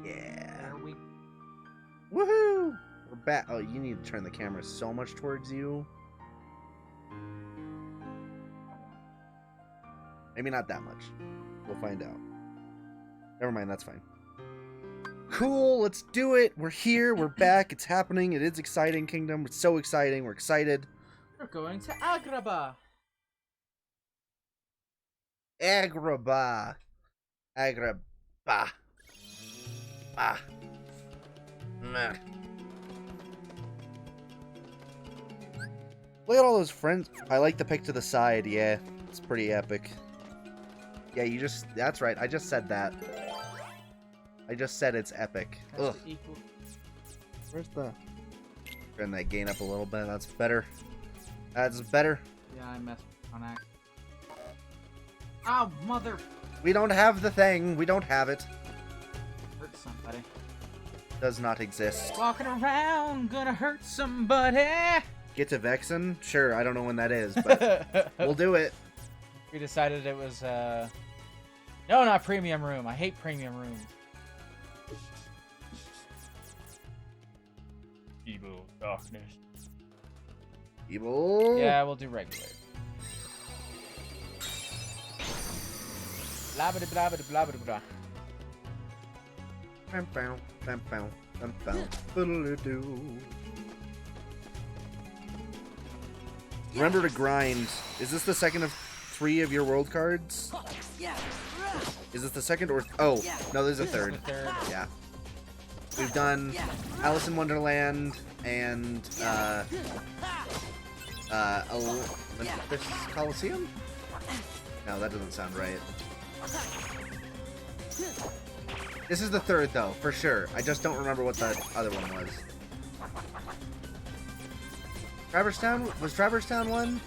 Yeah. There we... Woohoo! We're back. Oh, you need to turn the camera so much towards you. Maybe not that much. We'll find out. Never mind, that's fine. Cool, let's do it. We're here, we're back, it's happening, it is exciting, Kingdom. It's so exciting, we're excited. We're going to Agrabah. Agrabah. Agrabah. Ah. Meh. Look at all those friends. I like the pic to the side, yeah. It's pretty epic. Yeah, you just... That's right, I just said that. I just said it's epic. Ugh. Where's the... Turn that gain up a little bit, that's better. That's better. Yeah, I messed on that. Oh, mother... We don't have the thing, we don't have it. Hurt somebody. Does not exist. Walking around, gonna hurt somebody. Get to Vexen? Sure, I don't know when that is, but we'll do it. We decided it was, No, not Premium Room. I hate Premium Room. Evil darkness. Evil? Yeah, we'll do regular. Blah blah blah blah blah blah blah. Remember to grind. Is this the second of 3 of your world cards? Is this the second or... Oh, no, this is the third. Yeah. We've done Alice in Wonderland and Olympus Coliseum? No, that doesn't sound right. This is the third, though, for sure. I just don't remember what the other one was. Traverse Town? Was Traverse Town one?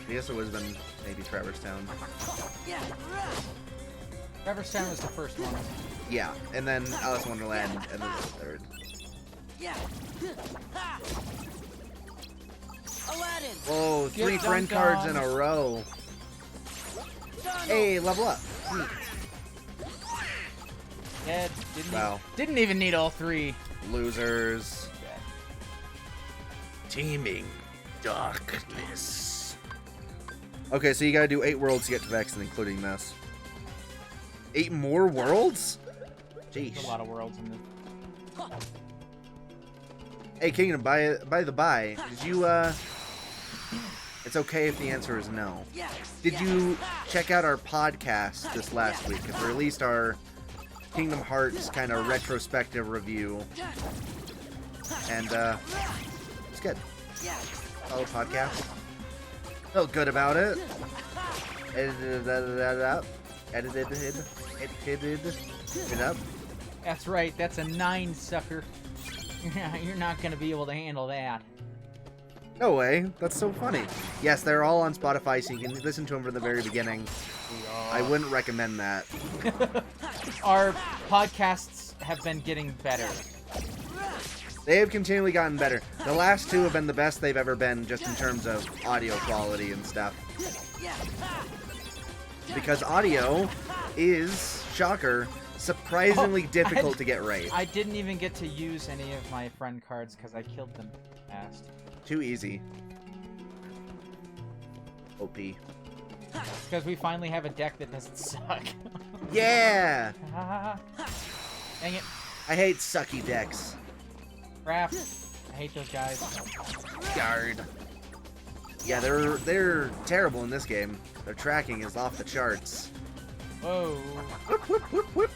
I guess it would have been maybe Traverse Town. Traverse Town was the first one. Yeah, and then Alice in Wonderland, and then the third. Whoa, 3 friend cards in a row. Hey, level up. Yeah, didn't even need all 3. Losers. Teeming darkness. Okay, so you gotta do 8 worlds to get to Vexen, including this. 8 more worlds? Jeez. There's a lot of worlds in this. Hey, Kingdom, by the by, did you, It's okay if the answer is no. Did you check out our podcast this last week? Because we released our Kingdom Hearts kind of retrospective review. And, it's good. Follow podcast. Felt good about it. Edited that up. Edited it up. That's right, that's a 9, sucker. You're not gonna be able to handle that. No way. That's so funny. Yes, they're all on Spotify, so you can listen to them from the very beginning. I wouldn't recommend that. Our podcasts have been getting better. They have continually gotten better. The last 2 have been the best they've ever been, just in terms of audio quality and stuff. Because audio is, shocker, surprisingly difficult to get right. I didn't even get to use any of my friend cards because I killed them fast. Too easy. OP. Because we finally have a deck that doesn't suck. Yeah! Dang it. I hate sucky decks. Crap. I hate those guys. Guard. Yeah, they're terrible in this game. Their tracking is off the charts. Whoa. Whoop, whoop, whoop, whoop.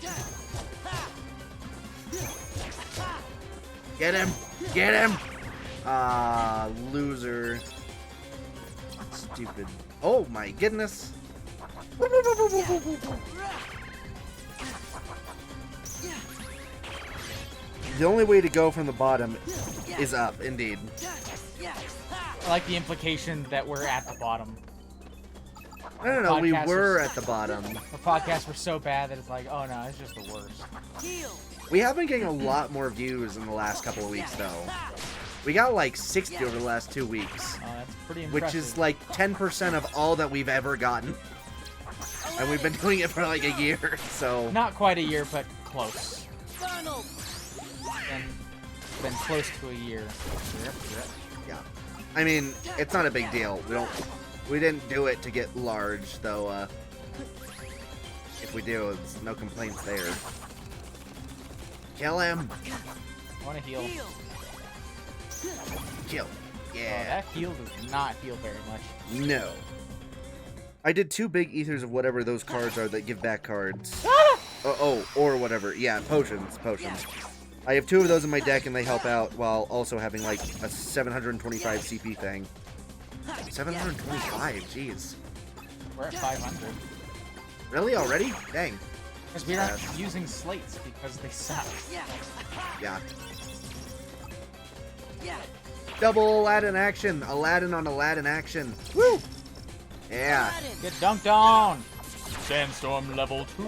Get him! Get him! Ah, loser. Stupid. Oh my goodness. The only way to go from the bottom is up, indeed. I like the implication that we're at the bottom. No, we were at the bottom. The podcasts were so bad that it's like, oh no, it's just the worst. We have been getting a lot more views in the last couple of weeks, though. We got like 60 over the last 2 weeks. Oh, that's pretty impressive. Which is like 10% of all that we've ever gotten. And we've been doing it for like a year, so... Not quite a year, but close. Been close to a year. Yeah. I mean, it's not a big deal. We didn't do it to get large, though. If we do, it's no complaints there. Kill him. I want to heal. Kill. Oh, Yeah. that heal does not heal very much. No. I did 2 big ethers of whatever those cards are that give back cards. Or whatever. Yeah, potions. I have 2 of those in my deck, and they help out while also having, like, a 725 CP thing. 725? Jeez. We're at 500. Really? Already? Dang. Because we aren't using slates because they suck. Yeah. Double Aladdin action. Aladdin on Aladdin action. Woo! Yeah. Get dunked on! Sandstorm level 2.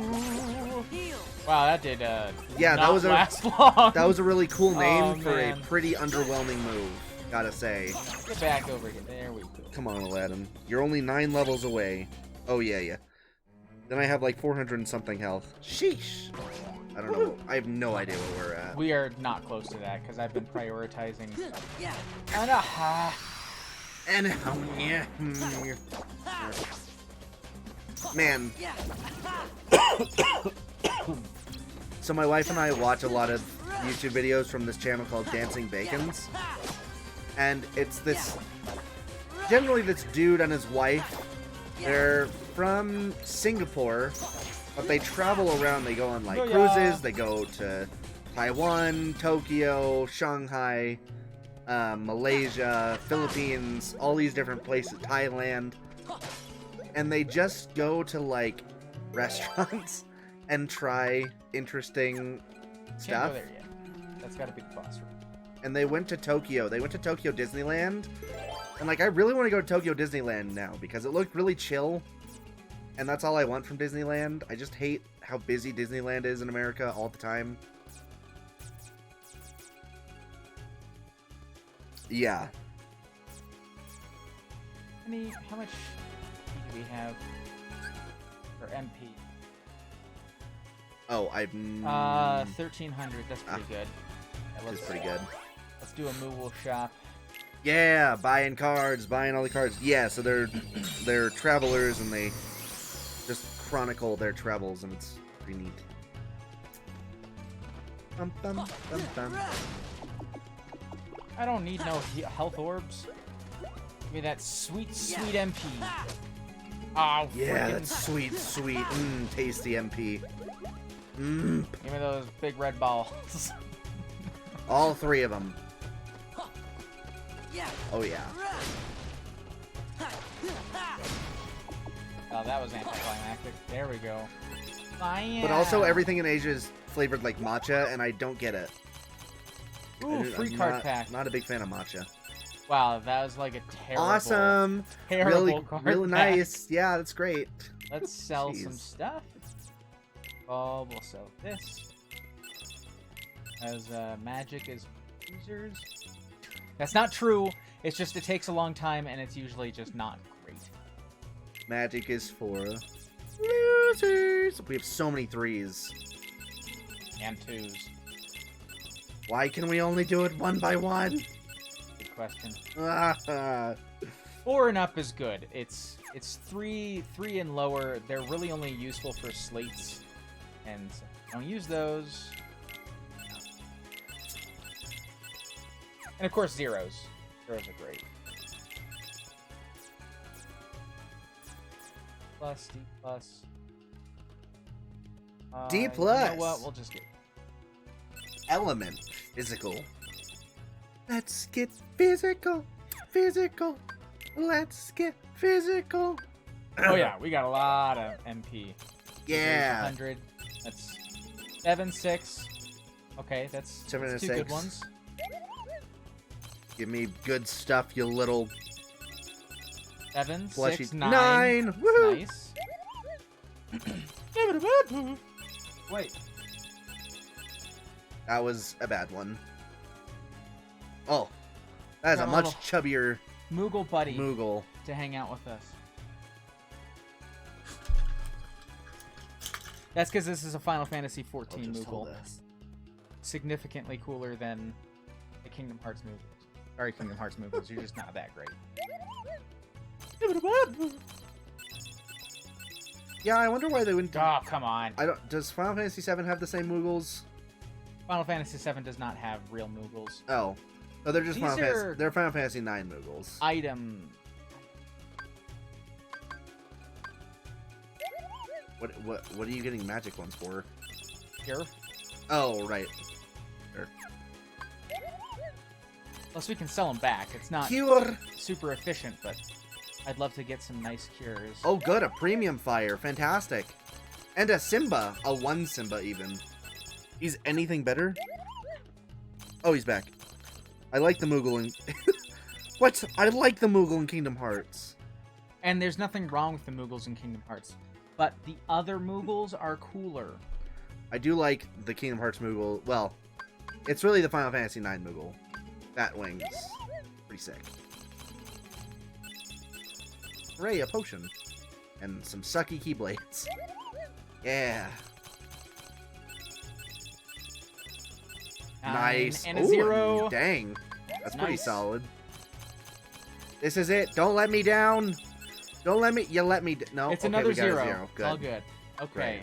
Wow, that did yeah, not last long. That was a really cool name for a man. pretty underwhelming move, gotta say. Get back over here. There we go. Come on, Aladdin. You're only 9 levels away. Oh, yeah. Then I have like 400 and something health. Sheesh. I don't know. I have no idea where we're at. We are not close to that because I've been prioritizing. Man. So my wife and I watch a lot of YouTube videos from this channel called Dancing Bacons. And it's this... Generally this dude and his wife. They're from Singapore, but they travel around. They go on like cruises. They go to Taiwan, Tokyo, Shanghai, Malaysia, Philippines, all these different places, Thailand. And they just go to like restaurants and try interesting stuff. Can't go there yet. That's gotta be the boss room. And they went to Tokyo. They went to Tokyo Disneyland. And like, I really want to go to Tokyo Disneyland now because it looked really chill. And that's all I want from Disneyland. I just hate how busy Disneyland is in America all the time. Yeah. How much do we have for MP? Oh, 1,300. That's pretty good. That's pretty good. Let's do a Moogle shop. Yeah, buying cards, buying all the cards. Yeah, so they're travelers and they just chronicle their travels, and it's pretty neat. Bum, bum, bum, bum. I don't need no health orbs. Give me that sweet MP. Oh, yeah, that's sweet. Tasty MP. Give me those big red balls. All 3 of them. Oh, yeah. Oh, that was anticlimactic. There we go. But also, everything in Asia is flavored like matcha, and I don't get it. Ooh, free card pack. Not a big fan of matcha. Wow, that was like a terrible... Awesome! Terrible card really pack. nice. Yeah, that's great. Let's sell some stuff. Oh, we'll sell this. As magic is users. That's not true. It's just it takes a long time, and it's usually just not great. Magic is for losers. We have so many 3s. And 2s. Why can we only do it 1 by 1? Good question. 4 and up is good. It's 3 and lower. They're really only useful for slates, and don't use those. And of course, zeros. Zeros are great. Plus, D plus. D plus. You know what? We'll just get Element. Physical. Let's get physical. Let's get physical. Oh yeah, we got a lot of MP. Yeah. 100. That's 7, 6. Okay, that's 7 and 2 6. good ones. Give me good stuff, you little 7, plushy. 6, 9. 9. Woohoo! Nice. Wait. That was a bad one. Oh, that is Got a a much little chubbier Moogle buddy Moogle. to hang out with us. That's because this is a Final Fantasy 14 Moogle. significantly cooler than the Kingdom Hearts movies. Sorry, Kingdom Hearts movies. You're just not that great. Yeah, I wonder why they wouldn't. Oh, come on. Does Final Fantasy VII have the same Moogles? Final Fantasy VII does not have real Moogles. Oh, they're just These they're Final Fantasy IX Moogles. Item. What are you getting magic ones for? Here. Oh, right. Sure. Plus, we can sell them back. It's not Cure. super efficient, but I'd love to get some nice cures. Oh, good. A premium fire. Fantastic. And a Simba. A 1 Simba, even. He's anything better? Oh, he's back. I like the Moogle in... What? I like the Moogle in Kingdom Hearts. And there's nothing wrong with the Moogles in Kingdom Hearts. But the other Moogles are cooler. I do like the Kingdom Hearts Moogle. Well, it's really the Final Fantasy IX Moogle. Bat wings. Pretty sick. Hooray, a potion. And some sucky Keyblades. Yeah. Nice. And a 0. Dang. That's pretty Nice. solid. This is it. Don't let me down. Don't let me... You let me... No. It's okay, another we got 0. a 0. Good. All good. Okay. Great.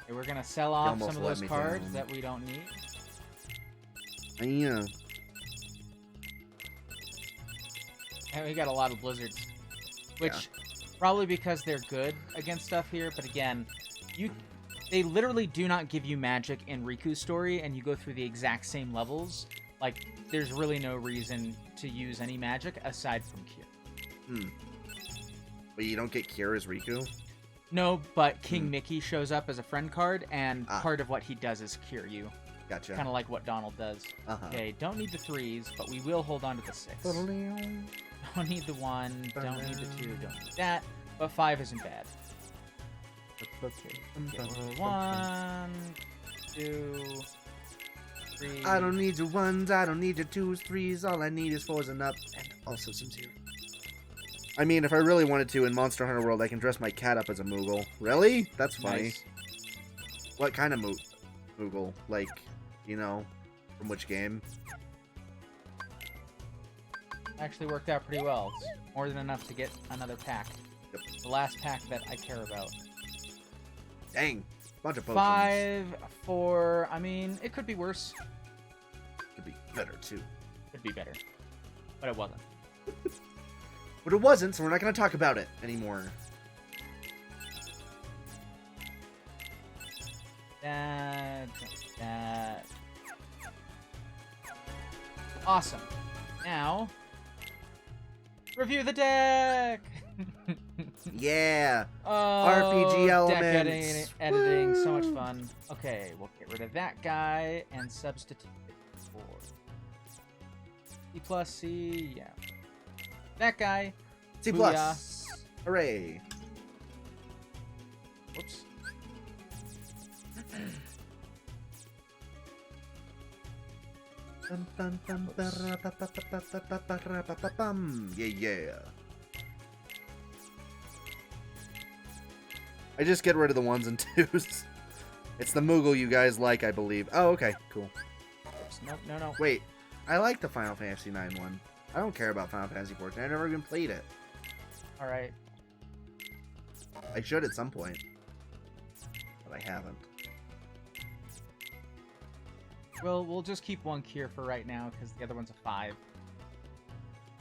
Okay, we're gonna sell off almost some of let those me cards down. that we don't need. Yeah. And we got a lot of blizzards. Which, Yeah. probably because they're good against stuff here, but again, they literally do not give you magic in Riku's story, and you go through the exact same levels. Like, there's really no reason to use any magic aside from Cure. But you don't get Cure as Riku? No, but King Mickey shows up as a friend card, and Ah. part of what he does is cure you. Gotcha. Kind of like what Donald does. Uh-huh. Okay, don't need the 3s, but we will hold on to the 6. Don't need the 1, don't need the 2, don't need that, but 5 isn't bad. Okay, 1, 2, 3. I don't need your 1s, I don't need your 2s, 3s, all I need is 4s and up, and also some 0s. I mean, if I really wanted to, in Monster Hunter World, I can dress my cat up as a Moogle. Really? That's funny. Nice. What kind of Moogle? Like, you know, from which game? Actually worked out pretty well. It's more than enough to get another pack. Yep. The last pack that I care about. Dang. Bunch of potions. 5, 4, I mean, it could be worse. Could be better, too. Could be better. But it wasn't. But it wasn't, so we're not going to talk about it anymore. That. Awesome. Now, review the deck! Yeah. Oh, RPG deck elements. editing, so much Woo! fun. Okay, we'll get rid of that guy and substitute it for C plus C, yeah. That guy. C+. Booyah. Hooray. Whoops. Yeah. I just get rid of the 1s and 2s. It's the Moogle you guys like, I believe. Oh, okay, cool. Oops. No. Wait, I like the Final Fantasy IX one. I don't care about Final Fantasy XIV. I never even played it. Alright. I should at some point, but I haven't. Well, we'll just keep one cure for right now, because the other one's a 5.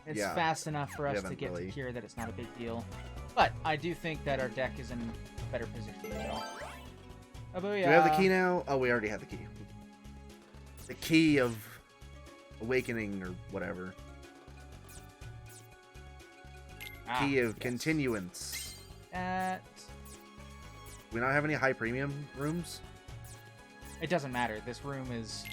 It's Yeah, fast enough for we us to haven't get really- to cure that it's not a big deal. But I do think that our deck is in a better position to go. Oh, booyah. Do we have the key now? Oh, we already have the key. The key of awakening or whatever. Ah, Key of yes. continuance. That... Do we not have any high premium rooms? It doesn't matter. This room is...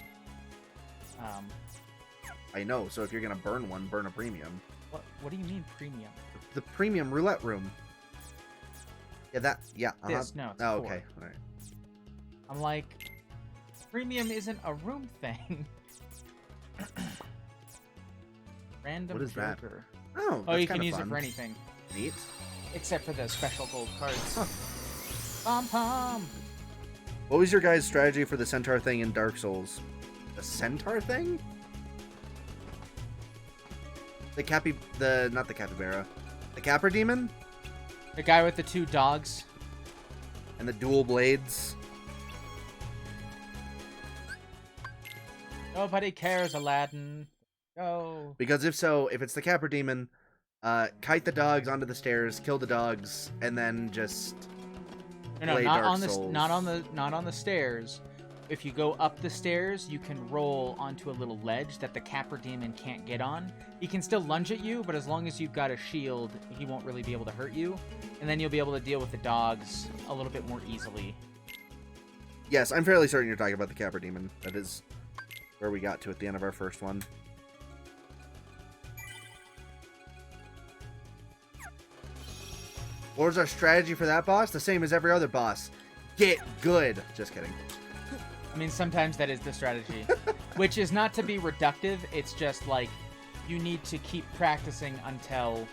I know, so if you're gonna burn one, burn a premium. What do you mean premium? The premium roulette room. Yeah, that. Yeah. This, no, it's Oh, 4. okay. All right. I'm like, premium isn't a room thing. Random What is that? Joker. Oh, Oh, that's you can kinda use it fun. for anything. Neat. Except for the special gold cards. Huh. Pom pom! What was your guys' strategy for the centaur thing in Dark Souls? The centaur thing? Not the capybara. The capra demon? The guy with the 2 dogs. And the dual blades. Nobody cares, Aladdin. Go. Because if it's the capra demon, kite the dogs onto the stairs, kill the dogs, and then just play Dark Souls. Not on the stairs. If you go up the stairs, you can roll onto a little ledge that the capra demon can't get on. He can still lunge at you, but as long as you've got a shield, he won't really be able to hurt you. And then you'll be able to deal with the dogs a little bit more easily. Yes, I'm fairly certain you're talking about the capra demon. That is where we got to at the end of our first one. What was our strategy for that boss? The same as every other boss. Get good. Just kidding. I mean, sometimes that is the strategy. Which is not to be reductive. It's just like, you need to keep practicing until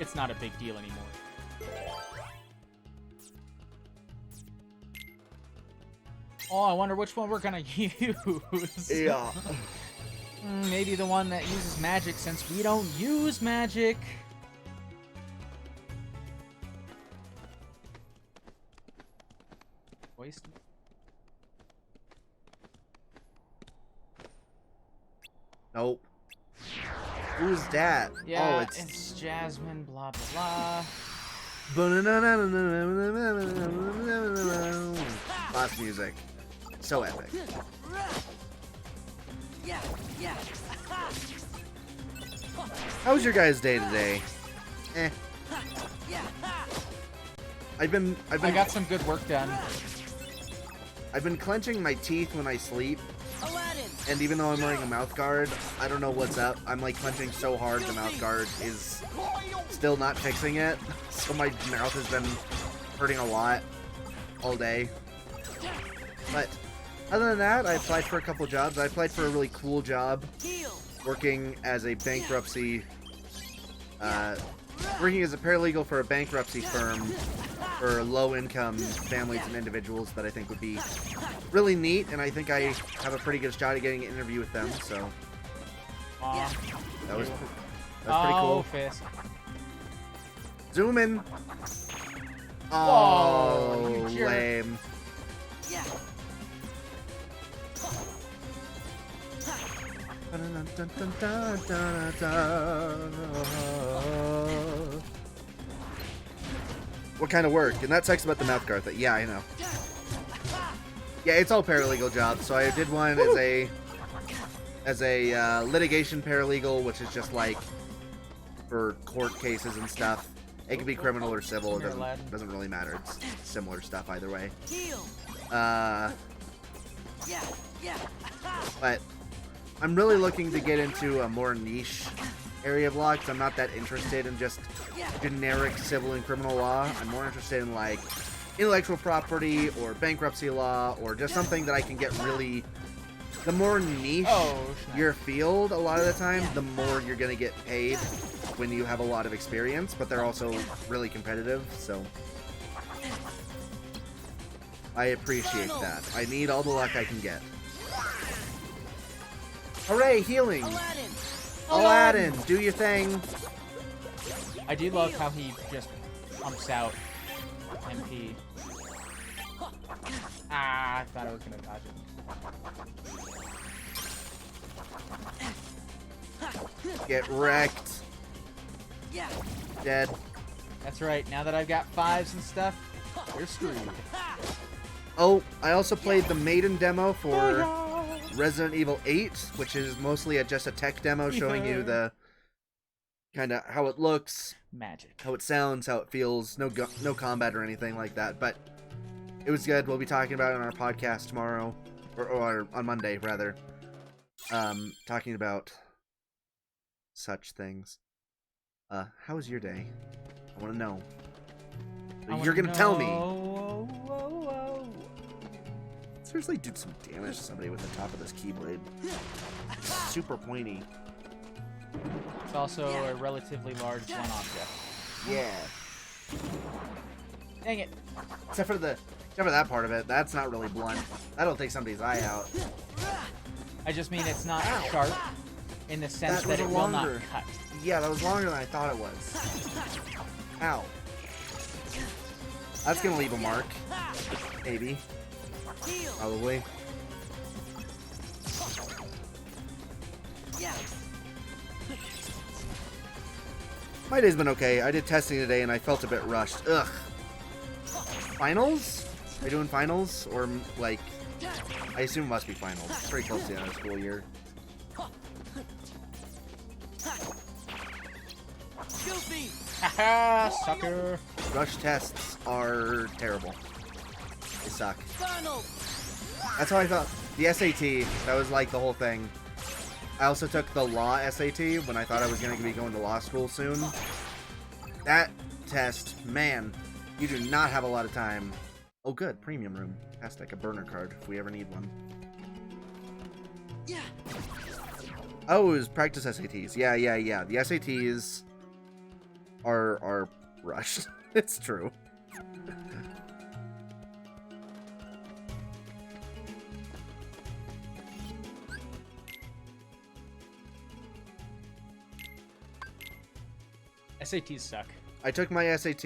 it's not a big deal anymore. Oh, I wonder which one we're gonna use. Yeah. Maybe the one that uses magic, since we don't use magic. Waste. Nope. Who's that? Yeah, oh, it's Jasmine, blah, blah, blah. Boss music. So epic. How was your guys' day today? Eh. I got some good work done. I've been clenching my teeth when I sleep. And even though I'm wearing a mouth guard, I don't know what's up. I'm like clenching so hard the mouth guard is still not fixing it. So my mouth has been hurting a lot all day. But other than that, I applied for a couple jobs. I applied for a really cool job working as a bankruptcy, working as a paralegal for a bankruptcy firm for low-income families and individuals that I think would be really neat, and I think I have a pretty good shot at getting an interview with them, so that was pretty cool. Fist. Zoom in. Oh, you jerk. Lame. What kind of work? And that sucks about the mouth guard thing. Yeah, I know. Yeah, it's all paralegal jobs. So I did one as a litigation paralegal, which is just like for court cases and stuff. It can be criminal or civil. It doesn't really matter. It's similar stuff either way. But I'm really looking to get into a more niche area of law because I'm not that interested in just generic civil and criminal law. I'm more interested in like intellectual property or bankruptcy law or just something that I can get really... The more niche your field, a lot of the time, the more you're going to get paid when you have a lot of experience, but they're also really competitive, so... I appreciate that. I need all the luck I can get. Hooray, healing! Aladdin, do your thing! I do love how he just pumps out MP. Ah, I thought I was gonna dodge it. Get wrecked. Dead. That's right, now that I've got 5s and stuff, you're screwed. Oh, I also played the Maiden demo for Resident Evil 8, which is mostly just a tech demo showing you the kind of how it looks, magic, how it sounds, how it feels. No combat or anything like that, but it was good. We'll be talking about it on our podcast tomorrow, or on Monday rather. Talking about such things. How was your day? I want to know. You're gonna tell me. Seriously, did some damage to somebody with the top of this keyblade. It's super pointy. It's also a relatively large one object. Yeah. Dang it. Except for the Except for that part of it. That's not really blunt. That'll take somebody's eye out. I just mean it's not sharp in the sense that it will not cut. Yeah, that was longer than I thought it was. Ow. That's gonna leave a mark. Maybe. Probably. My day's been okay. I did testing today and I felt a bit rushed. Ugh. Finals? Are you doing finals? Or, like, I assume it must be finals. It's pretty close to the end of the school year. Haha, sucker. Rush tests are terrible. They suck. That's how I felt. The SAT, that was like the whole thing. I also took the law SAT when I thought I was going to be going to law school soon. That test, man, you do not have a lot of time. Oh good, premium room. Fantastic, a burner card if we ever need one. Yeah. Oh, it was practice SATs. Yeah. The SATs are rushed. It's true. SATs suck. I took my SAT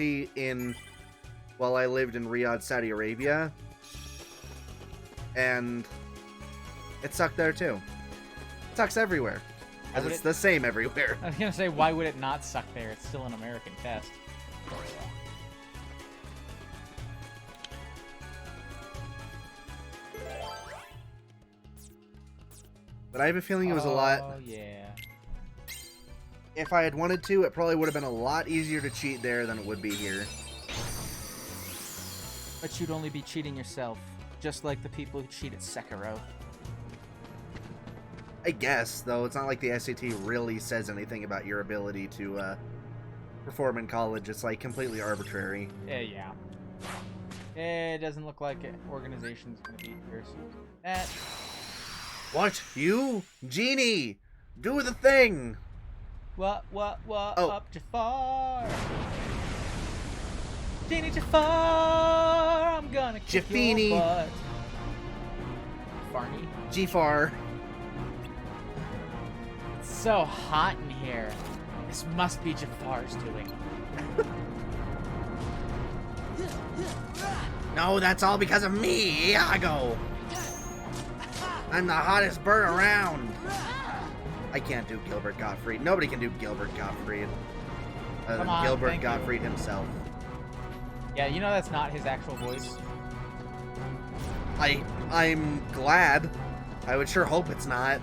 while I lived in Riyadh, Saudi Arabia, and it sucked there too. It sucks everywhere. And it's the same everywhere. I was gonna say, why would it not suck there? It's still an American test. But I have a feeling it was a lot. Oh, yeah. If I had wanted to, it probably would have been a lot easier to cheat there than it would be here. But you'd only be cheating yourself, just like the people who cheat at Sekiro. I guess, though, it's not like the SAT really says anything about your ability to perform in college. It's, like, completely arbitrary. Yeah. It doesn't look like an organization's gonna be here, so that. What? You? Genie! Do the thing! What, Oh. up Jafar! Genie Jafar! I'm gonna kick Jafini. your butt. Farney? Jafar. It's so hot in here. This must be Jafar's doing. No, that's all because of me, Iago! I'm the hottest bird around! I can't do Gilbert Gottfried. Nobody can do Gilbert Gottfried. Other Come than on, Gilbert thank you. Gottfried himself. Yeah, you know that's not his actual voice. I'm glad. I would sure hope it's not.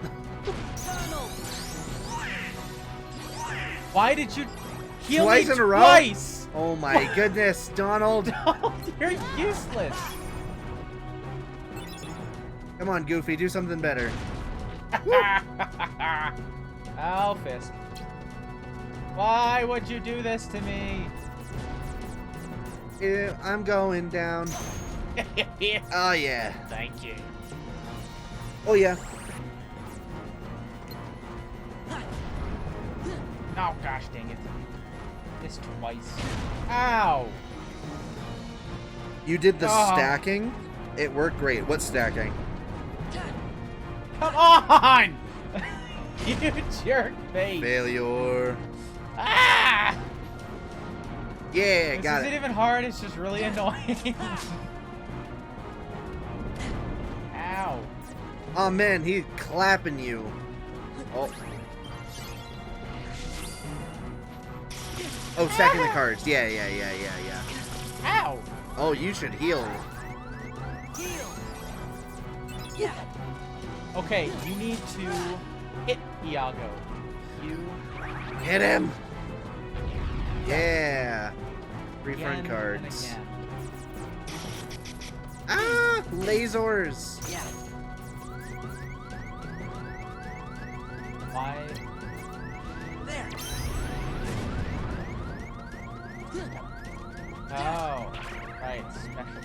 Why did you heal Twice me in a row? twice? Oh my goodness, Donald. Donald, you're useless. Come on, Goofy, do something better. Ow, Fisk. Why would you do this to me? Yeah, I'm going down. Oh yeah. Thank you. Oh yeah. Oh gosh dang it. Missed twice. Ow! You did the Oh. stacking. It worked great. What stacking? Come on! You jerk face. Failure. Ah! Yeah, This got isn't it. even hard, it's just really annoying. Ow. Oh man, he's clapping you. Oh. Oh, stacking the cards. Yeah. Ow! Oh, you should heal. Okay, you need to hit Iago. You Hit him. Yeah. Free again friend and cards. again. Ah, lasers. Why? There. Oh, right, special.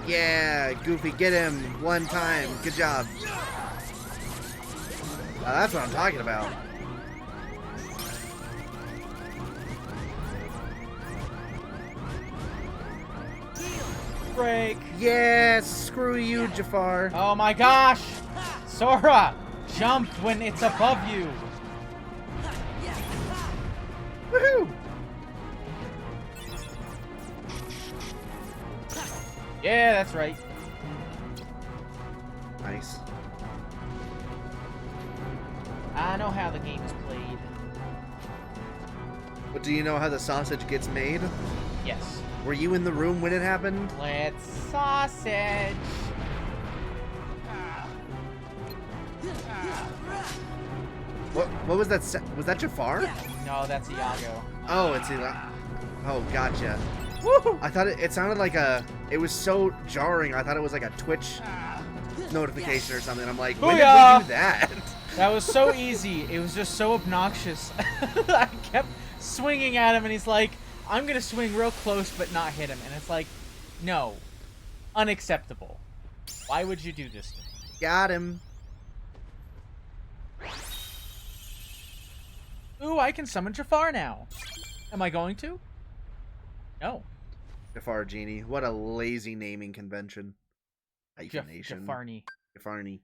Yeah, Goofy, get him one time. Good job. That's what I'm talking about. break. Yeah, screw you, Jafar. Oh my gosh! Sora, jump when it's above you. Woohoo! Yeah, that's right. Nice. I know how the game is played. But do you know how the sausage gets made? Yes. Were you in the room when it happened? Let's sausage. What was that? Was that Jafar? No, that's Iago. Oh, it's oh, gotcha. Woo! I thought it sounded like it was so jarring. I thought it was like a Twitch notification or something. I'm like, when did Booyah! we do that? That was so easy. It was just so obnoxious. I kept swinging at him, and he's like, I'm going to swing real close but not hit him. And it's like, no. Unacceptable. Why would you do this to me? Got him. Ooh, I can summon Jafar now. Am I going to? No. Jafar Genie. What a lazy naming convention. Hyphenation. Jafarni. Jafarni.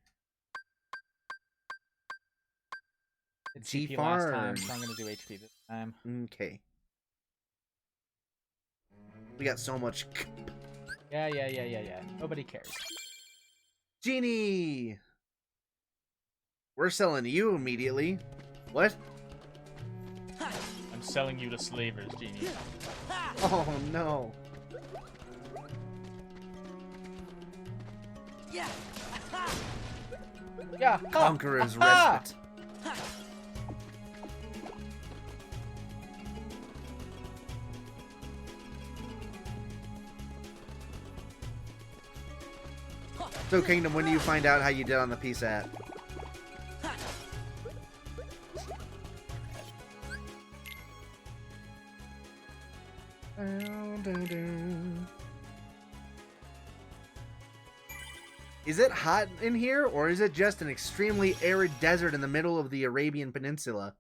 It's CP last time, so I'm going to do HP this time. Okay. We got so much. Yeah. Nobody cares. Genie! We're selling you immediately. What? I'm selling you to slavers, Genie. Oh no. Yeah. Conqueror's respite. So Kingdom, when do you find out how you did on the PSAT? Is it hot in here, or is it just an extremely arid desert in the middle of the Arabian Peninsula?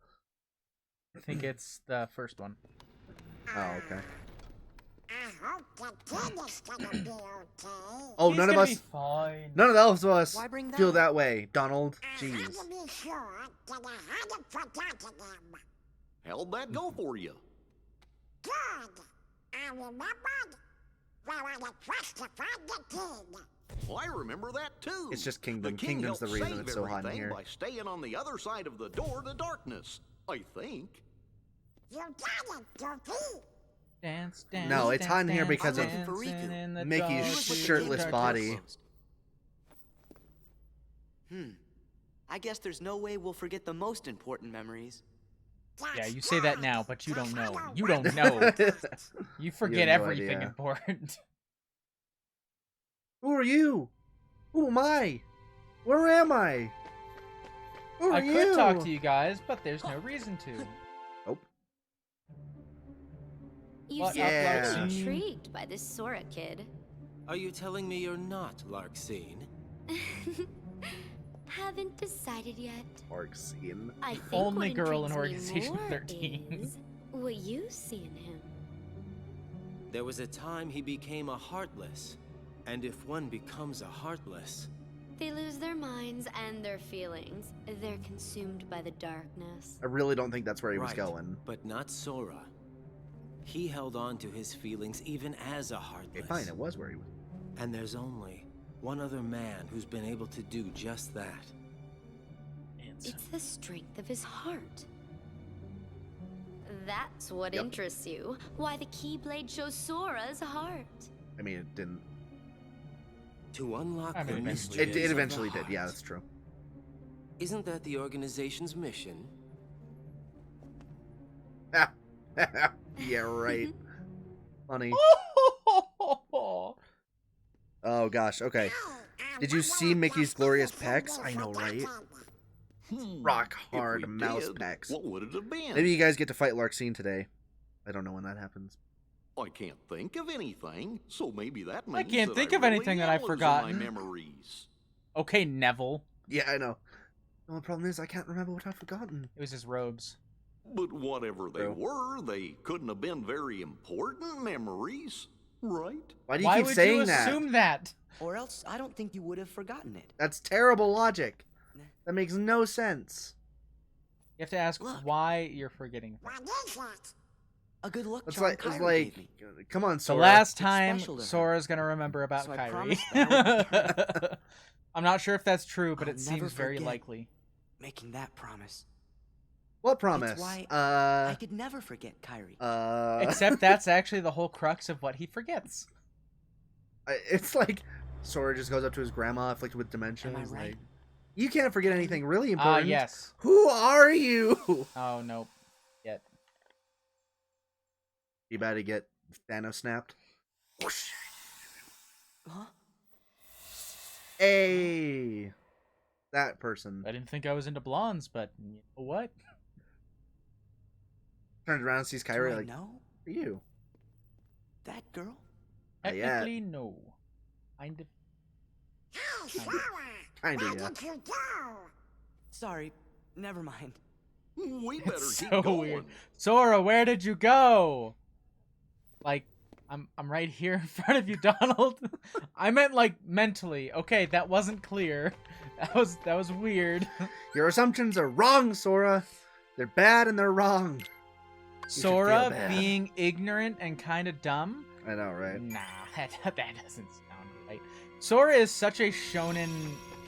I think it's the first one. Oh, okay. I hope the kid is gonna be okay. Oh, He's none of gonna us, be fine. none of us Why bring feel that that way, Donald. I Jeez. had to be sure that I hadn't forgotten him. How'd that go for you? Good. I remembered where I had justified the kid. Well, I remember that too. It's just Kingdom. The king Kingdom's the helped reason save it's so hot in everything here. by staying on the other side of the door to darkness, I think. You got it, Dopey. Dance, dance. No, it's hot in here dance, because of dancing in the Mickey's dark, shirtless dark, body. I guess there's no way we'll forget the most important memories. Yeah, you say that now, but you don't know. You don't know. You forget no everything idea. important. Who are you? Who am I? Where am I? Who are I you? could talk to you guys, but there's no reason to. Nope. You What seem up, very Larksine? intrigued by this Sora kid. Are you telling me you're not Larksine? Haven't decided yet. Arxene. I think Only what girl in intrigues me Organization more 13. is what you see in him. There was a time he became a Heartless. And if one becomes a Heartless, They lose their minds and their feelings. They're consumed by the darkness. I really don't think that's where he was right, going. but not Sora. He held on to his feelings even as a Heartless. Okay, fine, it was where he was. And there's only one other man who's been able to do just that. It's the strength of his heart. That's what Yep. interests you. Why the Keyblade shows Sora's heart. I mean, it didn't. To unlock I mean, the eventually mysteries It of the eventually did. Yeah, heart. that's true. Isn't that the organization's mission? Yeah, right. Funny. Oh, Oh gosh. Okay. Did you see Mickey's glorious pecs? I know, right? Rock hard If we mouse did, pecs. What would it have been? Maybe you guys get to fight Larksine today. I don't know when that happens. I can't think of anything, so maybe that means can't that think I of really anything that am I've losing forgotten. My memories. Okay, Neville. Yeah, I know. The only problem is I can't remember what I've forgotten. It was his robes. But whatever they True. were, they couldn't have been very important memories. right? Why do you Why keep would saying you that? assume that? Or else I don't think you would have forgotten it. That's terrible logic. That makes no sense. You have to ask Look. why you're forgetting. What is that? A good luck It's charm like, Kyrie gave me. come on, The Sora. last time special to her. Sora's gonna remember about So I Kyrie. promised that I'm not sure if that's true, but I'll it never seems very forget. likely. Making that promise. What promise? It's why I could never forget Kyrie. Except that's actually the whole crux of what he forgets. It's like Sora just goes up to his grandma afflicted with dementia. Am I He's right? like, you can't forget anything really important. Yes. Who are you? Oh, nope. Yet. You about to get Thanos snapped? Huh? Hey, that person I didn't think I was into blondes, but you know what? turns around and sees Do Kyrie I like, know "For you." that girl? Not yet. Technically, no. Kind of. Hey, Sora! Kinda, Where yeah. did you go? Sorry, never mind. We better It's keep so going. weird. Sora, where did you go? Like, I'm right here in front of you, Donald. I meant like mentally. Okay, that wasn't clear. That was weird. Your assumptions are wrong, Sora. They're bad and they're wrong. should feel Sora bad. being ignorant and kind of dumb? I know, right? Nah, that doesn't sound right. Sora is such a shonen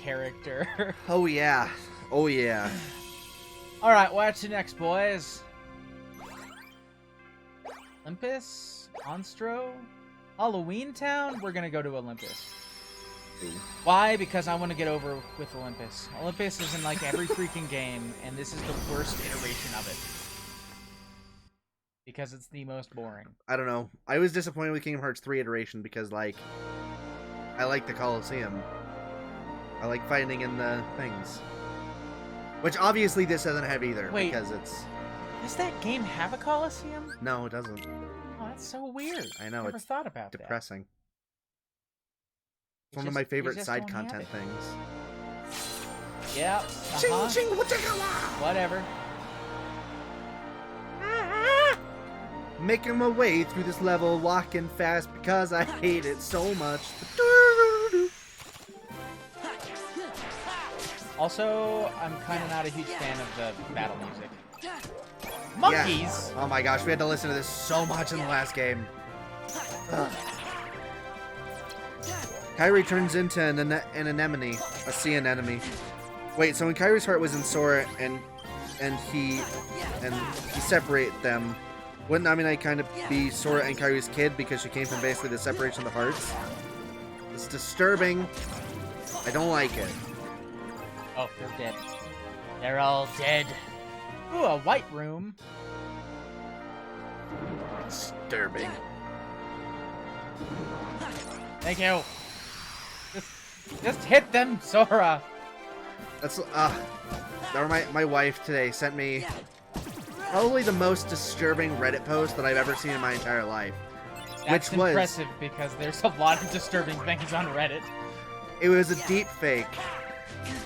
character. Oh yeah. Oh yeah. Alright, what's next, boys? Olympus? Onstro? Halloween Town? We're gonna go to Olympus. Ooh. Why? Because I want to get over with Olympus. Olympus is in like every freaking game, and this is the worst iteration of it. Because it's the most boring. I don't know. I was disappointed with Kingdom Hearts 3 iteration because, like, I like the Colosseum. I like fighting in the things. Which obviously this doesn't have either. Wait. Because it's... Does that game have a Coliseum? No, it doesn't. Oh, that's so weird. I know, Never it's thought about that. Depressing. It's You one of just- my you favorite just side don't have content it. things. Yeah. Whatever. Making my way through this level, walking fast because I hate it so much. Also, I'm kind of not a huge fan of the battle music. Monkeys? Yeah. Oh my gosh, we had to listen to this so much in the last game. Ugh. Kyrie turns into an anemone, a sea anemone. Wait, so when Kyrie's heart was in Sora and he separate them, wouldn't Aminai kind of be Sora and Kyrie's kid because she came from basically the separation of the hearts? It's disturbing. I don't like it. Oh, they're dead. They're all dead. Ooh, a white room. Disturbing. Thank you. Just hit them, Sora. That's my wife today sent me probably the most disturbing Reddit post that I've ever seen in my entire life. That's which was impressive because there's a lot of disturbing things on Reddit. it was a deep fake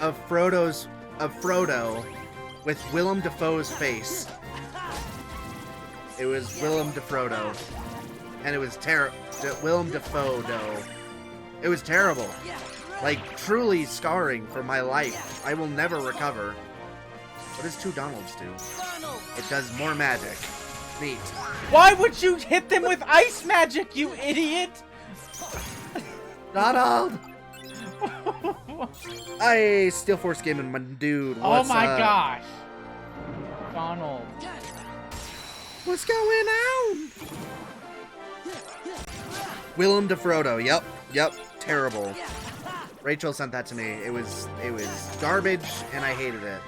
of Frodo with Willem Dafoe's face. It was Willem Dafoe, and it was Willem Dafoe. It was terrible, like truly scarring for my life. I will never recover. What does two Donalds do? It does more magic. Neat. Why would you hit them with ice magic, you idiot? Donald! I Steel Force Gaming, my dude. What's Oh my up? gosh. Donald. What's going on? Willem Dafoe. Yep. Terrible. Rachel sent that to me. It was garbage, and I hated it.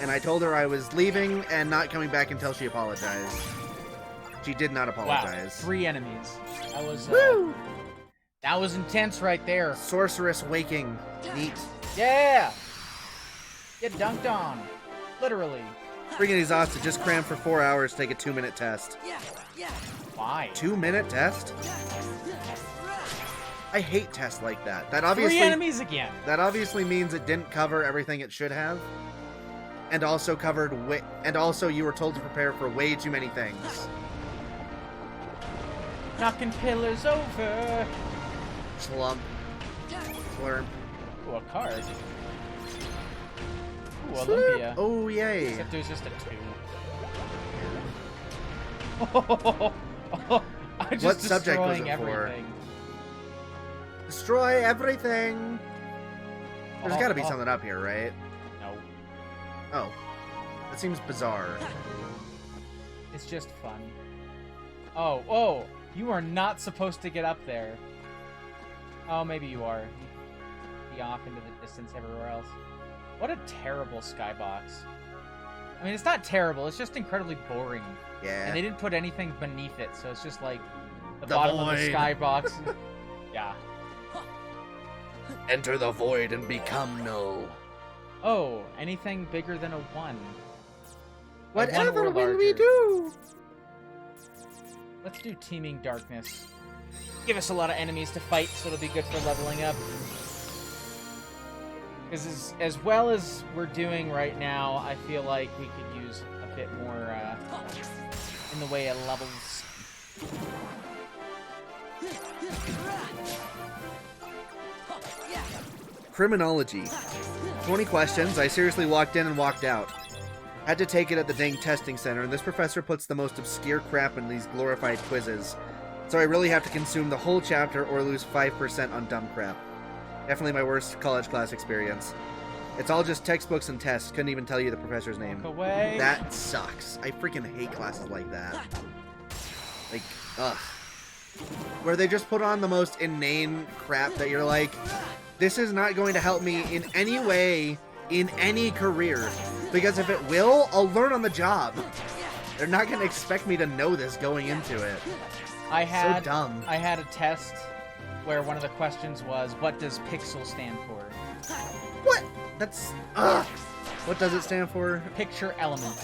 And I told her I was leaving and not coming back until she apologized. She did not Wow. apologize. 3 enemies. That was Woo! that was intense right there. Sorceress Waking. Neat. Yeah. Get dunked on. Literally. Freaking exhausted. Just cram for 4 hours. Take a 2-minute test. Why? 2-minute test? I hate tests like that. That obviously 3 enemies again. That obviously means it didn't cover everything it should have, and also and also you were told to prepare for way too many things. Knocking pillars over. Slump. Slurp. Ooh, a card. Ooh, Olympia. Oh, yay. Except there's just a 2. I'm just What subject was destroying it for? everything. Destroy everything. There's got to be something up here, right? No. Oh. That seems bizarre. It's just fun. Oh, you are not supposed to get up there. Oh, maybe you are. You be off into the distance everywhere else. What a terrible skybox. I mean, it's not terrible, it's just incredibly boring. Yeah. And they didn't put anything beneath it, so it's just like the The bottom of the void. skybox. Yeah. Enter the void and become null. Oh, anything bigger than a 1. Whatever Like one or will we larger. do? Let's do Teeming Darkness. Give us a lot of enemies to fight, so it'll be good for leveling up. Because as well as we're doing right now, I feel like we could use a bit more in the way of levels. Criminology. 20 questions. I seriously walked in and walked out. Had to take it at the dang testing center, and this professor puts the most obscure crap in these glorified quizzes. So I really have to consume the whole chapter or lose 5% on dumb crap. Definitely my worst college class experience. It's all just textbooks and tests. Couldn't even tell you the professor's name. Walk away. That sucks. I freaking hate classes like that. Like, ugh. Where they just put on the most inane crap that you're like, this is not going to help me in any way in any career. Because if it will, I'll learn on the job. They're not going to expect me to know this going into it. So dumb. I had a test where one of the questions was, what does pixel stand for? What? That's... Ugh. What does it stand for? Picture element.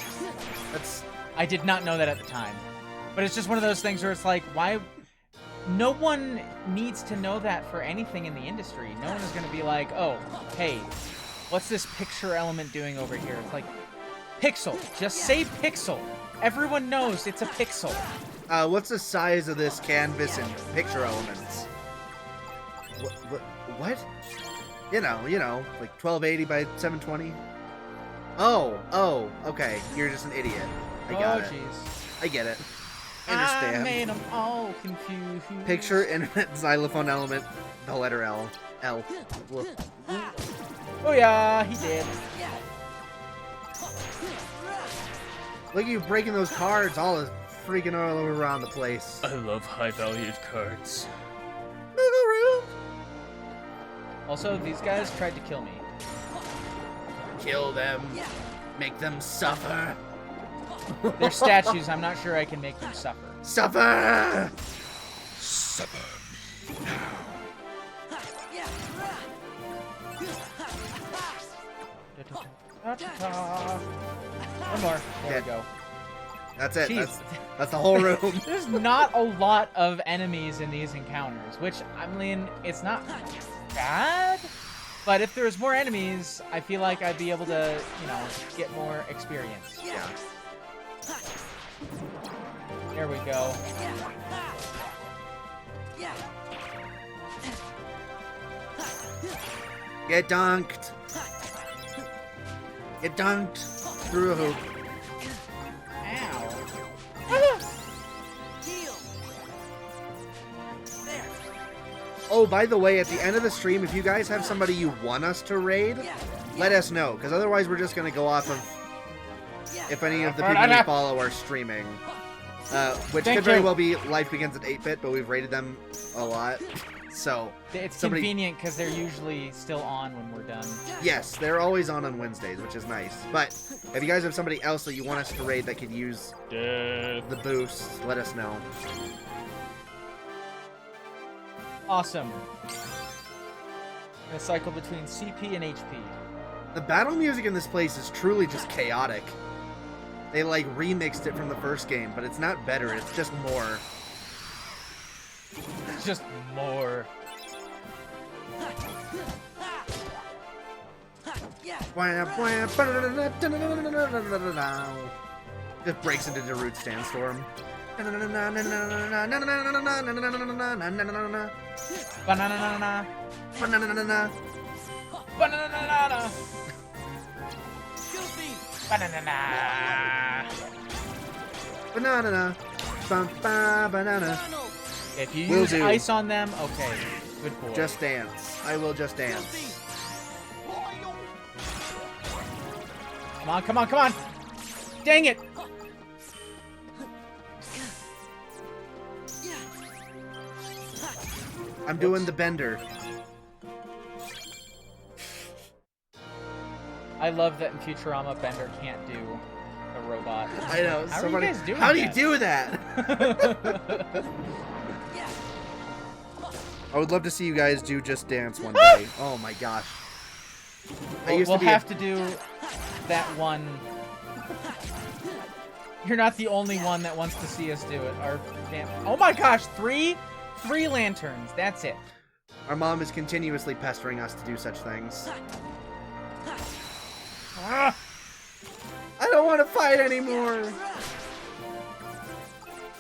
That's... I did not know that at the time. But it's just one of those things where it's like, why... No one needs to know that for anything in the industry. No one is going to be like, oh, hey, what's this picture element doing over here? It's like, pixel. Just say pixel. Everyone knows it's a pixel. What's the size of this canvas and picture elements? What? You know, like 1280 by 720? Oh, okay. You're just an idiot. I got it. Jeez. I get it. I I understand. made them all confused. Picture internet xylophone element, the letter L. Oh yeah, he did. Look at you breaking those cards all freaking all over around the place. I love high-valued cards. Also, these guys tried to kill me. Kill them. Make them suffer. They're statues. I'm not sure I can make them suffer. Suffer! Suffer me now. One more. There we go. That's it. Jeez. That's the whole room. There's not a lot of enemies in these encounters, which, I mean, it's not bad, but if there's more enemies, I feel like I'd be able to, get more experience. Yeah. There we go. Get dunked. Get dunked through a hoop. Ow. Oh, by the way, at the end of the stream, if you guys have somebody you want us to raid, let us know, because otherwise we're just going to go off of if any of the people we follow are streaming. Which could very well be Life Begins at 8-Bit, but we've raided them a lot. So, it's convenient because they're usually still on when we're done. Yes, they're always on Wednesdays, which is nice. But if you guys have somebody else that you want us to raid that could use the boost, let us know. Awesome. I'm gonna cycle between CP and HP. The battle music in this place is truly just chaotic. They like remixed it from the first game, but it's not better, it's just more. It's just more. Just breaks into Darude Sandstorm. Banana. Banana. Banana. Banana. Banana. If you Will use do. ice on them, okay. Good boy. Just dance. I will just dance. Come on, come on, come on! Dang it! I'm doing the bender. I love that in Futurama, Bender can't do a robot. I know. How somebody, are you guys doing how do you that? do that? I would love to see you guys do Just Dance one day. Oh my gosh. We'll have to do that one. You're not the only one that wants to see us do it. Oh my gosh, three lanterns. That's it. Our mom is continuously pestering us to do such things. I don't want to fight anymore.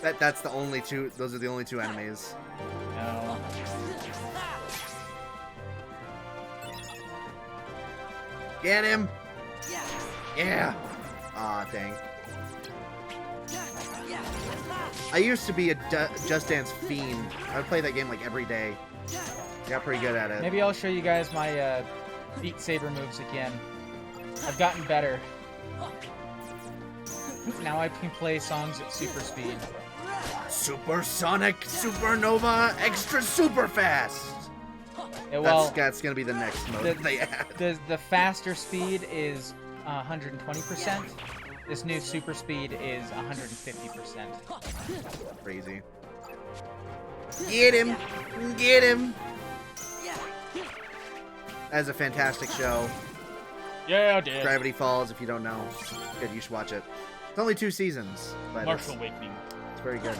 That's the only two. Those are the only two enemies. No. Get him. Yeah. Aw, dang. I used to be a Just Dance fiend. I would play that game like every day. Got pretty good at it. Maybe I'll show you guys my Beat Saber moves again. I've gotten better. Now I can play songs at super speed. Supersonic, supernova, extra super fast. Yeah, well, that's gonna be the next mode they add. The faster speed is 120%. This new super speed is 150%. Crazy. Get him! Get him! That's a fantastic show. Yeah, dude. Gravity Falls, if you don't know. Good, you should watch it. It's only 2 seasons, but Martial Awakening. it's very good.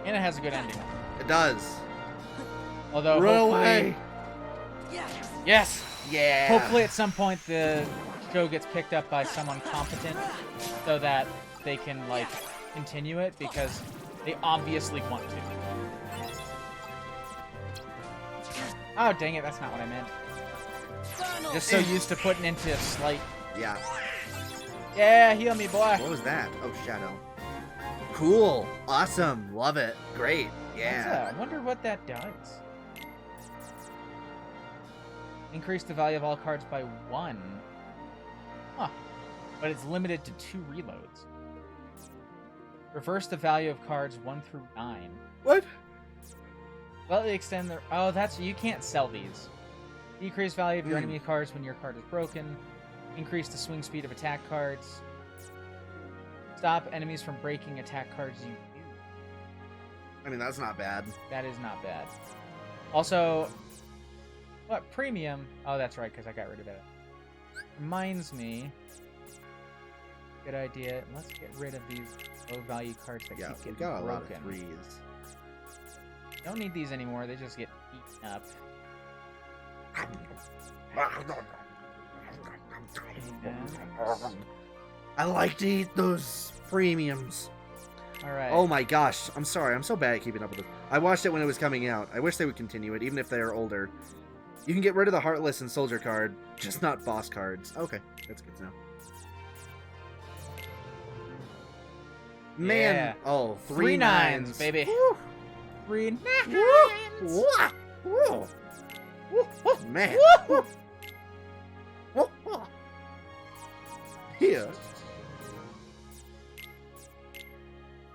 And it has a good ending. It does. Although, Run hopefully... away! Yes! Yeah! Hopefully at some point the show gets picked up by someone competent so that they can, like, continue it, because they obviously want to. Oh, dang it, that's not what I meant. Just so used to putting into slight... Yeah. Yeah, heal me, boy! What was that? Oh, Shadow. Cool. Awesome. Love it. Great. Yeah. I wonder what that does. Increase the value of all cards by 1. Huh. But it's limited to 2 reloads. Reverse the value of cards 1 through 9. What? Slightly extend the... Oh, that's... You can't sell these. Decrease value of your enemy cards when your card is broken. Increase the swing speed of attack cards. Stop enemies from breaking attack cards you use. I mean, that's not bad. That is not bad. Also... What? Premium? Oh, that's right, because I got rid of it. Reminds me... Good idea. Let's get rid of these low-value cards that Yeah, keep we getting got a lot broken. of 3s. Don't need these anymore. They just get eaten up. I like to eat those premiums. Alright. Oh my gosh, I'm sorry. I'm so bad at keeping up with this. I watched it when it was coming out. I wish they would continue it, even if they are older. You can get rid of the Heartless and Soldier card, just not boss cards. Okay, that's good to know. Man, Yeah. oh, 3 nines, baby. Woo. 3 Woo. Woo. Woo. Man. Woo. Woo. Yeah.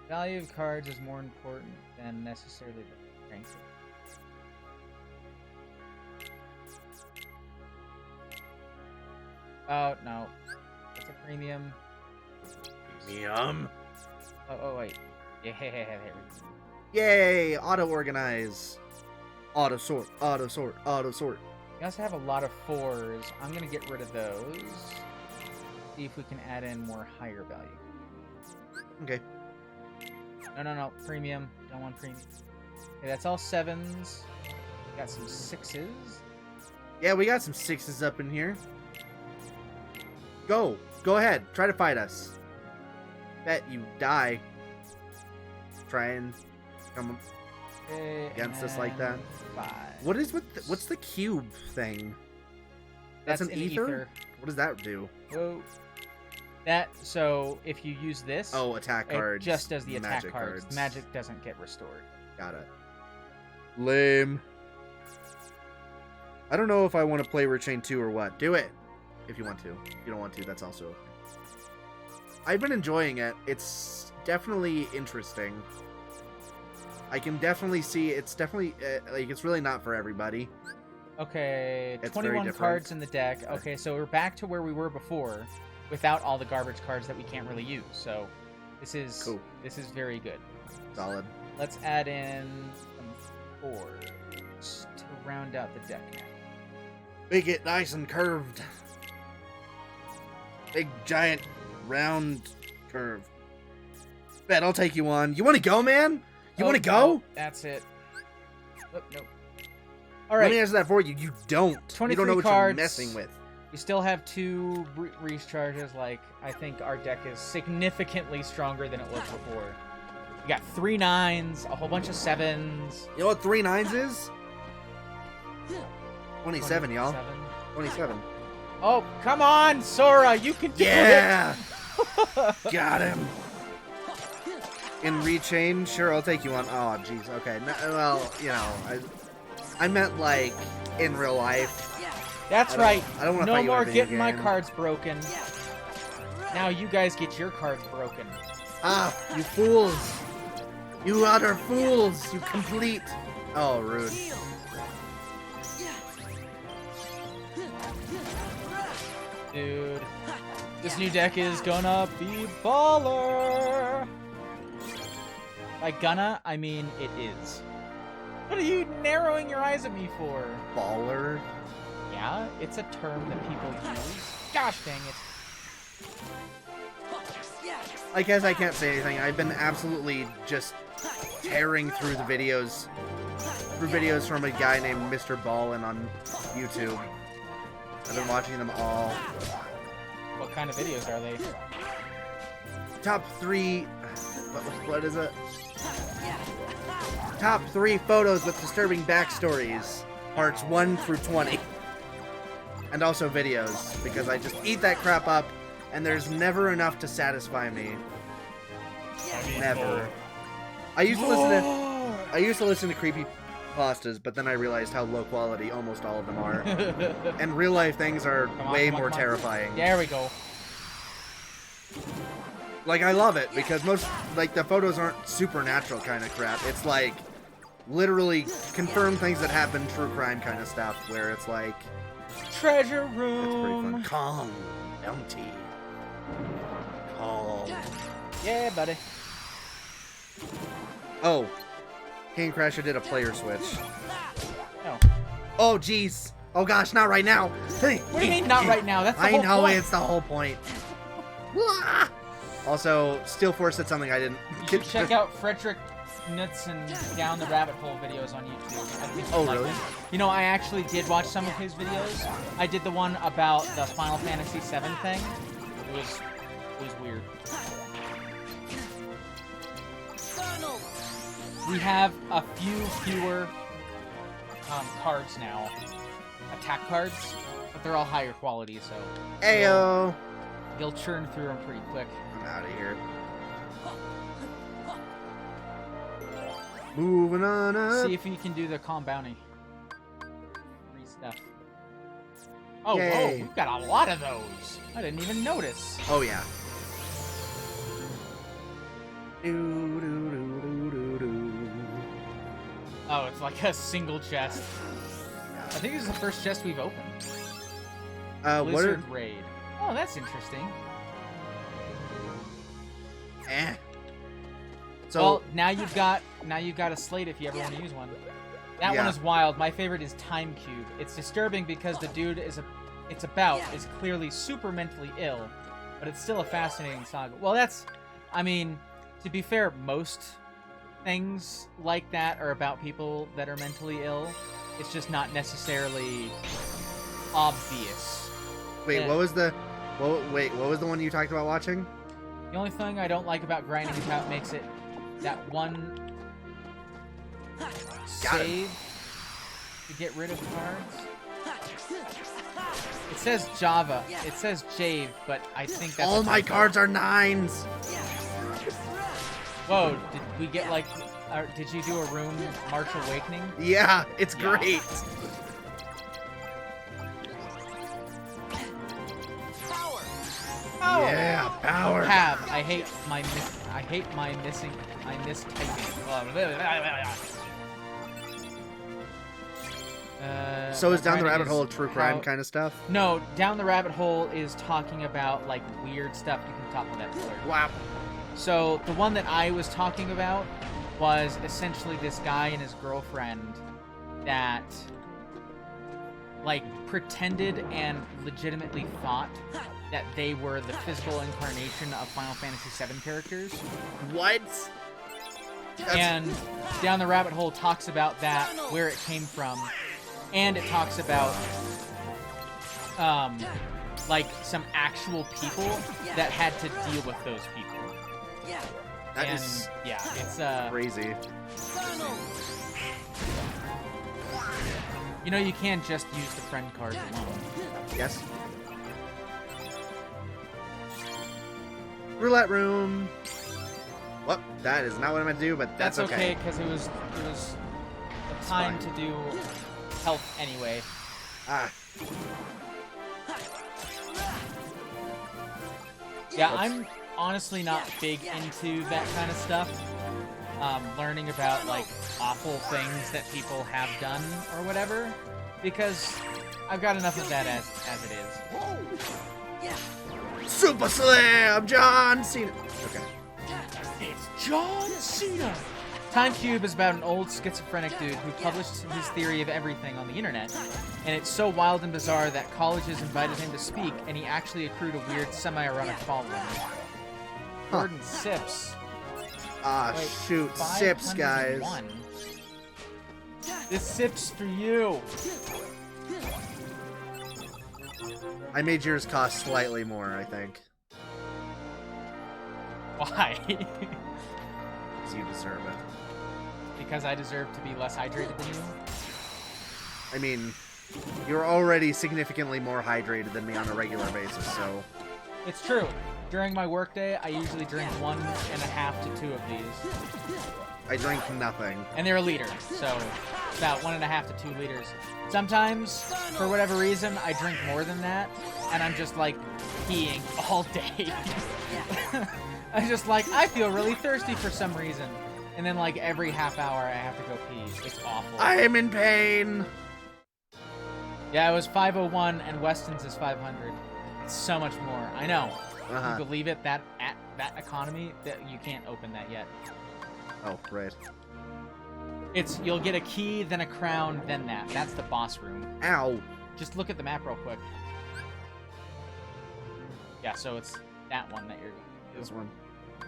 Value of cards is more important than necessarily the strength of Oh, no. It's a premium. Premium. Oh, wait. Yeah, Yay! Auto-organize. Auto-sort. Auto-sort. Auto-sort. We also have a lot of 4s. I'm going to get rid of those. See if we can add in more higher value. Okay. No. Premium. Don't want premium. Okay, that's all 7s. Got some 6s. Yeah, we got some 6s up in here. Go. Go ahead. Try to fight us. Bet you die. try and come against us like that. 5. What is what's the cube thing? That's an ether? What does that do? Whoa. So if you use this, attack cards. it just does the attack magic cards. Magic doesn't get restored. Got it. Lame. I don't know if I want to play Rechain 2 or what. Do it if you want to. If you don't want to, that's also okay. I've been enjoying it. It's definitely interesting. I can definitely see it's definitely like it's really not for everybody. Okay, It's 21 cards in the deck. Okay, so we're back to where we were before, without all the garbage cards that we can't really use. So this is cool. This is very good. Solid. Let's add in some 4s to round out the deck now. Make it nice and curved. Big giant round curve. Bet I'll take you on. You want to go, man? You want to go? No, that's it. Oh, no. All right. Let me answer that for you. You don't. 23 you don't know what cards. you're messing with. We still have 2 recharges. Like, I think our deck is significantly stronger than it was before. We got 3 9s, a whole bunch of 7s. You know what 3 9s is? 27, y'all. 27. Oh, come on, Sora, you can do Yeah! Got him. In Rechain, sure, I'll take you on. Oh, jeez. Okay. No, well, you know, I meant like in real life. That's right. I don't want to no fight you in a more video getting my game. cards broken. Now you guys get your cards broken. Ah, you fools! You utter fools! You complete. Oh, rude. Dude, this new deck is gonna be baller. By gonna, I mean it is. What are you narrowing your eyes at me for? Baller? Yeah, it's a term that people use. Gosh dang it. I guess I can't say anything. I've been absolutely just tearing through the videos. Through videos from a guy named Mr. Ballin on YouTube. I've been watching them all. What kind of videos are they? Top 3... What is it? Top 3 photos with disturbing backstories. Parts 1 through 20. And also videos. Because I just eat that crap up. And there's never enough to satisfy me. Never. I used to listen to creepy pastas, but then I realized how low quality almost all of them are. And real life things are way more terrifying. There we go. Like, I love it because most, like, the photos aren't supernatural kind of crap. It's like literally confirmed things that happen, true crime kind of stuff, where it's like treasure it's pretty room. fun. Calm, bounty, calm. Yeah, buddy. Oh, King Crasher did a player switch. No. Oh, jeez. Oh gosh, not right now. What do you mean not right now? That's the I whole know point. it's the whole point. Also, Steel Force said something I didn't. You should check out Frederick Nuts and Down the Rabbit Hole videos on YouTube. I think you'll like really? them. You know, I actually did watch some of his videos. I did the one about the Final Fantasy VII thing. It was weird. We have a few fewer cards now, attack cards, but they're all higher quality, so Ayo. you'll churn through them pretty quick. I'm out of here. Moving on up. See if you can do the calm bounty. Free stuff. Oh, Yay. whoa, we've got a lot of those. I didn't even notice. Oh yeah. Do, do, do, do, do, do. Oh, it's like a single chest. I think this is the first chest we've opened. What Blizzard are? Raid. Oh, that's interesting. So Well, now you've got a slate if you ever want to use one. That one Yeah. is wild. My favorite is Time Cube. It's disturbing because the dude is clearly super mentally ill, but it's still a fascinating saga. Well, I mean, to be fair, most things like that are about people that are mentally ill. It's just not necessarily obvious. wait, yeah. what was the one you talked about watching? The only thing I don't like about grinding is how it makes it that one save to get rid of cards. It says Java. It says Jave, but I think that's All my cards are 9s. Whoa, did we get like... did you do a room March Awakening? Yeah, it's great. Power! Yeah, power. I hate my missing... I mistyping. So is Down the writing Rabbit Hole is true crime how- kind of stuff? No, Down the Rabbit Hole is talking about, like, weird stuff. You can talk with that pillar. Wow. So, the one that I was talking about was essentially this guy and his girlfriend that, like, pretended and legitimately thought that they were the physical incarnation of Final Fantasy VII characters. What? And Down the Rabbit Hole talks about that, where it came from, and it talks about, like, some actual people that had to deal with those people. That And, is yeah, it's, crazy. you know, you can't just use the friend cards alone. Yes. Roulette room. Well, that is not what I meant to do, but that's okay, because it was a time fine. to do health anyway. Ah, Yeah, I'm honestly not big into that kind of stuff. Learning about, like, awful things that people have done or whatever, because I've got enough of that as it is. Super Slam, John Cena. Okay. It's John Cena! Time Cube is about an old schizophrenic dude who published his theory of everything on the internet, and it's so wild and bizarre that colleges invited him to speak, and he actually accrued a weird, semi-ironic following. Gordon Sips. Ah, Wait, shoot. Sips, guys. 501. This Sips for you. I made yours cost slightly more, I think. Why? Because you deserve it. Because I deserve to be less hydrated than you? I mean, you're already significantly more hydrated than me on a regular basis, so... It's true. During my workday, I usually drink 1.5 to 2 of these. I drink nothing. And they're a liter, so about 1.5 to 2 liters. Sometimes, for whatever reason, I drink more than that, and I'm just, like, peeing all day. I'm just like, I feel really thirsty for some reason. And then, like, every half hour, I have to go pee. It's awful. I am in pain! Yeah, it was 501, and Weston's is 500. It's so much more. I know. Uh-huh. You believe it? That economy, that you can't open that yet. Oh, right. It's, you'll get a key, then a crown, then that. That's the boss room. Ow. Just look at the map real quick. Yeah, so it's that one that you're... This one.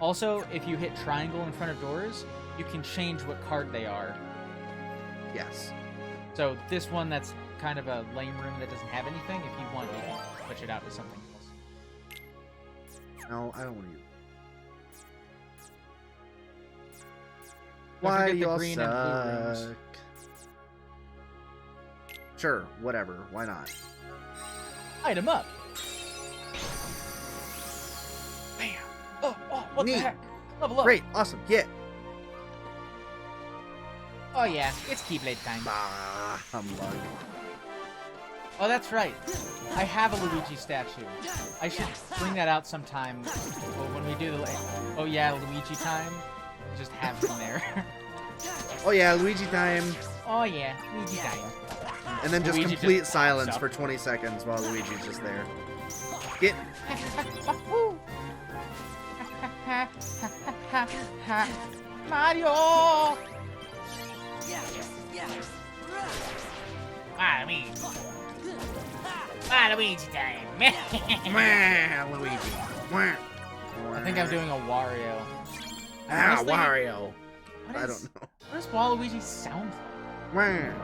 Also, if you hit triangle in front of doors, you can change what card they are. Yes. So this one that's kind of a lame room that doesn't have anything, if you want, you can switch it out to something else. No, I don't want to use it. Don't Why forget do the y'all green and blue rooms. suck? Sure, whatever. Why not? Item up! Bam! Oh, what Neat. the heck? Level up! Great, awesome, yeah. Oh yeah, it's Keyblade time. Ah, humbug. Oh, that's right. I have a Luigi statue. I should bring that out sometime when we do the... Oh yeah, Luigi time. Just have him there. Oh yeah, Luigi time. Oh yeah, Luigi time. And then just Luigi complete just silence pops up. for 20 seconds while Luigi's just there. Get... Mario! Luigi time. Mwah, Luigi. Mwah. I think I'm doing a Wario. Ah, Honestly, Wario. What I is- don't know. What does Waluigi sound like? Mwah.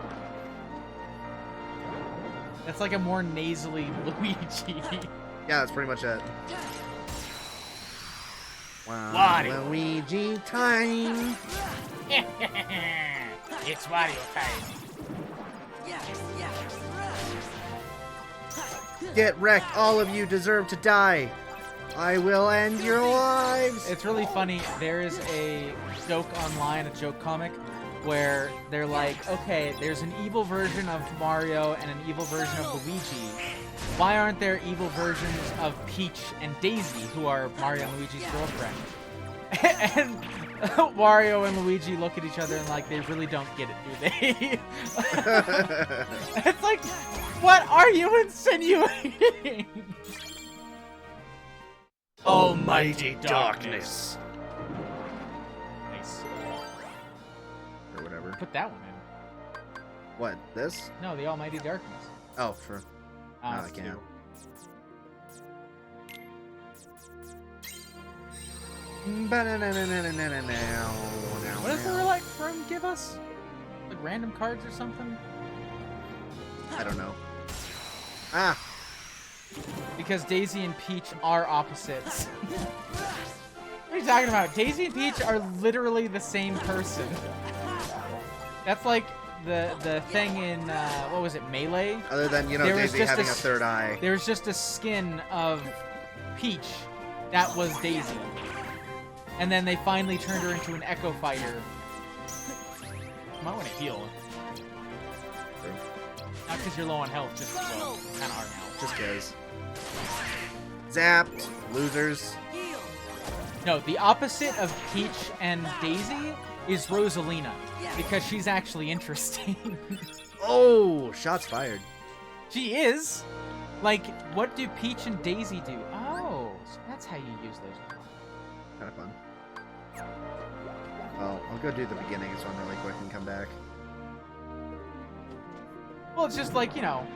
That's like a more nasally Luigi. Yeah, that's pretty much it. Wow, Luigi time! It's Mario time. Get wrecked, all of you deserve to die! I will end your lives! It's really funny. There is a joke online, a joke comic, where they're like, okay, there's an evil version of Mario and an evil version of Luigi. Why aren't there evil versions of Peach and Daisy, who are Mario and Luigi's girlfriend? And Mario and Luigi look at each other and like, they really don't get it, do they? It's like, what are you insinuating? Almighty darkness. Nice. Or whatever. Put that one in. What, this? No, the Almighty Darkness. Oh, for... No, I it's can't. two. What does the Relic Room give us? Like random cards or something? I don't know. Ah! Because Daisy and Peach are opposites. What are you talking about? Daisy and Peach are literally the same person. That's like the thing in, what was it, Melee? Other than, you know, There was Daisy just having a a third eye. There was just a skin of Peach. That was Daisy. And then they finally turned her into an Echo Fighter. Might want to heal. Not because you're low on health, just well, kind of are now. Just cause. Zapped. Losers. No, the opposite of Peach and Daisy is Rosalina, because she's actually interesting. Oh! Shots fired. She is! Like, what do Peach and Daisy do? Oh, so that's how you use those. Kind of fun. Well, I'll go do the beginning so I'm really quick and come back. Well, it's just like, you know,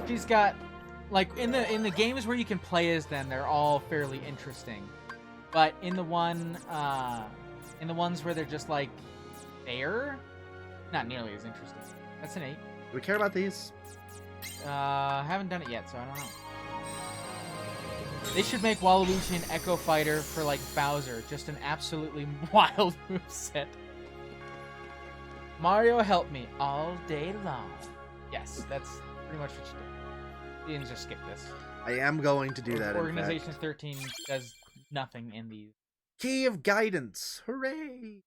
she's got, like, in the games where you can play as them, they're all fairly interesting. But in the ones where they're just, like, there, not nearly as interesting. That's an 8. Do we care about these? Haven't done it yet, so I don't know. They should make Waluigi an Echo Fighter for, like, Bowser. Just an absolutely wild moveset. Mario help me all day long. Yes, that's pretty much what you do. You can just skip this. I am going to do that, in Organization fact. 13 does nothing in these. Key of Guidance! Hooray!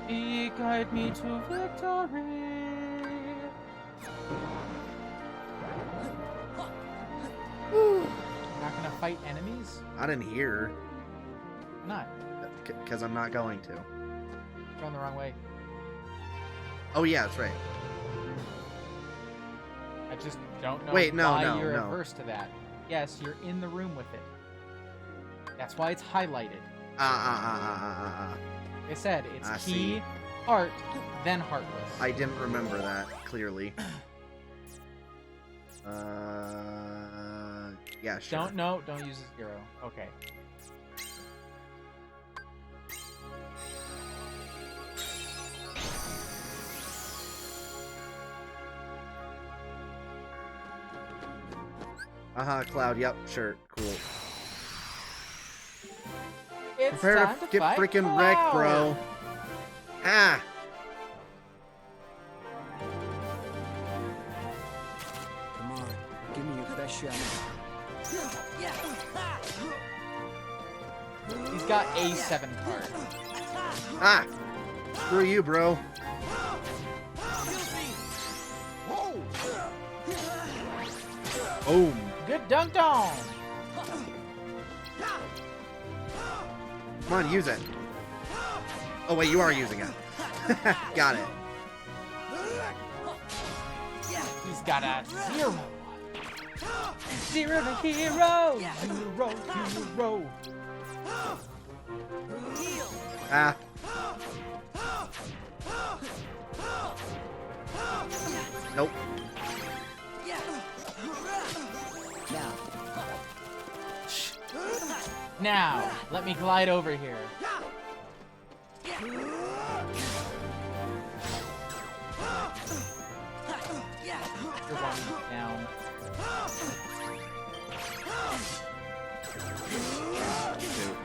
He guide me to victory. Not gonna fight enemies? Not in here. I'm not. Because I'm not going to. Going the wrong way. Oh yeah, that's right. I just don't know Wait, no, why no, you're no. averse to that. Yes, you're in the room with it. That's why it's highlighted. Like I said, it's I key, see. heart, then heartless. I didn't remember that, clearly. Yeah, sure. Don't use a 0. Okay. Cloud, yep, sure, cool. It's Prepare time to to get fight freaking wrecked, Cloud. bro. Ah! Come on, give me your best shot. He's got a 7 card. Ah! Screw you, bro. Boom. Good dunk on. Come on, use it. Oh, wait, you are using it. Got it. He's got a 0. 0 to hero. 0. Ah. Nope. Now, let me glide over here. You're one down. Shoot.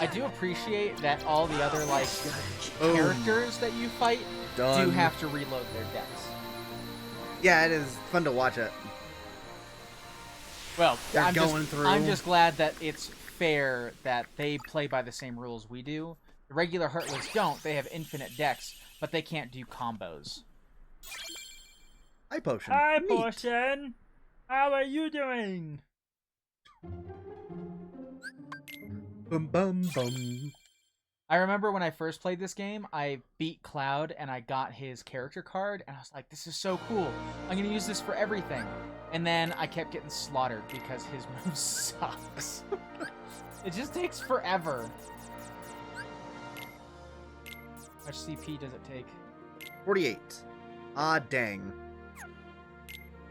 I do appreciate that all the other like characters that you fight do Done. have to reload their decks. Yeah, it is fun to watch it. Well, They're I'm going just, through. I'm just glad that it's fair that they play by the same rules we do. The regular Heartless don't. They have infinite decks, but they can't do combos. Hi, Potion. Hi, Neat. Potion. How are you doing? Bum, bum, bum. I remember when I first played this game, I beat Cloud and I got his character card, and I was like, this is so cool. I'm going to use this for everything. And then I kept getting slaughtered because his move sucks. It just takes forever. How much CP does it take? 48. Ah, dang.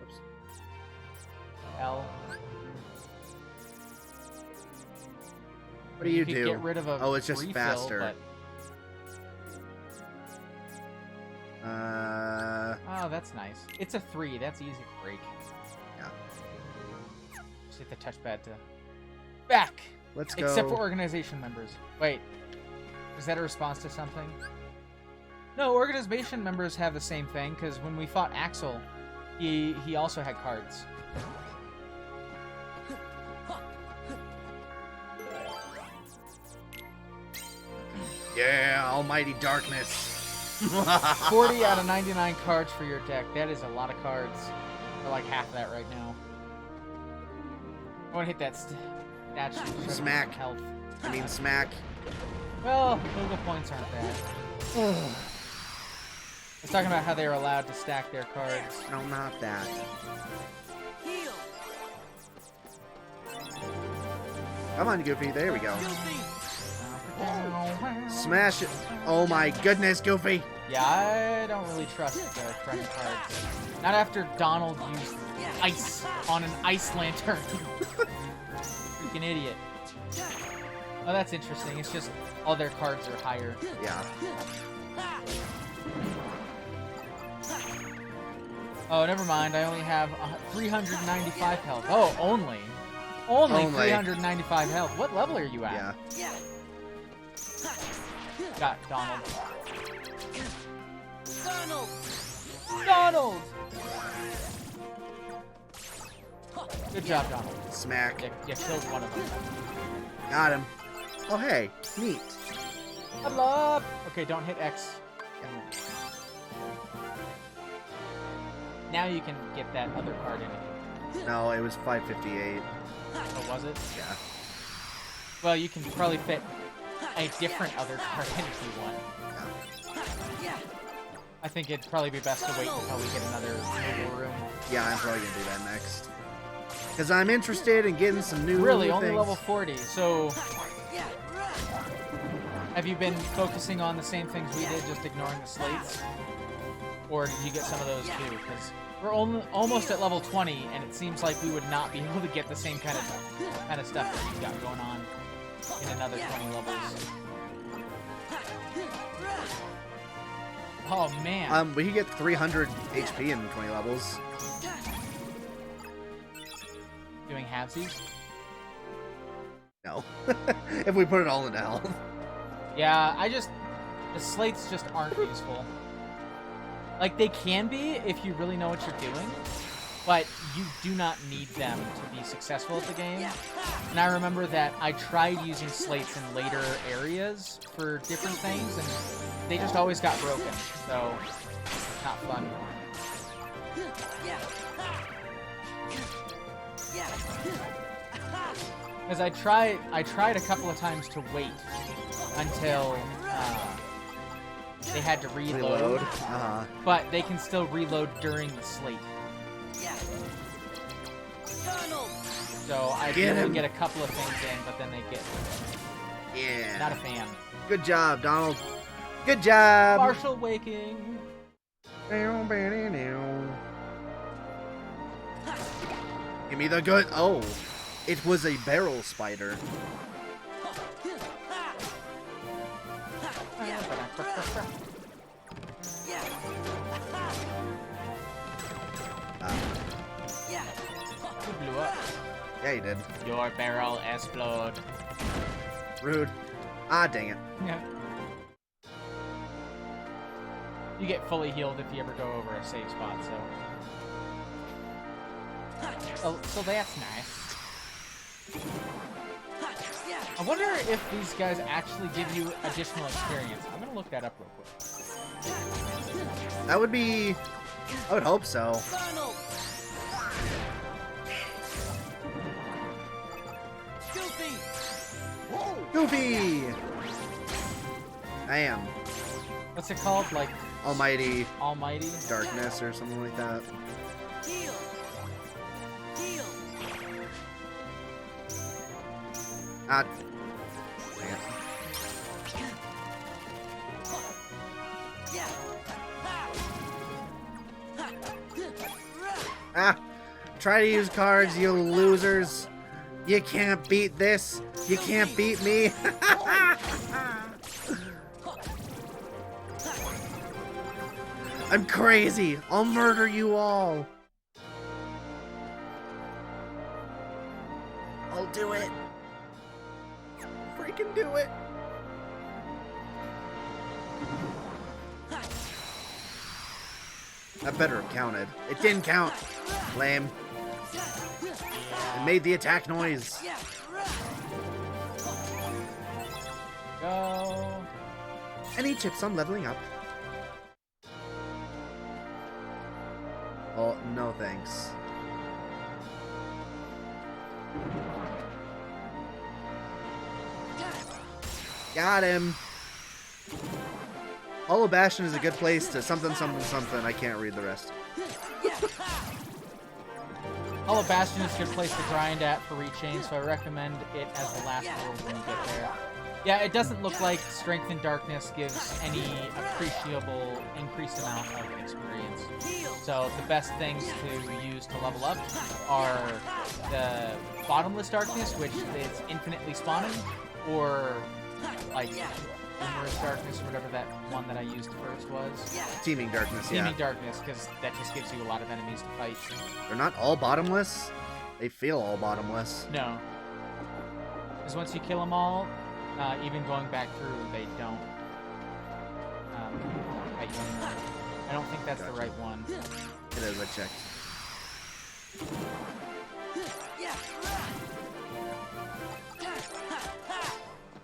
Oops. L. What do you could do? Get rid of a Oh, it's just refill, faster. But... Oh, that's nice. It's a 3. That's easy to break. Yeah. Just hit the touchpad to... Back! Let's go. Except for organization members. Wait. Is that a response to something? No, organization members have the same thing, because when we fought Axel, he also had cards. Yeah, almighty darkness. 40 out of 99 cards for your deck. That is a lot of cards. Or like half of that right now. I want to hit that statue. to show me Smack. some health. I mean, smack. Well, Google points aren't bad. I was talking about how they were allowed to stack their cards. No, not that. Come on, Goofy. There we go. Smash it. Oh my goodness, Goofy. Yeah, I don't really trust the friend cards. Not after Donald used ice on an ice lantern. Freaking idiot. Oh, that's interesting. It's just all their cards are higher. Yeah. Oh, never mind. I only have 395 health. Oh, only. Only 395 health. What level are you at? Yeah. Got Donald. Donald! Good job, Donald. Smack. You killed one of them. Got him. Oh, hey. Neat. Level up! Okay, don't hit X. Now you can get that other card in it. No, it was 558. Oh, was it? Yeah. Well, you can probably fit a different other card in if you want. I think it'd probably be best to wait until we get another mobile room. Yeah, I'm probably gonna do that next. Because I'm interested in getting some new Really, only things. level 40, so... Have you been focusing on the same things we did, just ignoring the slates? Or did you get some of those too? Because we're almost at level 20, and it seems like we would not be able to get the same kind of stuff that you've got going on in another 20 levels. Oh, man. We could get 300 HP in 20 levels. Doing halvesies? No. If we put it all into health. Yeah, the slates just aren't useful. Like, they can be if you really know what you're doing, but you do not need them to be successful at the game. And I remember that I tried using slates in later areas for different things, and they just always got broken, so not fun. Because I tried a couple of times to wait until they had to reload. But they can still reload during the slate. So I usually get a couple of things in, but then they get... Yeah. Not a fan. Good job, Donald. Good job. Partial waking. Give me the good... Oh. It was a barrel spider. Who blew up? Yeah, you did. Your barrel explode. Rude. Ah, dang it. Yeah. You get fully healed if you ever go over a safe spot, so... Oh, so that's nice. I wonder if these guys actually give you additional experience. I'm gonna look that up real quick. That would be... I would hope so. Goofy! I am. What's it called? Like... Almighty Almighty? Darkness or something like that. Heal. Heal. Ah. Dang it. Ah! Try to use cards, you losers! You can't beat this! You can't beat me! I'm crazy! I'll murder you all! I'll do it! Freaking do it! That better have counted. It didn't count! Lame. It made the attack noise. Go. Any chips on leveling up? Oh, no thanks. Got him. Hollow Bastion is a good place to something, something, something. I can't read the rest. Hollow Bastion is a good place to grind at for rechain, so I recommend it as the last world when you get there. Yeah, it doesn't look like Strength in Darkness gives any appreciable increased amount of experience. So the best things to use to level up are the Bottomless Darkness, which is infinitely spawning, or like Numerous Darkness, or whatever that one that I used first was. Teeming Darkness, yeah. Teeming Darkness, because that just gives you a lot of enemies to fight. They're not all bottomless. They feel all bottomless. No. Because once you kill them all, even going back through, they don't fight you anymore. I don't think that's the right one. It is, I checked.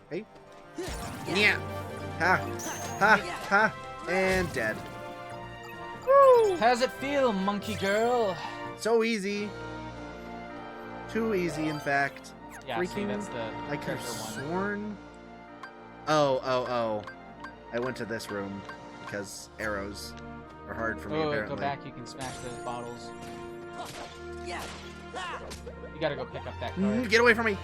Hey. Yeah. Ha. Ha. Ha. And dead. Woo! How's it feel, monkey girl? So easy. Too easy, in fact. Yeah, Freaking, see, that's the I could have treasure one. sworn. Oh. I went to this room because arrows are hard for me, apparently. Go back, you can smash those bottles. You gotta go pick up that card. Get away from me!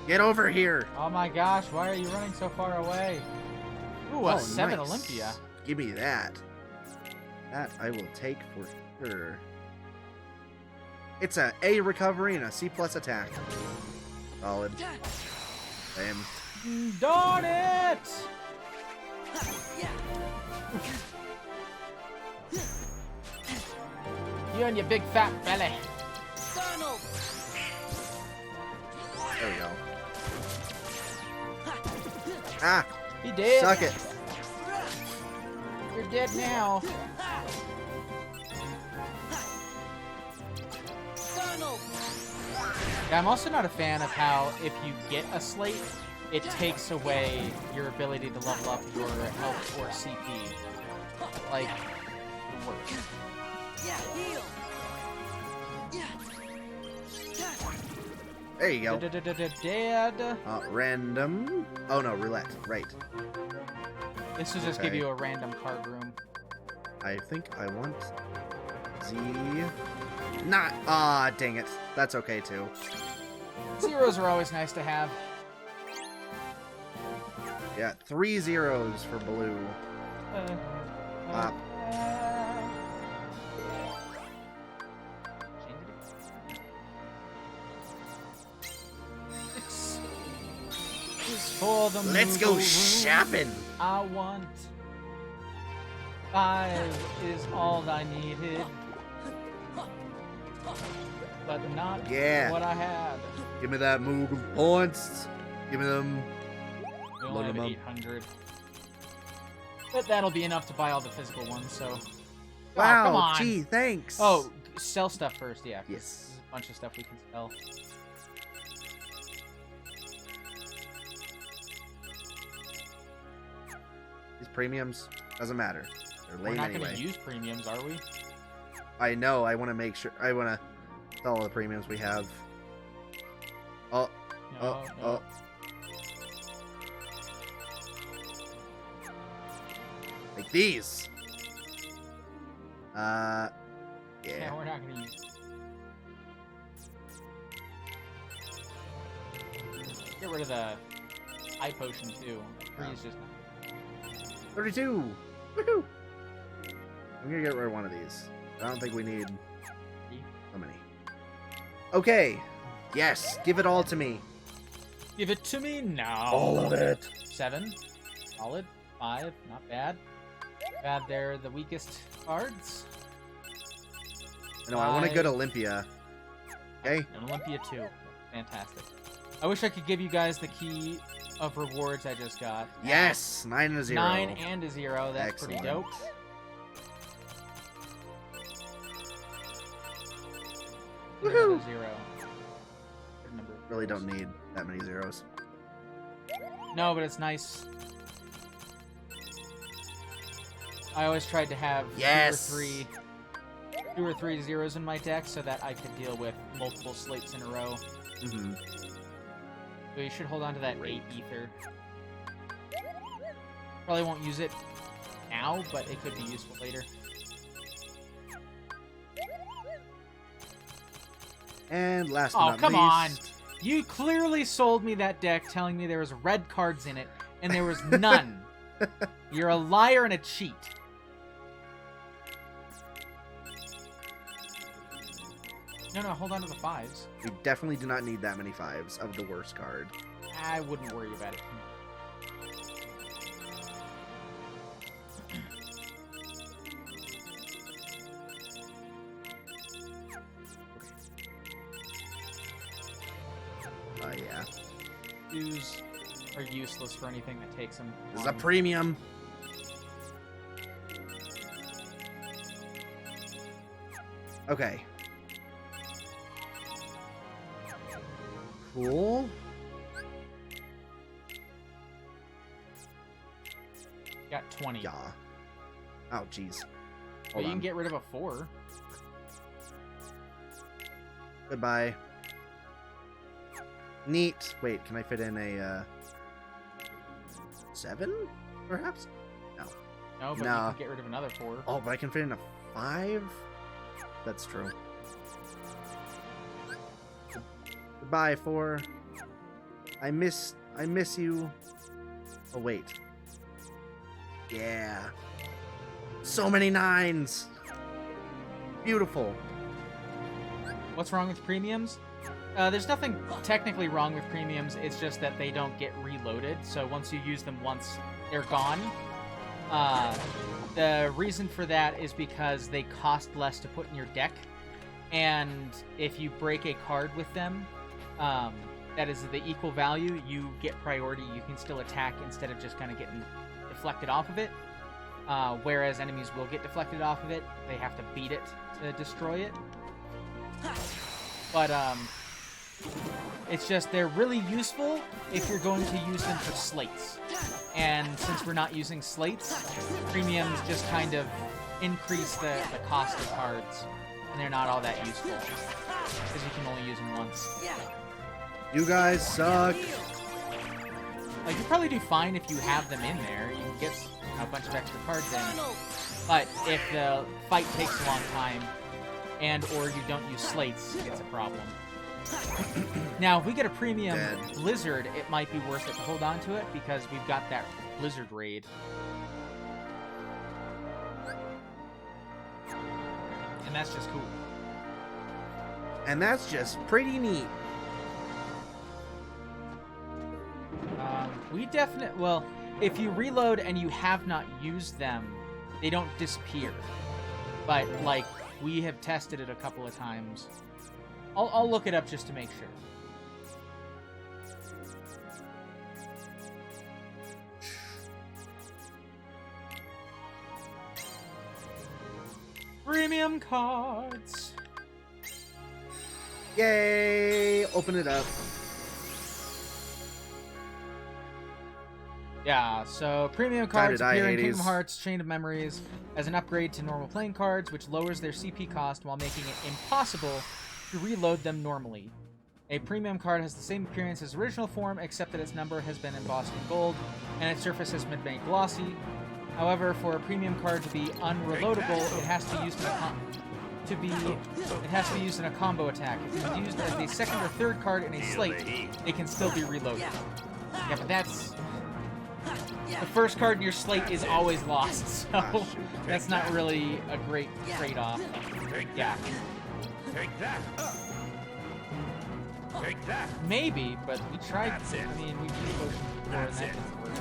Get over here! Oh my gosh, why are you running so far away? Ooh, a 7 nice. Olympia. Give me that. That I will take for sure. It's a A recovery and a C plus attack. Solid. Same. Darn it! You and your big fat belly. There we go. Ah! He did. Suck it. You're dead now. Yeah, I'm also not a fan of how if you get a slate, it takes away your ability to level up your health or CP. Like, the worst. There you go. Dead. Random. Oh no, roulette. Right. This will just give you a random card room. I think I want Z. Not. Ah, dang it. That's okay too. Zeros are always nice to have. Yeah, 3 zeros for blue. Pop. For the Let's go shopping. I want 5 is all I needed, but not Yeah. what I had. Give me that move of points. Give me them We only have them up. 800. But that'll be enough to buy all the physical ones, so... Wow, oh, come on. gee, thanks. Oh, sell stuff first, yeah. 'cause Yes. There's a bunch of stuff we can sell. These premiums, doesn't matter. They're We're lame not anyway. going to use premiums, are we? I know, I want to make sure, I want to sell all the premiums we have. Oh, No, no. oh. Like these. Yeah. Yeah, we're not going to use... Get rid of the eye potion, too. 3 is just... 32! Woohoo! I'm gonna get rid of one of these. I don't think we need so many. Okay. Yes, give it all to me. Give it to me now. All of it. 7. Solid. 5. Not bad. Bad, they're the weakest cards. No, I want to go to 5. Olympia. Okay? And Olympia 2. Fantastic. I wish I could give you guys the key of rewards I just got. Yes! 9 and a 0. 9 and a 0. That's Excellent. pretty dope. Woohoo! Another 0. Good number of Really zeros. don't need that many zeros. No, but it's nice. I always tried to have Yes! two or three zeros in my deck so that I could deal with multiple slates in a row. Mm-hmm. So you should hold on to that 8 ether. Probably won't use it now, but it could be useful later. And last but Oh, not come on! least... You clearly sold me that deck telling me there was red cards in it, and there was none. You're a liar and a cheat. No, hold on to the 5s. We definitely do not need that many 5s of the worst card. I wouldn't worry about it. Yeah. Dues are useless for anything that takes them. This is a premium. Okay. Cool. Got 20. Yeah. Oh, jeez. But Hold you on. can get rid of a 4. Goodbye. Neat. Wait, can I fit in a 7? Perhaps? No. No, but No. you can get rid of another 4. Oh, but I can fit in a 5? That's true. Goodbye, 4. I miss you. Oh, wait. Yeah. So many 9s. Beautiful. What's wrong with premiums? There's nothing technically wrong with premiums. It's just that they don't get reloaded. So once you use them once, they're gone. The reason for that is because they cost less to put in your deck. And if you break a card with them, that is the equal value, you get priority. You can still attack instead of just kind of getting deflected off of it. Whereas enemies will get deflected off of it. They have to beat it to destroy it. But, it's just they're really useful if you're going to use them for slates. And since we're not using slates, premiums just kind of increase the cost of cards. And they're not all that useful. Because you can only use them once. You guys suck. Like, you probably do fine if you have them in there. You can get a bunch of extra cards in. But if the fight takes a long time, and or you don't use slates, it's a problem. Now, if we get a premium Blizzard, it might be worth it to hold on to it, because we've got that Blizzard raid. And that's just cool. And that's just pretty neat. We definitely... Well, if you reload and you have not used them, they don't disappear. But, like, we have tested it a couple of times. I'll look it up just to make sure. Premium cards. Yay! Open it up. Yeah, so premium Time to cards die, appear in Hades. Kingdom Hearts Chain of Memories as an upgrade to normal playing cards, which lowers their CP cost while making it impossible to reload them normally. A premium card has the same appearance as original form, except that its number has been embossed in gold, and its surface has been made glossy. However, for a premium card to be unreloadable, it has to be used in a combo attack. If it's used as the second or third card in a slate, it can still be reloaded. Yeah, but that's... The first card in your slate is always lost, so that's not really a great trade-off. Yeah. Take that. Take that. Maybe, but we tried. I mean, we used potion before and that didn't work.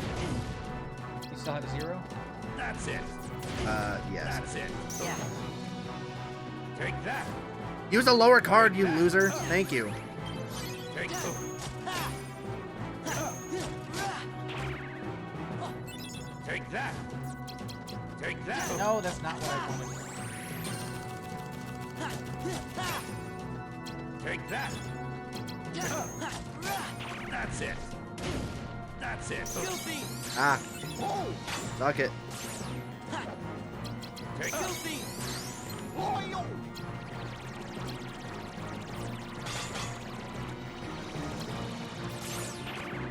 You still have a 0? That's it. Yes. That's it. Take that. Use a lower card, you loser. Thank you. Take that. Take that. Take that. No, that's not what I wanted. Take that. That's it. That's it. Ah. Suck it. Take it.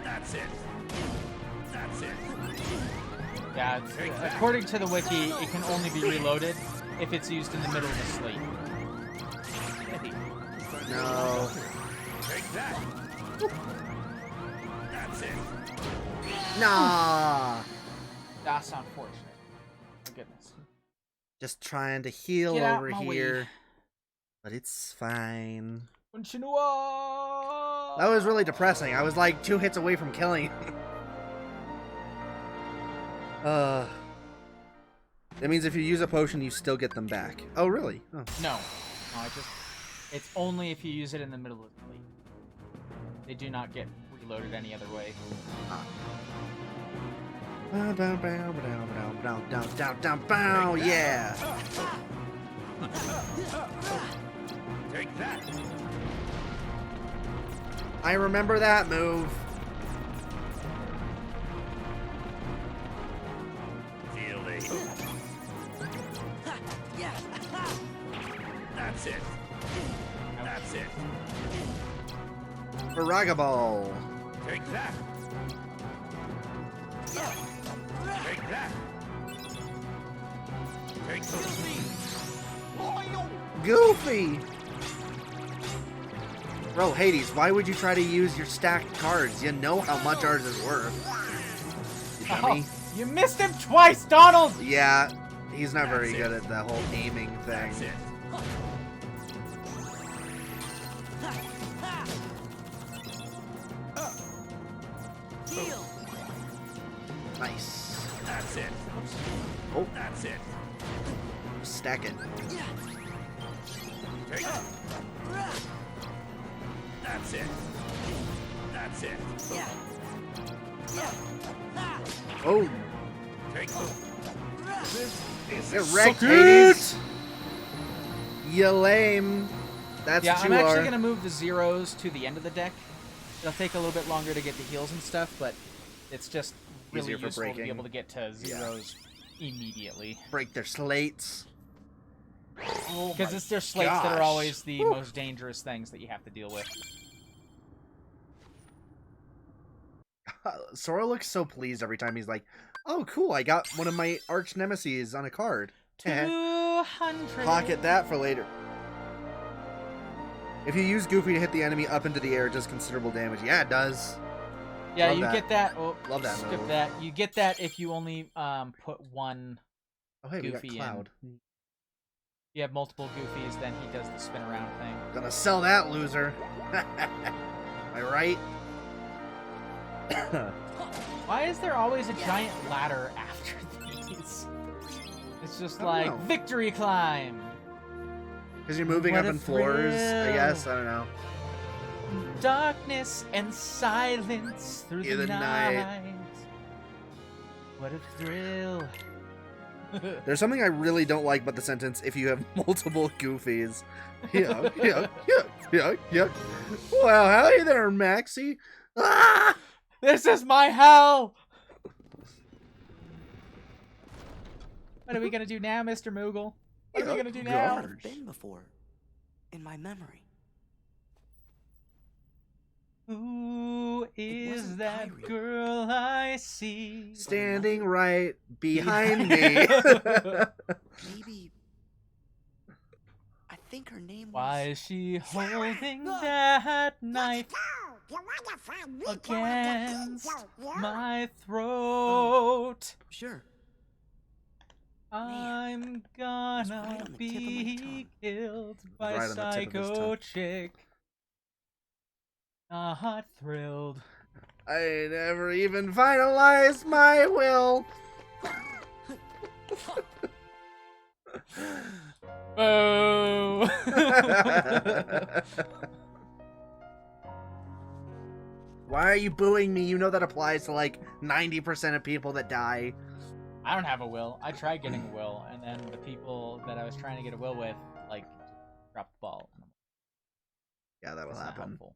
That's it. That's it. Yeah, according to the wiki, it can only be reloaded if it's used in the middle of the slate. No. Take that. That's it. Nah. That's unfortunate. My goodness. Just trying to heal Get out over my here. way. But it's fine. Continua! That was really depressing. I was like 2 hits away from killing him. That means if you use a potion, you still get them back. Oh, really? Oh. No, it's only if you use it in the middle of the slate. They do not get reloaded any other way. Yeah. Take that. I remember that move. Feel it. That's it. That's it. Baragaball. Take that. Take that. Take Goofy. Bro, Hades, why would you try to use your stacked cards? You know how much ours is worth. You dummy. Oh, you missed him twice, Donald! Yeah, he's not very good at the whole aiming thing. That's it. Nice. That's it. Oh, That's it. stack it. Take it. That's it. That's it. Oh, Take get wrecked, Hades. You lame. That's Yeah, what I'm you actually are. gonna move the zeros to the end of the deck. It'll take a little bit longer to get the heals and stuff, but it's just really Easier for useful to be breaking. able to get to zeros immediately. Break their slates. Oh Because my it's their slates that are gosh. always the most dangerous things that you have to deal with. Sora looks so pleased every time he's like, "Oh, cool! I got one of my arch nemesis on a card. 200. Pocket that for later." If you use Goofy to hit the enemy up into the air, it does considerable damage. Yeah, it does. Yeah, Love you that. get that. Oh, Love that skip move. that. You get that if you only put one. Oh, hey, we got Goofy Cloud. You have multiple Goofies, then he does the spin around thing. Gonna sell that loser. Am I right? Why is there always a giant ladder after these? It's just I don't like know. victory climb. Because you're moving What up a in floors, I thrill. guess. I don't know. Darkness and silence through In the the night. night. What a thrill. There's something I really don't like about the sentence, if you have multiple goofies. Yeah. Well, hey there, Maxie. Ah! This is my hell! What are we gonna do now, Mr. Moogle? What are we gonna do now? I've been before. In my memory. Who is that girl I see? Standing right behind me. Maybe... I think her name was... Why is she holding that knife against my throat? Sure. I'm gonna be killed by Right on the tip of his Psycho tongue. Chick. Not thrilled. I never even finalized my will. Oh. Why are you booing me? You know that applies to like 90% of people that die. I don't have a will. I tried getting a will, and then the people that I was trying to get a will with, like, dropped the ball. Yeah, that'll That's not happen. helpful.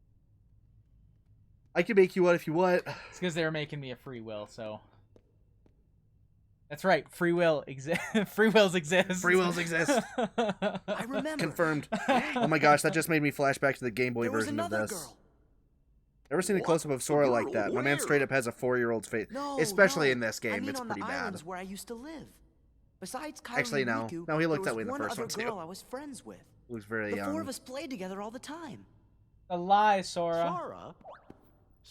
I can make you one if you want. It's because they were making me a free will, so... That's right, free will exists. Free wills exist. Free wills exist. I remember. Confirmed. Oh my gosh, that just made me flash back to the Game Boy There was version of another this. girl. Never seen a What? close-up of The Sora girl like that. My man where? straight up has a 4-year-old's face. No, Especially no. in this game, I mean it's on pretty the bad. islands where I used to live. Besides Kylie Actually, and no. Riku, No, he looked there that way in the was first one one, too. other girl I was friends with. Looks very The young. four of us played together all the time. A lie, Sora. Sora?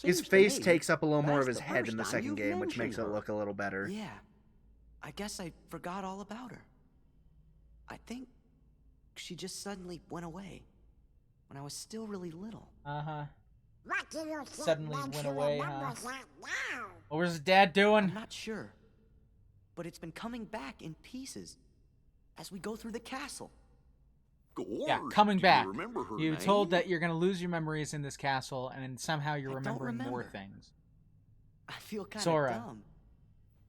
His Seems to face me takes up a little more of that's his the head in the first time second you've game, which makes it mentioned her. look a little better. Yeah. I guess I forgot all about her. I think she just suddenly went away when I was still really little. Uh-huh. What do you think Suddenly makes went you away, remember huh? that now? What was his dad doing? I'm not sure, but it's been coming back in pieces as we go through the castle. Yeah, Gorge, coming do back. You remember her You're name? told that you're going to lose your memories in this castle, and then somehow you're I don't remembering more remember. things. I feel kind of Sora. dumb.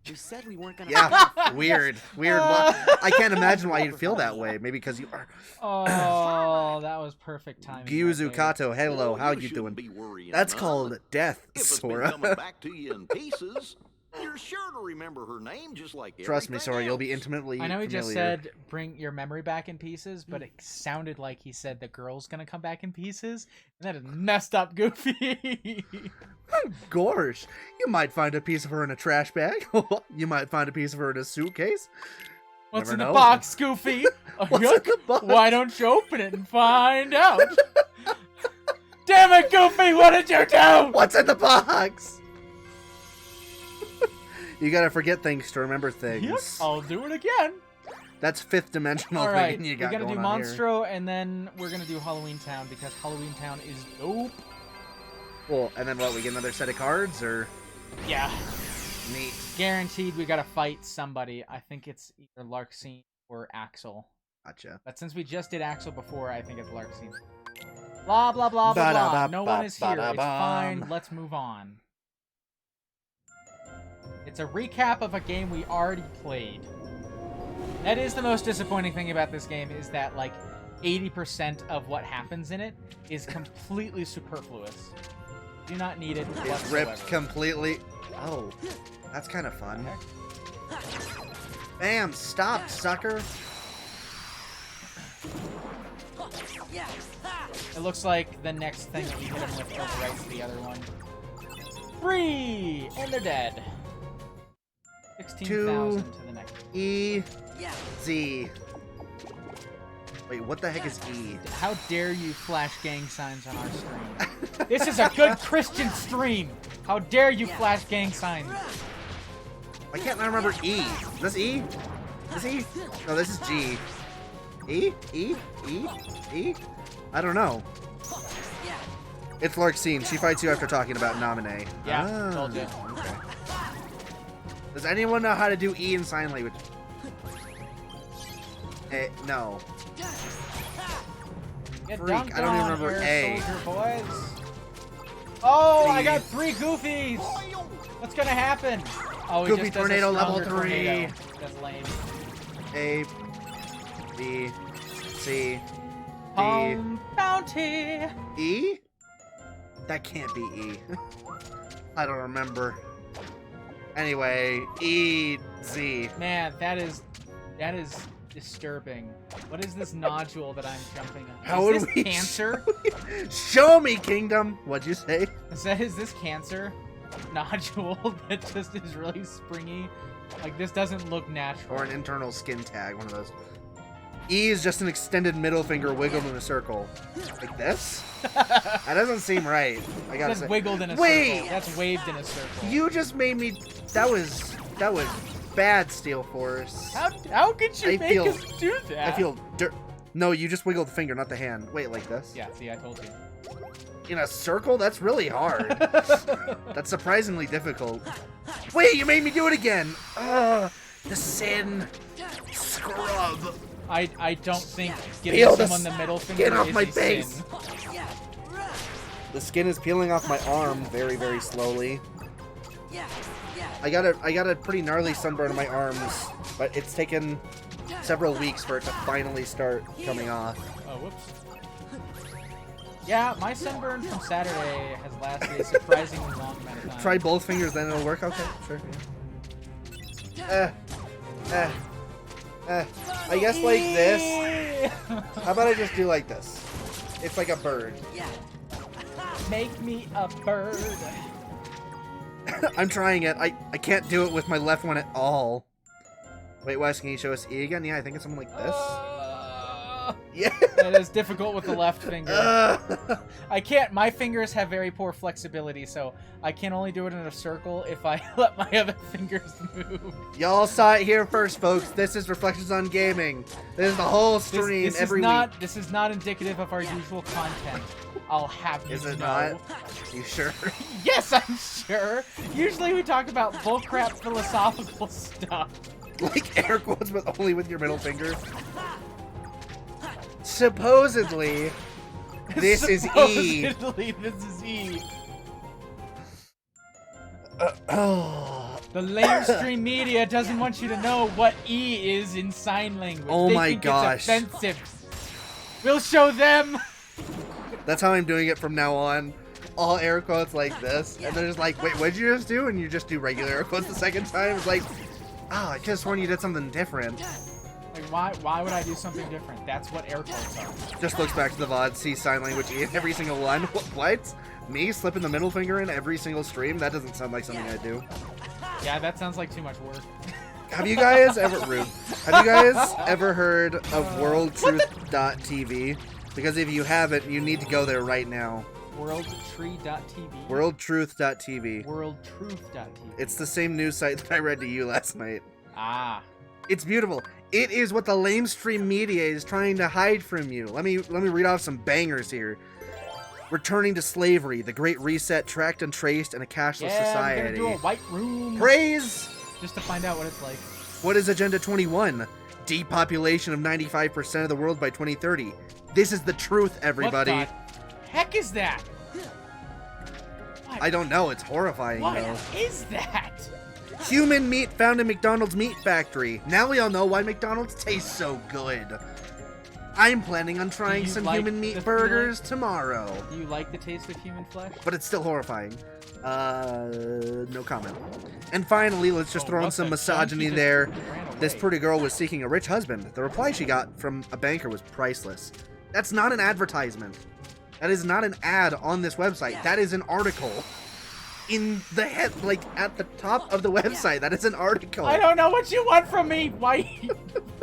We said we weren't gonna. Yeah, weird. I can't imagine why you'd feel that way. Maybe because you are. Oh, that was perfect timing. Gyu right there. Zukato, hello, Well, how you shouldn't doing? be worrying That's none. called death, If it's been Sora. coming back to you in pieces, you're sure to remember her name just like Trust me, everything Sora, you'll else. be intimately I know he familiar. just said bring your memory back in pieces, but it sounded like he said the girl's gonna come back in pieces, and that is messed up, Goofy. Gosh, you might find a piece of her in a trash bag. You might find a piece of her in a suitcase. What's Never in the know. box, Goofy? What's in the box? Why don't you open it and find out? Damn it, Goofy! What did you do? What's in the box? You gotta forget things to remember things. Yep, I'll do it again. That's fifth dimensional All right, thinking you we're got gonna do going on here. Monstro, and then we're gonna do Halloween Town because Halloween Town is dope. Cool. And then what? We get another set of cards, or Yeah, neat? guaranteed we gotta fight somebody. I think it's either Larxene or Axel. Gotcha. But since we just did Axel before, I think it's Larxene. Blah blah blah blah blah. No one is here. It's fine. Let's move on. It's a recap of a game we already played. That is the most disappointing thing about this game, is that like 80% of what happens in it is completely superfluous. Do not need it It's whatsoever. ripped completely. Oh, that's kind of fun. Bam! Stop, sucker! It looks like the next thing that we hit him with overwrites the other one. 3! And they're dead. 16,000 to the next. E Z. Wait, what the heck is E? How dare you flash gang signs on our stream? This is a good Christian stream! How dare you flash gang signs? I can't remember E. Is this E? Is this E? No, this is G. E? E? E? E? I don't know. It's Larxene. She fights you after talking about Nominee. Yeah, told you. Okay. Does anyone know how to do E in sign language? No. Get Freak, dunked I don't even on, remember Air A. Soldier boys. Oh, I C. got 3 Goofies! What's gonna happen? Oh, we Goofy just does a Tornado level stronger 3. tornado. That's lame. A, B, C, D, Bounty. E? That can't be E. I don't remember. Anyway, E, Z. Man, that is disturbing. What is this nodule that I'm jumping on? How is would this we cancer? Show me, Kingdom! What'd you say? Is this cancer? Nodule that just is really springy? Like, this doesn't look natural. Or an internal skin tag, one of those. E is just an extended middle finger wiggled in a circle. Like this? That doesn't seem right. I gotta That's say. wiggled in a Wait! circle. That's waved in a circle. You just made me... That was bad, Steel Force. How could you make us do that? I feel No, you just wiggled the finger, not the hand. Wait, like this? Yeah, see, I told you. In a circle? That's really hard. That's surprisingly difficult. Wait, you made me do it again! Ugh, the sin. Scrub. I don't think giving Peel someone the middle finger skin off is my a face. sin. The skin is peeling off my arm very, very slowly. I got a pretty gnarly sunburn on my arms, but it's taken several weeks for it to finally start coming off. Oh, whoops. Yeah, my sunburn from Saturday has lasted a surprisingly long amount of time. Try both fingers, then it'll work. Okay, sure. Yeah. I guess like this. How about I just do like this? It's like a bird. Make me a bird. I'm trying it. I can't do it with my left one at all. Wait, Wes, can you show us E again? Yeah, I think it's something like this. Yeah. That is difficult with the left finger. I can't. My fingers have very poor flexibility, so I can only do it in a circle if I let my other fingers move. Y'all saw it here first, folks. This is Reflections on Gaming. This is the whole stream This every is not, week. This is not indicative of our usual content. I'll have you Is it know. not? You sure? Yes, I'm sure. Usually we talk about bullcrap philosophical stuff. Like air quotes, but only with your middle finger. Supposedly, this is E. Supposedly, this is E. Oh. The lamestream media doesn't want you to know what E is in sign language. Oh they my think gosh. It's offensive. We'll show them. That's how I'm doing it from now on. All air quotes like this. And they're just like, wait, what'd you just do? And you just do regular air quotes the second time. It's like, oh, I could have sworn you did something different. Like, why would I do something different? That's what air quotes are. Just looks back to the VOD, sees sign language in every single one. What? Me slipping the middle finger in every single stream? That doesn't sound like something I do. Yeah, that sounds like too much work. Have you guys ever heard of worldtruth.tv? Because if you haven't, you need to go there right now. Worldtree.tv. Worldtruth.tv. Worldtruth.tv. It's the same news site that I read to you last night. Ah. It's beautiful. It is what the lamestream media is trying to hide from you. Let me read off some bangers here. Returning to slavery, the Great Reset, tracked and traced in a cashless society. We're gonna do a white room. Praise! Just to find out what it's like. What is Agenda 21? Depopulation of 95% of the world by 2030. This is the truth, everybody. What the heck is that? What? I don't know. It's horrifying, What though. is that? Human meat found in McDonald's meat factory. Now we all know why McDonald's tastes so good. I'm planning on trying some like human meat burgers tomorrow. Do you like the taste of human flesh? But it's still horrifying. No comment. And finally, let's just throw in some misogyny there. This pretty girl was seeking a rich husband. The reply she got from a banker was priceless. That's not an advertisement. That is not an ad on this website. That is an article. In the head, like at the top of the website. That is an article. I don't know what you want from me, white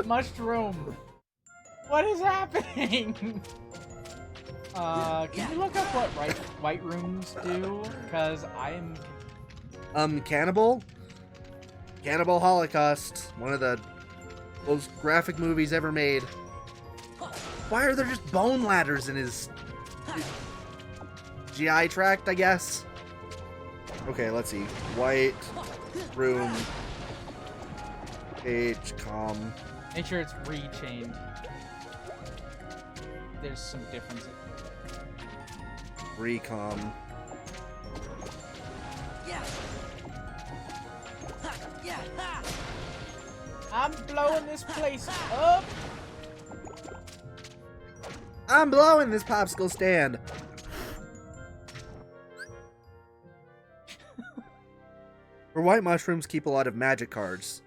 mushroom. What is happening? Can you look up what white rooms do? Because I'm... Cannibal Holocaust. One of the most graphic movies ever made. Why are there just bone ladders in his GI tract, I guess? Okay, let's see. White room. Page, com. Make sure it's re-chained. There's some differences. Recom. I'm blowing this place up. I'm blowing this popsicle stand. For white mushrooms, keep a lot of magic cards.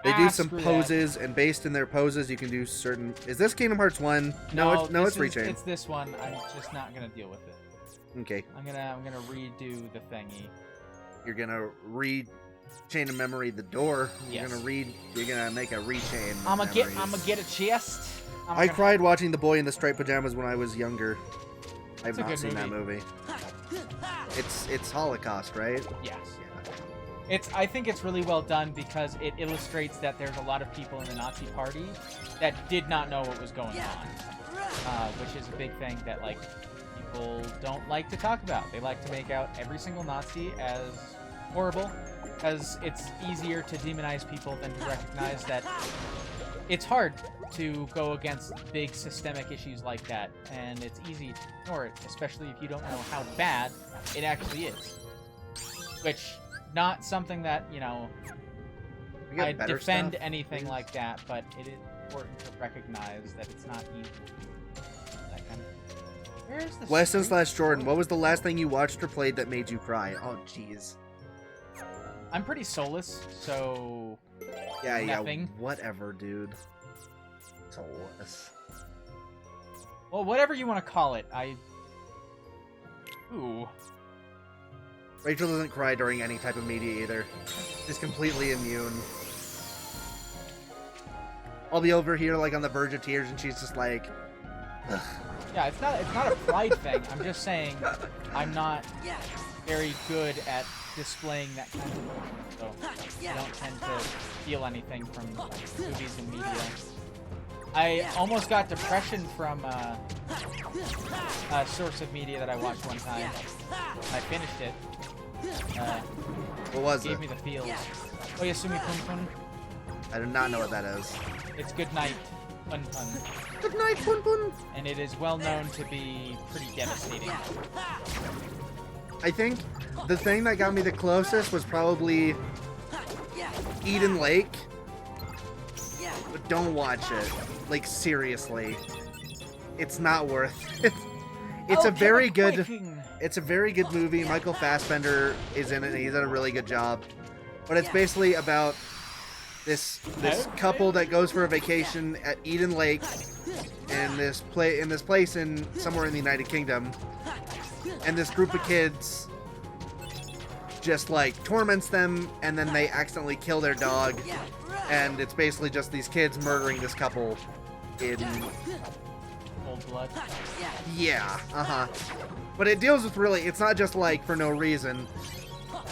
They do some poses, and based in their poses, you can do certain. Is this Kingdom Hearts 1? No, it's Rechain. It's this one. I'm just not gonna deal with it. Okay. I'm gonna redo the thingy. You're gonna chain of memory the door. You're Yes. You're gonna make a rechain. I'm gonna get a chest. I cried watching The Boy in the Striped Pajamas when I was younger. I've not seen that movie. It's Holocaust, right? Yes. Yeah. I think it's really well done because it illustrates that there's a lot of people in the Nazi Party that did not know what was going on, which is a big thing that like people don't like to talk about. They like to make out every single Nazi as horrible, because it's easier to demonize people than to recognize that it's hard to go against big systemic issues like that, and it's easy to ignore it, especially if you don't know how bad it actually is. Which, not something that, you know, I defend anything like that, but it is important to recognize that it's not easy. That kind of... Where's the Weston/Jordan, what was the last thing you watched or played that made you cry? Oh, jeez. I'm pretty soulless, so... Yeah, nothing. Whatever, dude. Soulless. Well, whatever you want to call it, Ooh. Rachel doesn't cry during any type of media either. She's completely immune. I'll be over here like on the verge of tears and she's just like... Ugh. Yeah, it's not a pride thing. I'm just saying I'm not very good at displaying that kind of emotion, so I don't tend to feel anything from movies and media. I almost got depression from a source of media that I watched one time. I finished it. What was it? Gave me the feels. Oyasumi Pun Pun. I do not know what that is. It's Good Night Pun Pun. Good night, Pun Pun! And it is well known to be pretty devastating. I think the thing that got me the closest was probably Eden Lake. But don't watch it. Like, seriously. It's not worth it. It's a very good... It's a very good movie. Michael Fassbender is in it, and he's done a really good job. But it's basically about this couple that goes for a vacation at Eden Lake in this place in somewhere in the United Kingdom, and this group of kids just like torments them, and then they accidentally kill their dog, and it's basically just these kids murdering this couple in cold blood. Yeah, But it deals with really, it's not just like for no reason.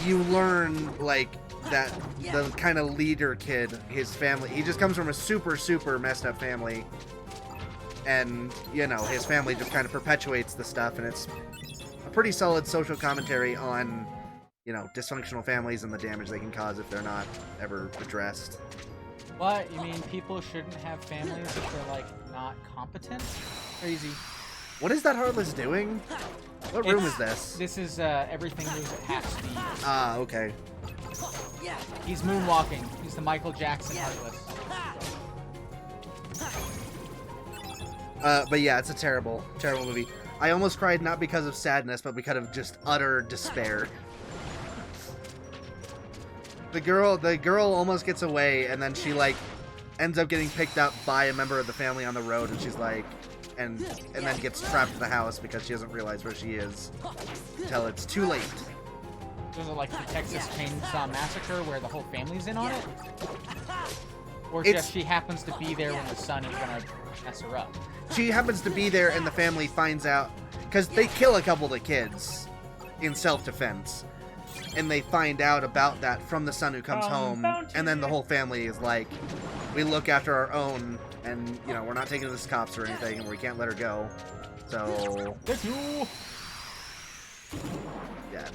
You learn like that the kind of leader kid, his family, he just comes from a super messed up family, and you know, his family just kind of perpetuates the stuff, and it's a pretty solid social commentary on, you know, dysfunctional families and the damage they can cause if they're not ever addressed. What? You mean people shouldn't have families if they're like not competent? Crazy. What is that Heartless doing? What room is this? This is everything moves at half speed. Ah, okay. He's moonwalking. He's the Michael Jackson Heartless. But yeah, it's a terrible movie. I almost cried not because of sadness, but because of just utter despair. The girl almost gets away, and then she like ends up getting picked up by a member of the family on the road, and she's like, and then gets trapped in the house because she doesn't realize where she is until it's too late. Was it like the Texas Chainsaw Massacre where the whole family's in on it? Or just she happens to be there when the son is gonna mess her up? She happens to be there, and the family finds out because they kill a couple of the kids in self-defense, and they find out about that from the son who comes home, and then the whole family is like, we look after our own, and you know, we're not taking this to cops or anything, and we can't let her go. So yeah.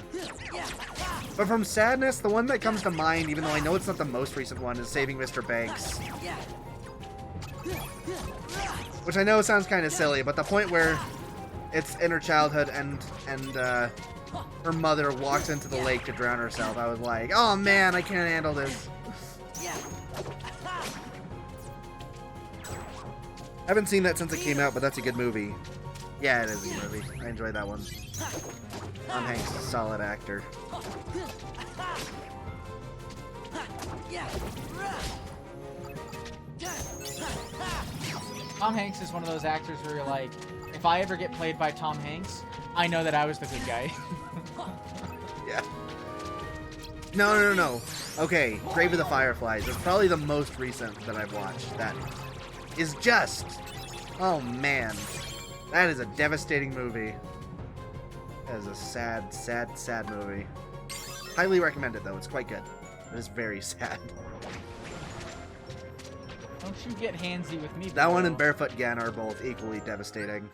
But from sadness, the one that comes to mind, even though I know it's not the most recent one, is Saving Mr. Banks. Which I know sounds kind of silly, but the point where it's in her childhood and her mother walks into the lake to drown herself, I was like, oh man, I can't handle this. Haven't seen that since it came out, but that's a good movie. Yeah, it is a good movie. I enjoyed that one. Tom Hanks is a solid actor. Tom Hanks is one of those actors where you're like, if I ever get played by Tom Hanks, I know that I was the good guy. Yeah. No. Okay, Grave of the Fireflies. It's probably the most recent that I've watched. That is just... Oh, man. That is a devastating movie. That is a sad, sad, sad movie. Highly recommend it, though. It's quite good. It is very sad. Don't you get handsy with me, That bro. one and Barefoot Gen are both equally devastating.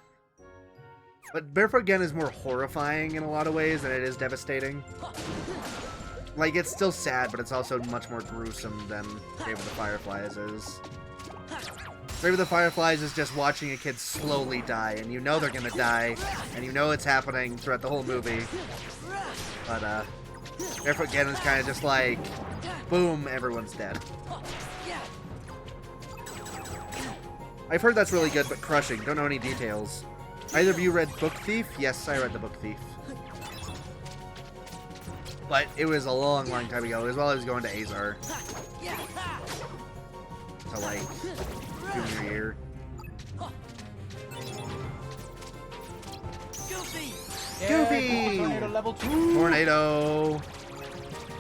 But Barefoot Gen is more horrifying in a lot of ways than it is devastating. Like, it's still sad, but it's also much more gruesome than Grave of the Fireflies is. Grave of the Fireflies is just watching a kid slowly die, and you know they're gonna die, and you know it's happening throughout the whole movie. But, Barefoot Gen is kind of just like, boom, everyone's dead. I've heard that's really good, but crushing. Don't know any details. Either of you read Book Thief? Yes, I read the Book Thief. But it was a long, long time ago. It was while I was going to Azar. So, like, junior year. Goofy! Tornado level 2. Tornado!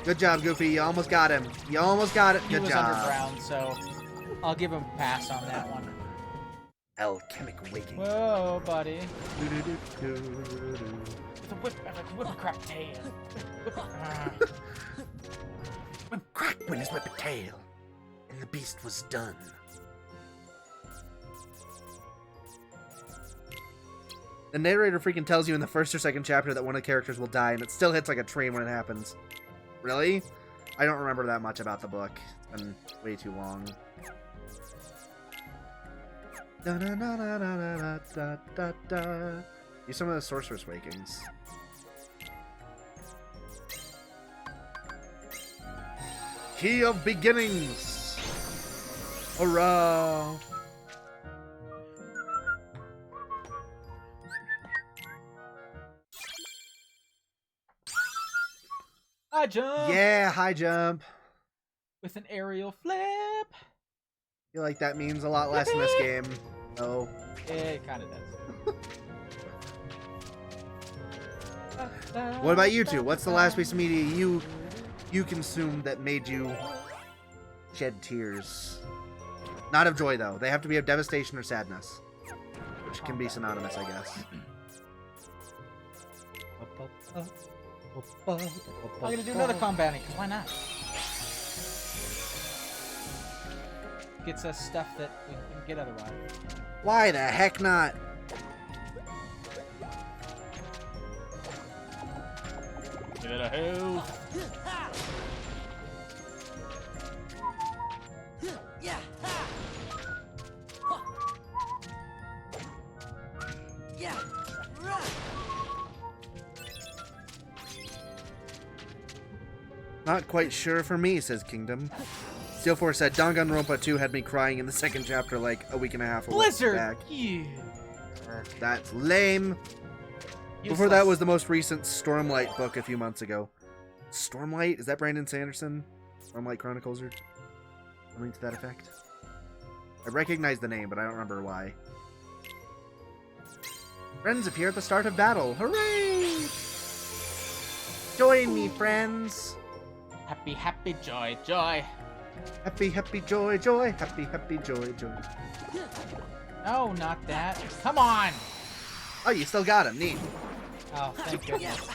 Good job, Goofy. You almost got him. You almost got it. He Good was job. underground, so I'll give him a pass on that one. Alchemic waking. Whoa, buddy. Do-do-do-do-do-do. It's a whip a crap tail. Whip cracked when his whip a tail, and the beast was done. The narrator freaking tells you in the first or second chapter that one of the characters will die, and it still hits like a train when it happens. Really? I don't remember that much about the book. It's been way too long. Use some of the Sorceress Wakings. Key of Beginnings! Hurrah! High jump! Yeah, high jump. With an aerial flip. I feel like that means a lot less in this game. Oh. It kind of does. What about you two? What's the last piece of media you consumed that made you shed tears? Not of joy, though. They have to be of devastation or sadness. Which can be synonymous, I guess. I'm gonna do another combat because why not? Gets us stuff that we couldn't get otherwise. Why the heck not? Give it a hoo. Not quite sure for me, says Kingdom. Steelforce said, Danganronpa 2 had me crying in the second chapter like a week and a half Blizzard! back. You. That's lame. Before that was the most recent Stormlight book a few months ago. Stormlight? Is that Brandon Sanderson? Stormlight Chronicles or something to that effect? I recognize the name, but I don't remember why. Friends appear at the start of battle. Hooray! Join me, friends. Happy, happy, joy, joy. Happy, happy, joy, joy. Happy, happy, joy, joy. No, not that. Come on! Oh, you still got him. Neat. Oh, thank goodness.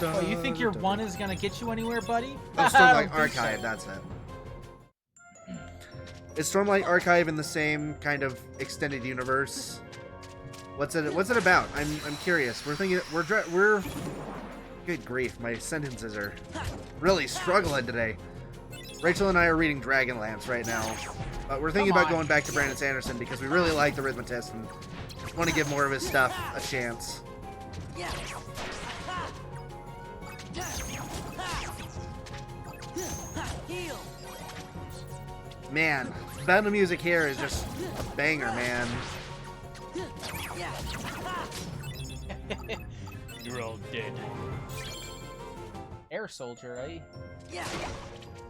Oh, you think your one is gonna get you anywhere, buddy? Oh, I Stormlight don't think Archive, so. that's it. Is Stormlight Archive in the same kind of extended universe? What's it about? I'm curious. We're good grief, my sentences are really struggling today. Rachel and I are reading Dragonlance right now, but we're thinking about going back to Brandon Sanderson because we really like the Rhythmatist and want to give more of his stuff a chance. Man, the battle music here is just a banger, man. You're all dead. Air soldier, eh?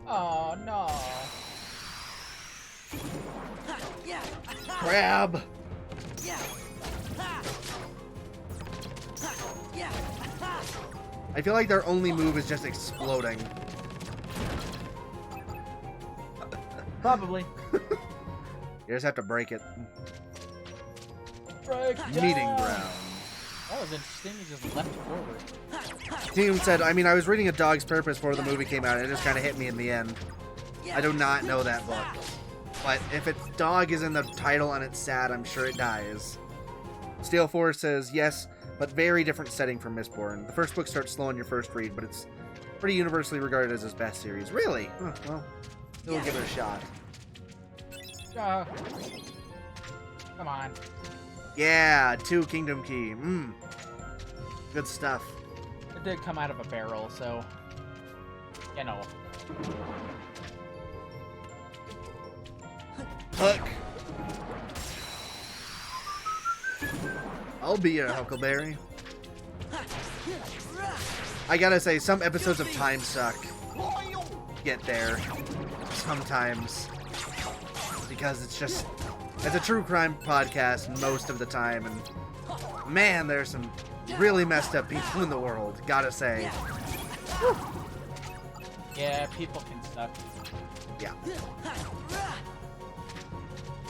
Oh no. Grab! I feel like their only move is just exploding. Probably. You just have to break it. Break Meeting down. ground. That was interesting. You just leapt forward. Team said, I mean, I was reading A Dog's Purpose before the movie came out, and it just kind of hit me in the end. I do not know that book. But if its dog is in the title and it's sad, I'm sure it dies. Steel Force says, yes, but very different setting from Mistborn. The first book starts slow on your first read, but it's pretty universally regarded as his best series. Really? Huh, well, we'll give it a shot. Come on. Yeah, 2 Kingdom Key. Good stuff. It did come out of a barrel, so... You know. Hook. I'll be your Huckleberry. I gotta say, some episodes of Time suck. Get there. Sometimes. Because it's just... It's a true crime podcast most of the time, and man, there's some really messed up people in the world, gotta say. Whew. Yeah, people can suck. Yeah.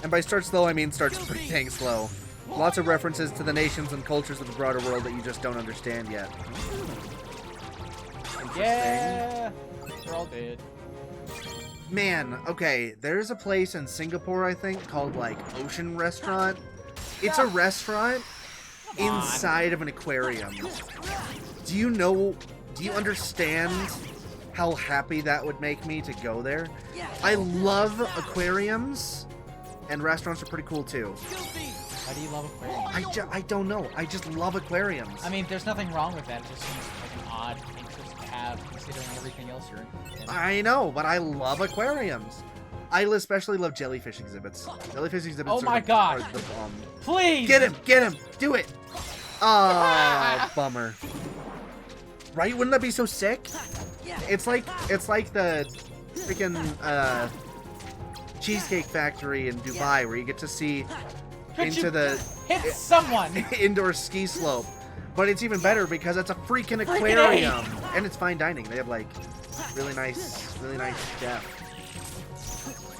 And by start slow, I mean starts pretty dang slow. Lots of references to the nations and cultures of the broader world that you just don't understand yet. Yeah, we're all dead. Man, okay, there's a place in Singapore, I think, called, like, Ocean Restaurant. It's a restaurant inside of an aquarium. Do you understand how happy that would make me to go there? I love aquariums, and restaurants are pretty cool, too. Why do you love aquariums? I don't know. I just love aquariums. I mean, there's nothing wrong with that. It just seems like an odd interest to have, considering everything else you're in. I know, but I love aquariums. I especially love jellyfish exhibits. Jellyfish exhibits Oh my God. are the bomb. Please! Get him! Do it! Oh, bummer. Right? Wouldn't that be so sick? It's like the freaking Cheesecake Factory in Dubai, where you get to see into the hit someone indoor ski slope. But it's even better because it's a freaking aquarium, and it's fine dining. They have like really nice chef.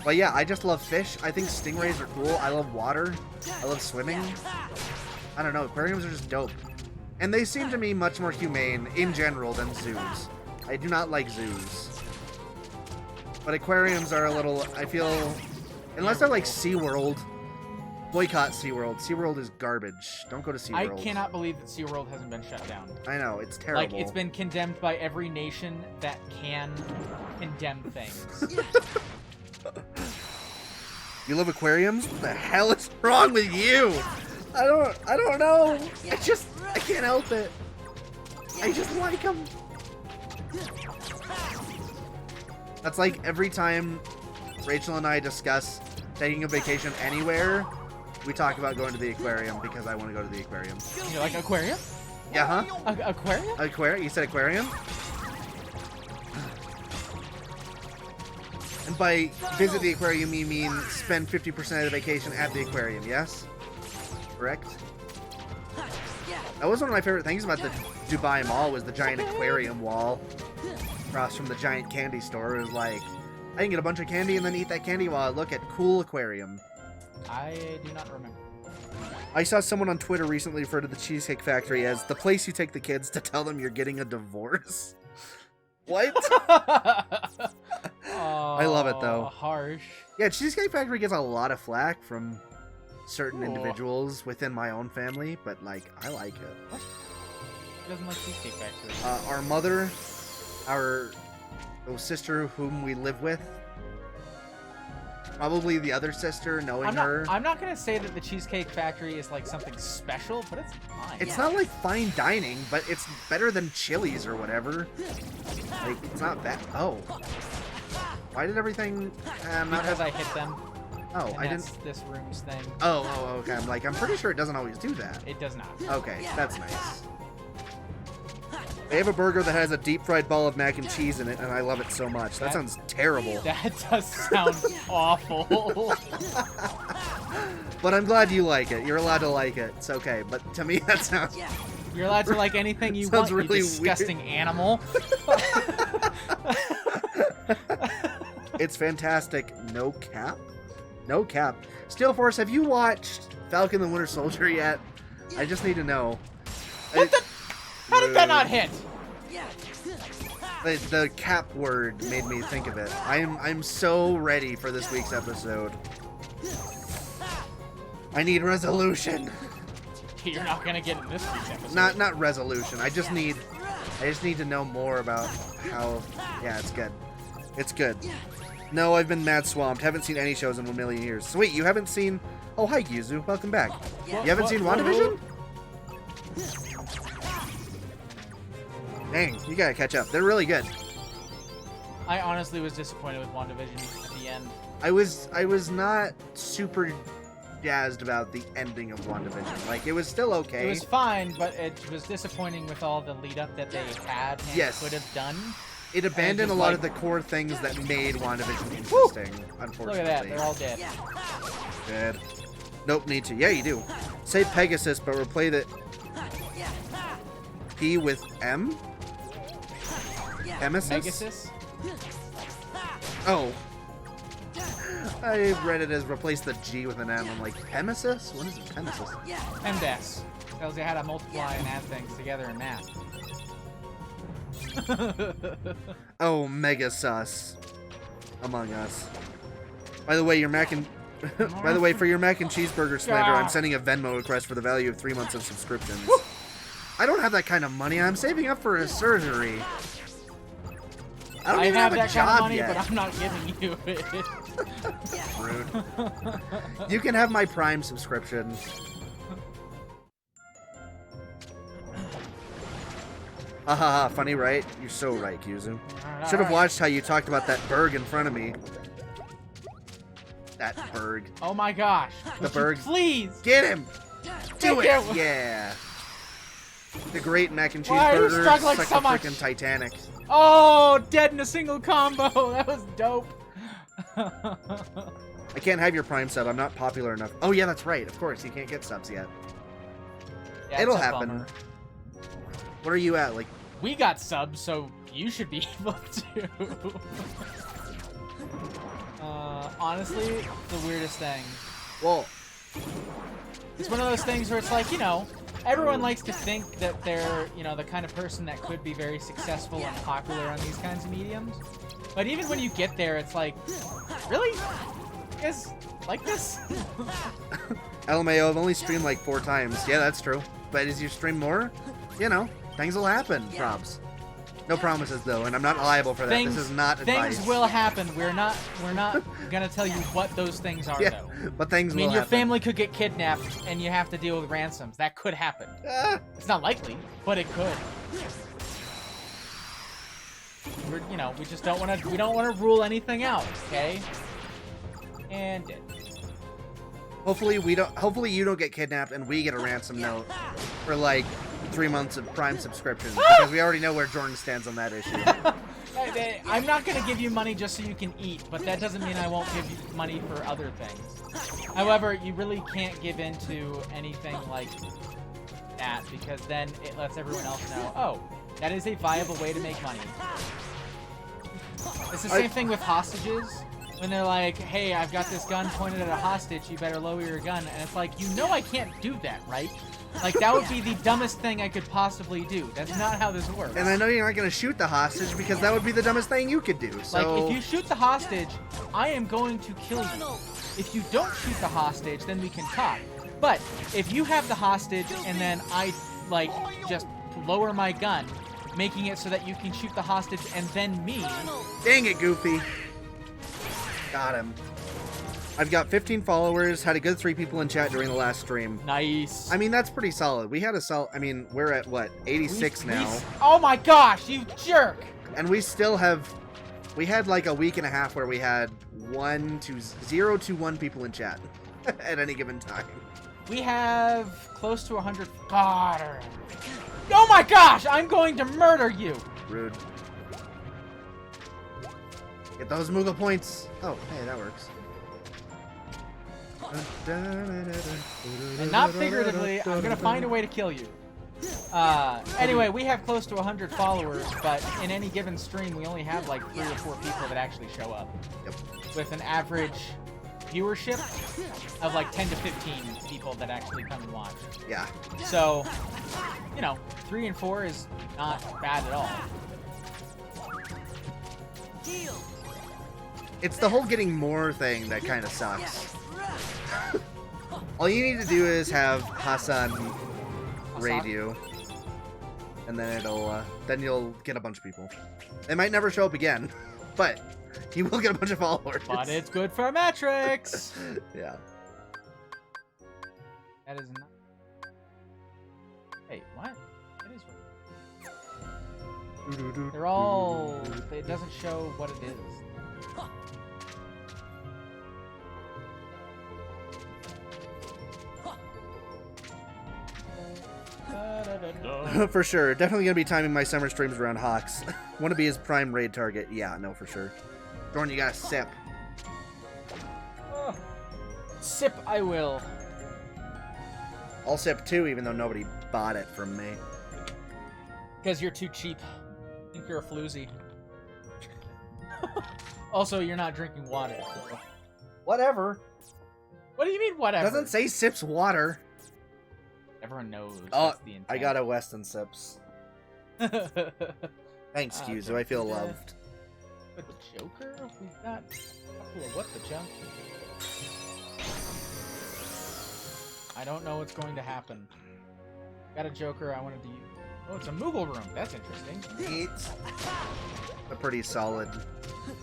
But yeah, I just love fish. I think stingrays are cool. I love water. I love swimming. I don't know. Aquariums are just dope. And they seem to me much more humane in general than zoos. I do not like zoos. But aquariums are a little, I feel, unless they're like SeaWorld, boycott SeaWorld. SeaWorld is garbage. Don't go to SeaWorld. I cannot believe that SeaWorld hasn't been shut down. I know, it's terrible. Like, it's been condemned by every nation that can condemn things. You love aquariums? What the hell is wrong with you? I don't know. I can't help it. I just like them. That's like every time Rachel and I discuss taking a vacation anywhere, we talk about going to the aquarium because I want to go to the aquarium. You like aquarium? Yeah, huh? Aquarium? Aquarium? You said aquarium? And by visit the aquarium, you mean spend 50% of the vacation at the aquarium, yes? Correct? That was one of my favorite things about the Dubai Mall was the giant aquarium wall across from the giant candy store. It was like, I can get a bunch of candy and then eat that candy while I look at cool aquarium. I do not remember. I saw someone on Twitter recently refer to the Cheesecake Factory as the place you take the kids to tell them you're getting a divorce. What? I love it, though. Harsh. Yeah, Cheesecake Factory gets a lot of flack from certain individuals within my own family, but, like, I like it. What? Who doesn't like Cheesecake Factory? Our mother, our sister whom we live with, probably the other sister, knowing her. I'm not going to say that the Cheesecake Factory is, like, something special, but it's fine. It's not, like, fine dining, but it's better than Chili's or whatever. Like, it's not bad. Oh. Why did everything not Because have... I hit them. Oh, And I that's didn't... this room's thing. Oh, okay. I'm pretty sure it doesn't always do that. It does not. Okay, that's nice. They have a burger that has a deep fried ball of mac and cheese in it, and I love it so much. That sounds terrible. That does sound awful. But I'm glad you like it. You're allowed to like it. It's okay. But to me, that sounds... You're allowed to like anything you Sounds want, really you disgusting animal. It's fantastic. No cap? No cap. Steel Force, have you watched Falcon the Winter Soldier yet? I just need to know. What the? How did that not hit? The cap word made me think of it. I'm so ready for this week's episode. I need resolution. You're not gonna get in this week's episode. Not resolution. I just need to know more about how. Yeah, it's good. It's good. No, I've been mad swamped. Haven't seen any shows in 1 million years. So wait, you haven't seen... Oh, hi, Yuzu. Welcome back. You haven't seen WandaVision? Dang, you gotta catch up. They're really good. I honestly was disappointed with WandaVision at the end. I was not super jazzed about the ending of WandaVision. Like, it was still okay. It was fine, but it was disappointing with all the lead up that they had and could have done. It abandoned a lot of the core things that made WandaVision interesting, unfortunately. Look at that, they're all dead. Dead. Nope, need to. Yeah, you do. Say Pegasus, but replace the P with M? Pemesis? Pegasus? Oh. I read it as replace the G with an M. I'm like, Pemesis? What is it, Pemesis? MDES. Tells you how to multiply and add things together in math. Oh, mega sus. Among Us. By the way, your mac and by the way, for your mac and cheeseburger slander, I'm sending a Venmo request for the value of 3 months of subscriptions. I don't have that kind of money. I'm saving up for a surgery. I don't even have a that job kind of money, yet. but I'm not giving you it. Rude. You can have my Prime subscription. Haha, funny, right? You're so right, Kyuzu. Should have watched how you talked about that berg in front of me. That berg. Oh my gosh. The berg. Please! Get him! Do it! Take it. Yeah. The great mac and Why are you cheeseburger. struggling It's so like much? a freaking Titanic. Oh, dead in a single combo. That was dope. I can't have your Prime sub. I'm not popular enough. Oh yeah, that's right. Of course, you can't get subs yet. Yeah, It'll it's a happen. bummer. What are you at? Like, We got subs, so you should be able to. Honestly, the weirdest thing. well, It's one of those things where it's like, you know, everyone likes to think that they're, you know, the kind of person that could be very successful and popular on these kinds of mediums. But even when you get there, it's like, really? You guys like this? LMAO, I've only streamed like 4 times. Yeah, that's true. But as you stream more, you know, things will happen. Probs. No promises though, and I'm not liable for that. Things, This is not advice. Things will happen. We're not gonna tell you what those things are, Yeah, though. but things I mean, will your happen. family could get kidnapped, and you have to deal with ransoms. That could happen. It's not likely, but it could. We're, you know, we just don't want to. We don't want to rule anything out, okay? And did. Hopefully we don't. Hopefully you don't get kidnapped, and we get a ransom note for like 3 months of Prime subscriptions because we already know where Jordan stands on that issue. I'm not gonna give you money just so you can eat, but that doesn't mean I won't give you money for other things. However, you really can't give into anything like that because then it lets everyone else know, oh, that is a viable way to make money. It's the same thing with hostages. When they're like, hey, I've got this gun pointed at a hostage, you better lower your gun. And it's like, you know I can't do that, right? Like, that would be the dumbest thing I could possibly do. That's not how this works. And I know you're not going to shoot the hostage because that would be the dumbest thing you could do. So... Like, if you shoot the hostage, I am going to kill you. If you don't shoot the hostage, then we can talk. But if you have the hostage and then I, like, just lower my gun, making it so that you can shoot the hostage and then me... Dang it, Goofy. Got him. I've got 15 followers, had a good 3 people in chat during the last stream. Nice. I mean, that's pretty solid. We had a solid... I mean, we're at, what, 86 now? Oh my gosh, you jerk! And we still have We had like a week and a half where we had 0 to 1 people in chat at any given time. We have close to 100. God. Oh my gosh! I'm going to murder you. Rude. Get those Moogle points. Oh, hey, that works. And not figuratively, I'm gonna find a way to kill you. Anyway, we have close to 100 followers, but in any given stream, we only have like 3 or 4 people that actually show up. Yep. With an average viewership of like 10 to 15 people that actually come and watch. Yeah. So, you know, 3 and 4 is not bad at all. It's the whole getting more thing that kind of sucks. All you need to do is have Hassan raid you, and then then you'll get a bunch of people. They might never show up again, but he will get a bunch of followers. But it's good for metrics. Yeah. That is not. Wait, what? That is right. They're all. It doesn't show what it is. For sure. Definitely gonna be timing my summer streams around Hawks. Want to be his prime raid target. Yeah, no, for sure. Jordan, you gotta sip. Sip, I will. I'll sip too, even though nobody bought it from me. Because you're too cheap. I think you're a floozy. Also, you're not drinking water. So. Whatever. What do you mean, whatever? Doesn't say sips water. Everyone knows. Oh, that's the intent. I got a Weston sips. Thanks, Yuzu. I feel loved. But the Joker? We got. What the junk? I don't know what's going to happen. Got a Joker. I wanted to use. Oh, it's a Moogle room. That's interesting. It's a pretty solid.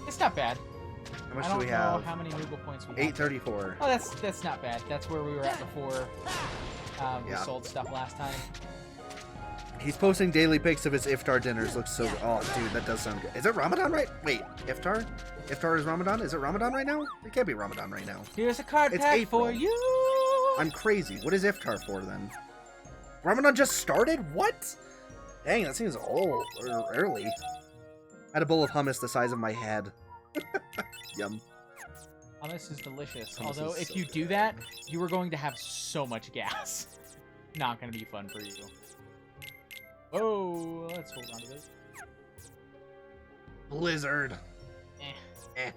It's not bad. How much I don't do we know have? how many Moogle points we have. 834. Oh, that's not bad. That's where we were at before we Yeah. sold stuff last time. He's posting daily pics of his iftar dinners. Looks so good. Oh, dude, that does sound good. Is it Ramadan right? Wait, iftar? Iftar is Ramadan? Is it Ramadan right now? It can't be Ramadan right now. Here's a card It's pack April. for you. I'm crazy. What is iftar for then? Ramadan just started? What? Dang, that seems old or early. I had a bowl of hummus the size of my head. Yum. Hummus is delicious. Hummus Although, is if so you good. do that, you are going to have so much gas. Not going to be fun for you. Oh, let's hold on to this. Blizzard. Eh.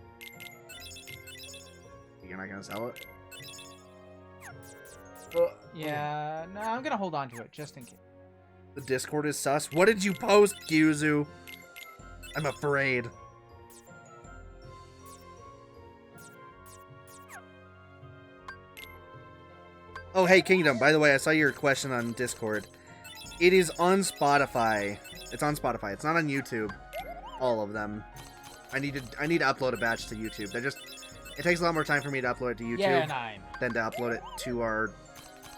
You're not gonna sell it? Yeah, no, I'm going to hold on to it just in case. The Discord is sus. What did you post, Gyuzu? I'm afraid. Oh, hey, Kingdom. By the way, I saw your question on Discord. It is on Spotify. It's on Spotify. It's not on YouTube. All of them. I need to upload a batch to YouTube. It takes a lot more time for me to upload it to YouTube Yeah, 9. than to upload it to our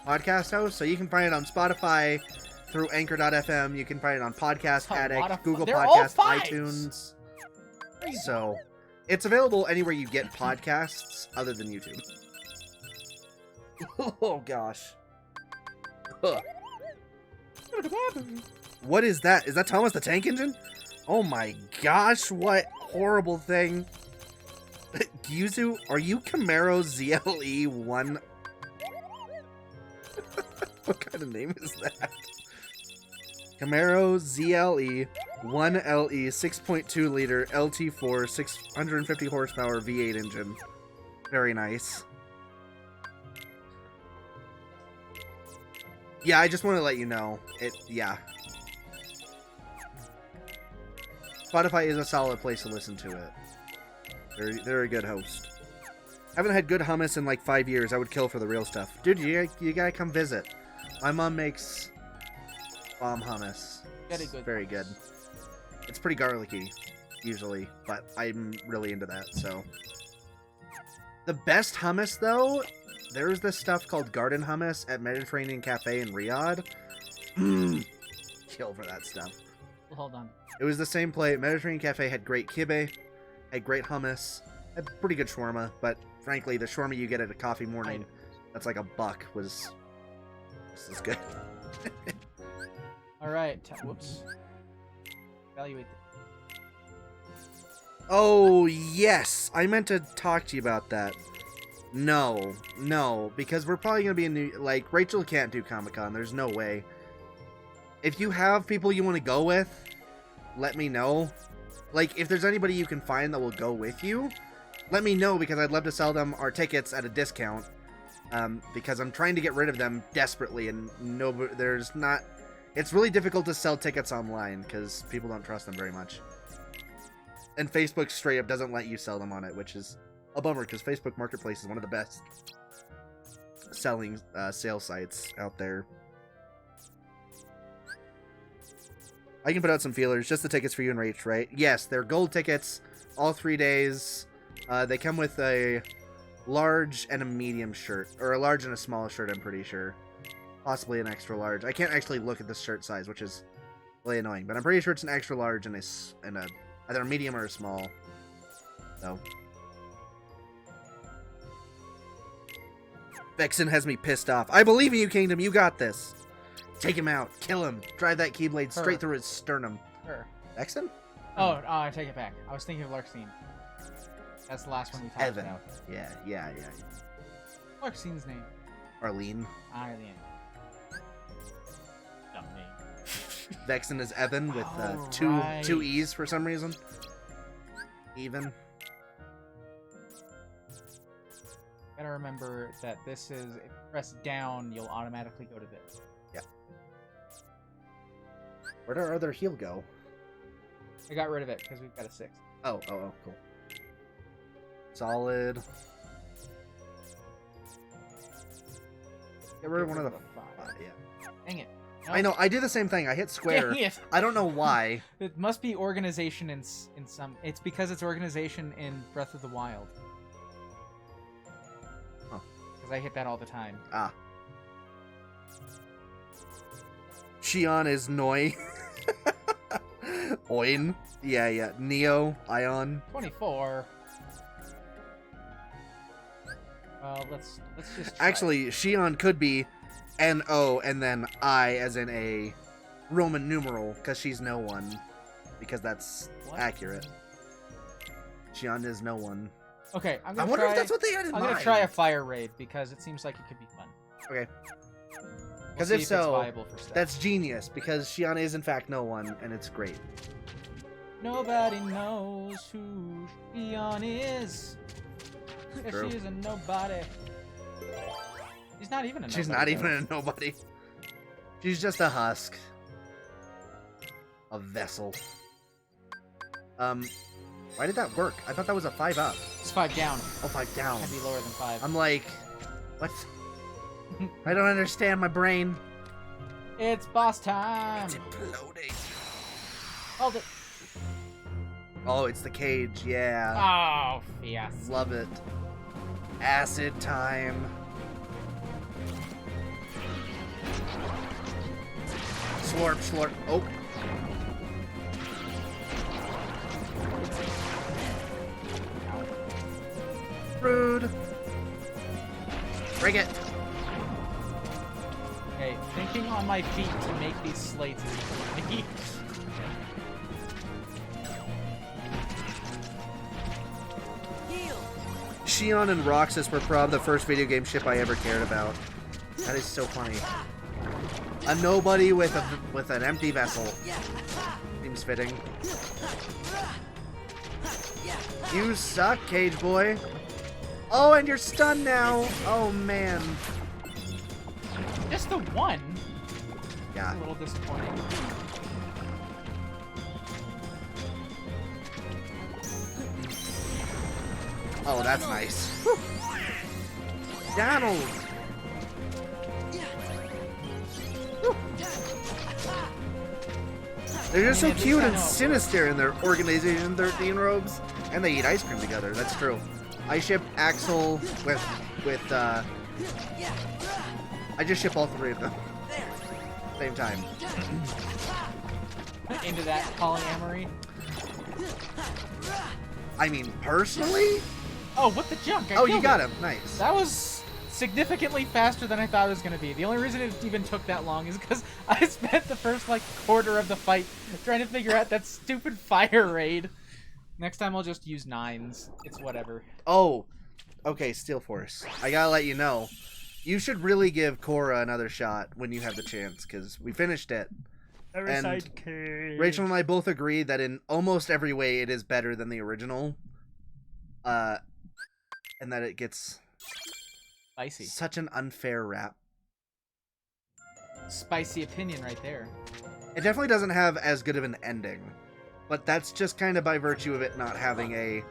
podcast host. So you can find it on Spotify through Anchor.fm. You can find it on Podcast Addict, Google They're all Podcasts, fives. iTunes. So it's available anywhere you get podcasts other than YouTube. Oh gosh. Ugh. What is that? Is that Thomas the Tank Engine? Oh my gosh, what horrible thing. Gyuzu, are you Camaro ZLE 1? What kind of name is that? Camaro ZLE 1LE 6.2 liter LT4 650 horsepower V8 engine. Very nice. Yeah, I just want to let you know. Yeah. Spotify is a solid place to listen to it. They're a good host. Haven't had good hummus in like 5 years. I would kill for the real stuff. Dude, you gotta come visit. My mom makes bomb hummus. Very good. Very good. It's pretty garlicky, usually, but I'm really into that, so. The best hummus, though, there's this stuff called garden hummus at Mediterranean Cafe in Riyadh. Kill for that stuff. Hold on. It was the same plate. Mediterranean Cafe had great kibbeh. Had great hummus. Had pretty good shawarma, but frankly, the shawarma you get at a coffee morning, that's like $1, was just as good. All right. Whoops. Evaluate. Oh, yes. I meant to talk to you about that. No, because we're probably going to be in like, Rachel can't do Comic-Con. There's no way. If you have people you want to go with, let me know. Like, if there's anybody you can find that will go with you, let me know, because I'd love to sell them our tickets at a discount. Because I'm trying to get rid of them desperately, and it's really difficult to sell tickets online because people don't trust them very much. And Facebook straight up doesn't let you sell them on it, which is a bummer, because Facebook Marketplace is one of the best selling sales sites out there. I can put out some feelers, just the tickets for you and Rach, right? Yes, they're gold tickets, all 3 days. They come with a large and a medium shirt, or a large and a small shirt, I'm pretty sure. Possibly an extra large. I can't actually look at the shirt size, which is really annoying, but I'm pretty sure it's an extra large and either a medium or a small. So. Vexen has me pissed off. I believe in you, Kingdom. You got this. Take him out. Kill him. Drive that Keyblade straight through his sternum. Vexen? Oh, I take it back. I was thinking of Larxene. That's the last one we talked about. Yeah. Larxene's name. Arlene. Arlene. Dumb name. Vexen is Evan with two E's for some reason. Even. Gotta remember that this is, if you press down, you'll automatically go to this. Yeah. Where'd our other heal go? I got rid of it because we've got a 6. Oh, cool. Solid. Get rid of one of the 5. Yeah. Dang it. No. I know, I did the same thing. I hit square. Dang it. I don't know why. It must be organization in some... It's because it's organization in Breath of the Wild. Huh. Because I hit that all the time. Ah. Xion is Noi. Oin. Yeah. Neo. Ion. 24. Well, let's just try. Actually, Xion could be N-O and then I as in a Roman numeral, because she's no one. Because that's accurate. Xion is no one. Okay, I'm I wonder if that's what they had in mind. I'm gonna try a fire raid because it seems like it could be fun. Okay. Because if so, that's genius, because Xion is in fact no one, and it's great. Nobody knows who Xion is. True. She's a nobody. She's not even a nobody. She's not even a nobody. She's just a husk. A vessel. Why did that work? I thought that was a 5 up. It's 5 down. Oh, 5 down. Can't be lower than 5. I'm like, what? I don't understand my brain. It's boss time. It's imploding. Hold it. Oh, it's the cage, yeah. Oh, yes. Love it. Acid time. Slurp. Oh. Rude. Bring it. Okay, thinking on my feet to make these slates is me. Xion and Roxas were probably the first video game ship I ever cared about. That is so funny. A nobody with an empty vessel. Seems fitting. You suck, Cage Boy. Oh, and you're stunned now. Oh, man. Just the one? Yeah. A little disappointing. Oh, that's nice. Whew. Donald! Whew. They're just so cute and sinister in their Organization 13 robes. And they eat ice cream together, that's true. I ship Axel with I just ship all 3 of them. Same time. Into that polyamory. I mean, personally? Oh, what the junk? I Oh, you killed got it. him. Nice. That was significantly faster than I thought it was going to be. The only reason it even took that long is because I spent the first, like, quarter of the fight trying to figure out that stupid fire raid. Next time I'll just use 9s. It's whatever. Oh, okay, Steel Force. I gotta let you know. You should really give Korra another shot when you have the chance, because we finished it. And Rachel and I both agree that in almost every way it is better than the original. And that it gets Spicy. such an unfair rap. Spicy opinion right there. It definitely doesn't have as good of an ending. But that's just kind of by virtue of it not having a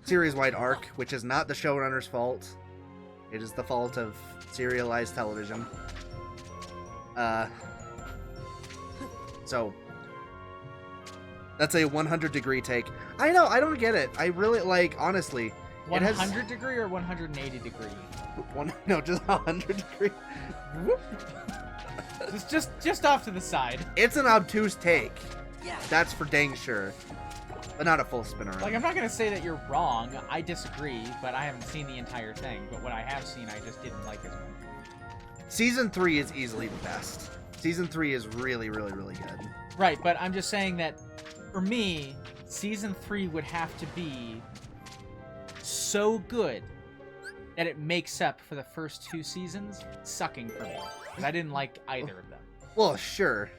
series-wide arc, which is not the showrunner's fault. It is the fault of serialized television. So, that's a 100-degree take. I know, I don't get it. I really, like, honestly... 100 degree or 180 degree? No, just 100 degree. just off to the side. It's an obtuse take. That's for dang sure. But not a full spin around. Like, I'm not going to say that you're wrong. I disagree, but I haven't seen the entire thing. But what I have seen, I just didn't like as much. Season 3 is easily the best. Season 3 is really, really, really good. Right, but I'm just saying that, for me, Season 3 would have to be so good that it makes up for the first 2 seasons sucking for me. Because I didn't like either of them. Well, sure.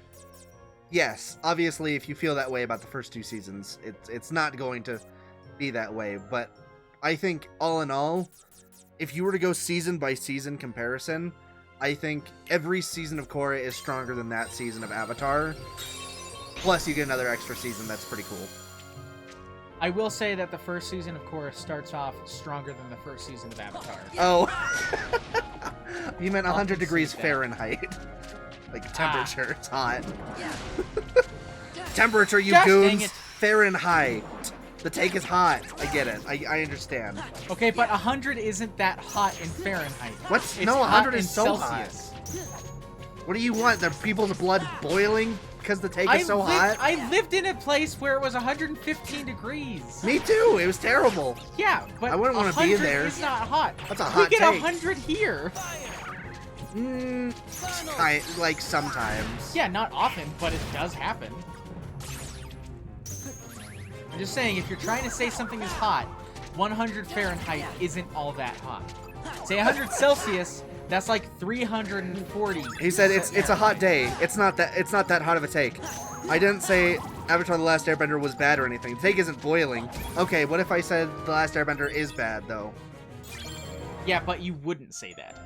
Yes, obviously, if you feel that way about the first 2 seasons, it's not going to be that way. But I think, all in all, if you were to go season by season comparison, I think every season of Korra is stronger than that season of Avatar. Plus, you get another extra season that's pretty cool. I will say that the first season of Korra starts off stronger than the first season of Avatar. Oh. You meant 100 degrees Fahrenheit. Like, temperature. It's hot. Temperature, you Gosh, dang goons. it. Fahrenheit. The take is hot. I get it. I understand. Okay, but 100 isn't that hot in Fahrenheit. What? It's No, hot 100 in is so Celsius. hot. What do you want? The people's blood boiling because the take is so hot? I lived in a place where it was 115 degrees. Me too. It was terrible. Yeah, but I wouldn't want to be 100 there. is not hot. That's a hot We get take. 100 here. Like sometimes. Yeah, not often, but it does happen. I'm just saying, if you're trying to say something is hot, 100 Fahrenheit isn't all that hot. Say 100 Celsius, that's like 340. He said it's a hot day. It's not that hot of a take. I didn't say Avatar: The Last Airbender was bad or anything. The take isn't boiling. Okay, what if I said The Last Airbender is bad though? Yeah, but you wouldn't say that.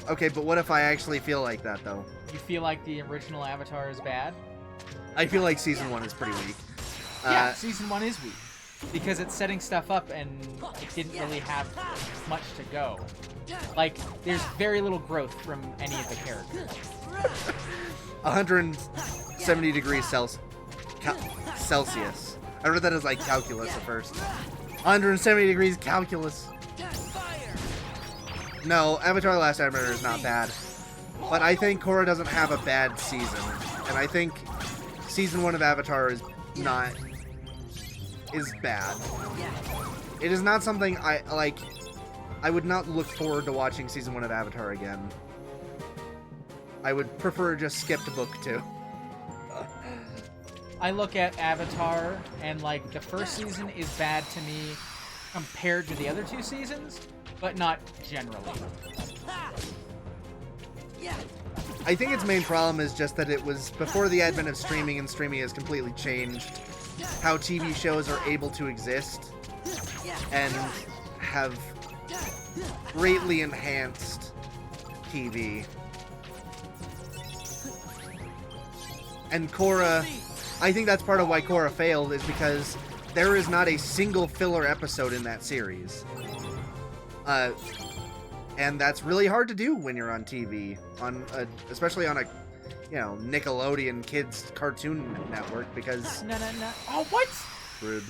Okay, but what if I actually feel like that though? You feel like the original Avatar is bad? I feel like season 1 is pretty weak. Yeah, season 1 is weak. Because it's setting stuff up and it didn't really have much to go. Like, there's very little growth from any of the characters. 170 degrees Celsius. I read that as like calculus at first. 170 degrees calculus. No, Avatar: The Last Airbender is not bad. But I think Korra doesn't have a bad season. And I think season 1 of Avatar is bad. It is not something I like. I would not look forward to watching season 1 of Avatar again. I would prefer just skip to book 2. I look at Avatar and like the first season is bad to me compared to the other 2 seasons, but not generally. I think its main problem is just that it was before the advent of streaming, and streaming has completely changed how TV shows are able to exist and have greatly enhanced TV. And Korra, I think that's part of why Korra failed, is because there is not a single filler episode in that series. And that's really hard to do when you're on TV, especially on a, Nickelodeon kids cartoon network, because Oh, what? rude.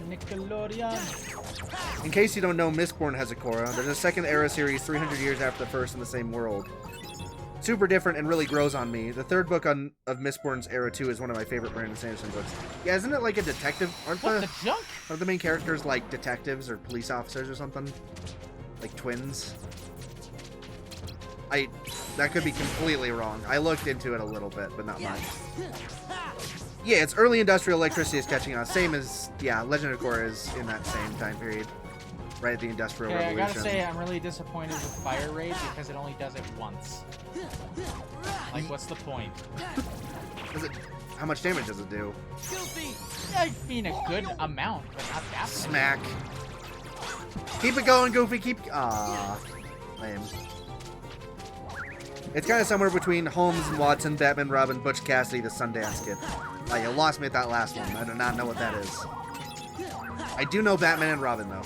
Nickelodeon. In case you don't know, Mistborn has a Korra. There's a second era series 300 years after the first in the same world. super different and really grows on me. The third book of Mistborn's Era 2 is one of my favorite Brandon Sanderson books. Yeah, isn't it like a detective? Aren't the junk? Are the main characters like detectives or police officers or something? Like twins? That could be completely wrong. I looked into it a little bit, but not much. Yeah, it's early industrial electricity is catching on. Same as, yeah, Legend of Korra is in that same time period. Right at the Industrial Revolution. I gotta say, I'm really disappointed with Fire Raid because it only does it once. Like, what's the point? How much damage does it do? I mean, a good amount, but not that much. Smack. Keep it going, Goofy. Lame. It's kind of somewhere between Holmes and Watson, Batman, Robin, Butch Cassidy, the Sundance Kid. You lost me at that last one. I do not know what that is. I do know Batman and Robin, though.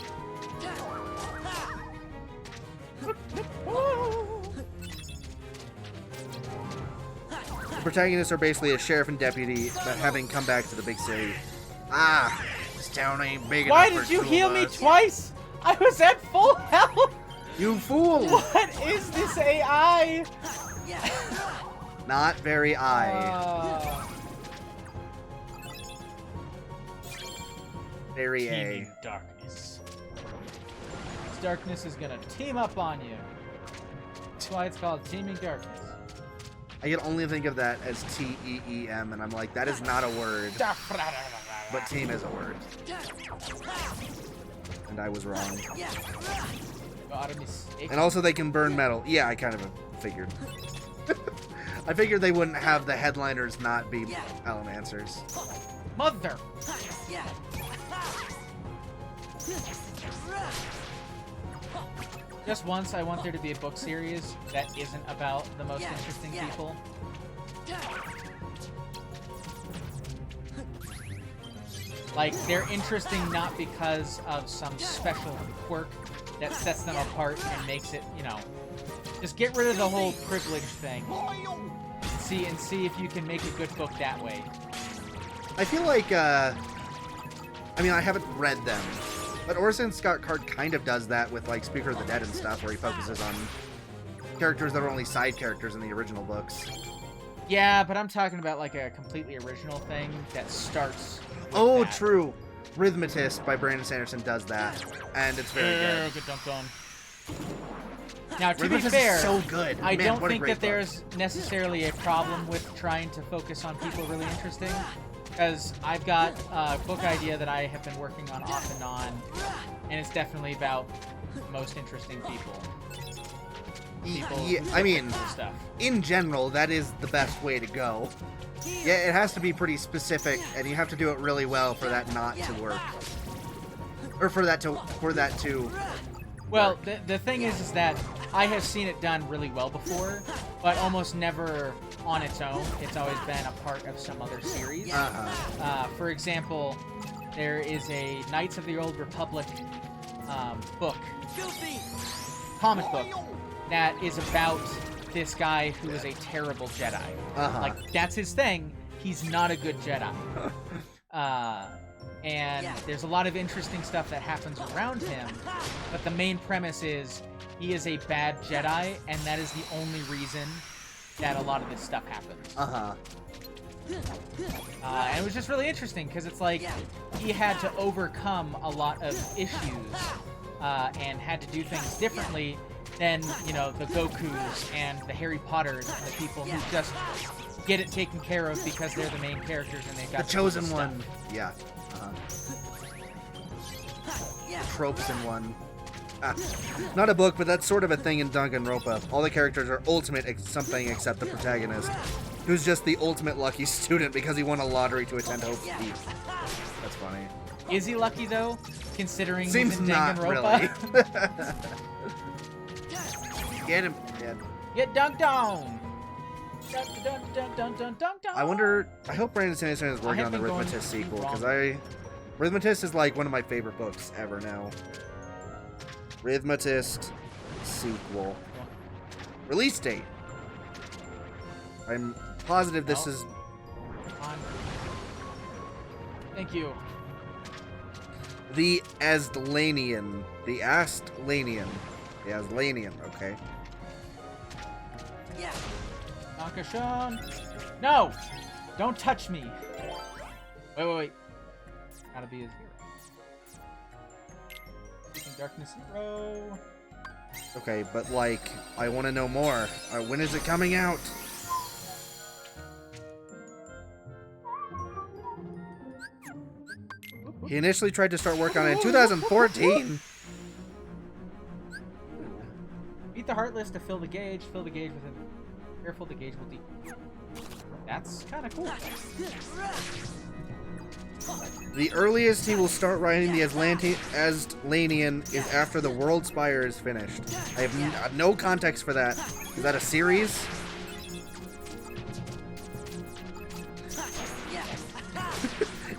The protagonists are basically a sheriff and deputy, but having come back to the big city. This town ain't big enough. Why did you heal me twice? I was at full health. You fool! What is this AI? Not very Very Teaming darkness. This darkness is gonna team up on you. That's why it's called Teaming Darkness. I can only think of that as T-E-E-M, and I'm like, that is not a word. But team is a word. And I was wrong. And also they can burn metal. Yeah, I kind of figured. I figured they wouldn't have the headliners not be Alamancers. Mother! Just once, I want there to be a book series that isn't about the most interesting people. Like, they're interesting not because of some special quirk that sets them apart and makes it, you know... Just get rid of the whole privilege thing. And see if you can make a good book that way. I feel like, I mean, I haven't read them. But Orson Scott Card kind of does that with, like, Speaker of the Dead and stuff, where he focuses on characters that are only side characters in the original books. Yeah, but I'm talking about, like, a completely original thing that starts with that. True. Rhythmatist by Brandon Sanderson does that, and it's very good. Good dunk on. Now, to be Rhythmatist fair, is so good. I Man, don't what a think great that there's necessarily a problem with trying to focus on people really interesting, because I've got a book idea that I have been working on off and on, and it's definitely about most interesting people. Yeah, I mean, stuff. In general, that is the best way to go. Yeah, it has to be pretty specific, and you have to do it really well for that not to work. Or for that to Well, the thing is that I have seen it done really well before, but almost never on its own. It's always been a part of some other series. For example, there is a Knights of the Old Republic book, comic book, that is about this guy who is a terrible Jedi. Like, that's his thing. He's not a good Jedi. And there's a lot of interesting stuff that happens around him, but the main premise is he is a bad Jedi, and that is the only reason that a lot of this stuff happens. And it was just really interesting, because it's like he had to overcome a lot of issues and had to do things differently than, you know, the Gokus and the Harry Potters and the people who just get it taken care of because they're the main characters and they've got the chosen one. Yeah. Tropes in one. Not a book, but that's sort of a thing in Danganronpa. All the characters are ultimate something except the protagonist, who's just the ultimate lucky student because he won a lottery to attend Hope's Peak. That's funny. Is he lucky, though, considering Seems he's in not Danganronpa? Really. Get him. Get dunked on! Dun, dun, dun. I wonder... I hope Brandon Sanderson is working on the Rhythmatist sequel, because Rhythmatist is like one of my favorite books ever now. Rhythmatist sequel. Release date. I'm positive this is... Thank you. The Astlanian. The Astlanian. The Astlanian, okay. Akashan! No! Don't touch me! Wait. Gotta be a zero. Seeking Darkness Zero. Okay, but like, I want to know more. When is it coming out? He initially tried to start work on it in 2014. Beat the Heartless to fill the gauge. Fill the gauge with him. Careful, the gauge will deep. That's kind of cool. The earliest he will start writing the Aslanian is after the World Spire is finished. I have no context for that. Is that a series?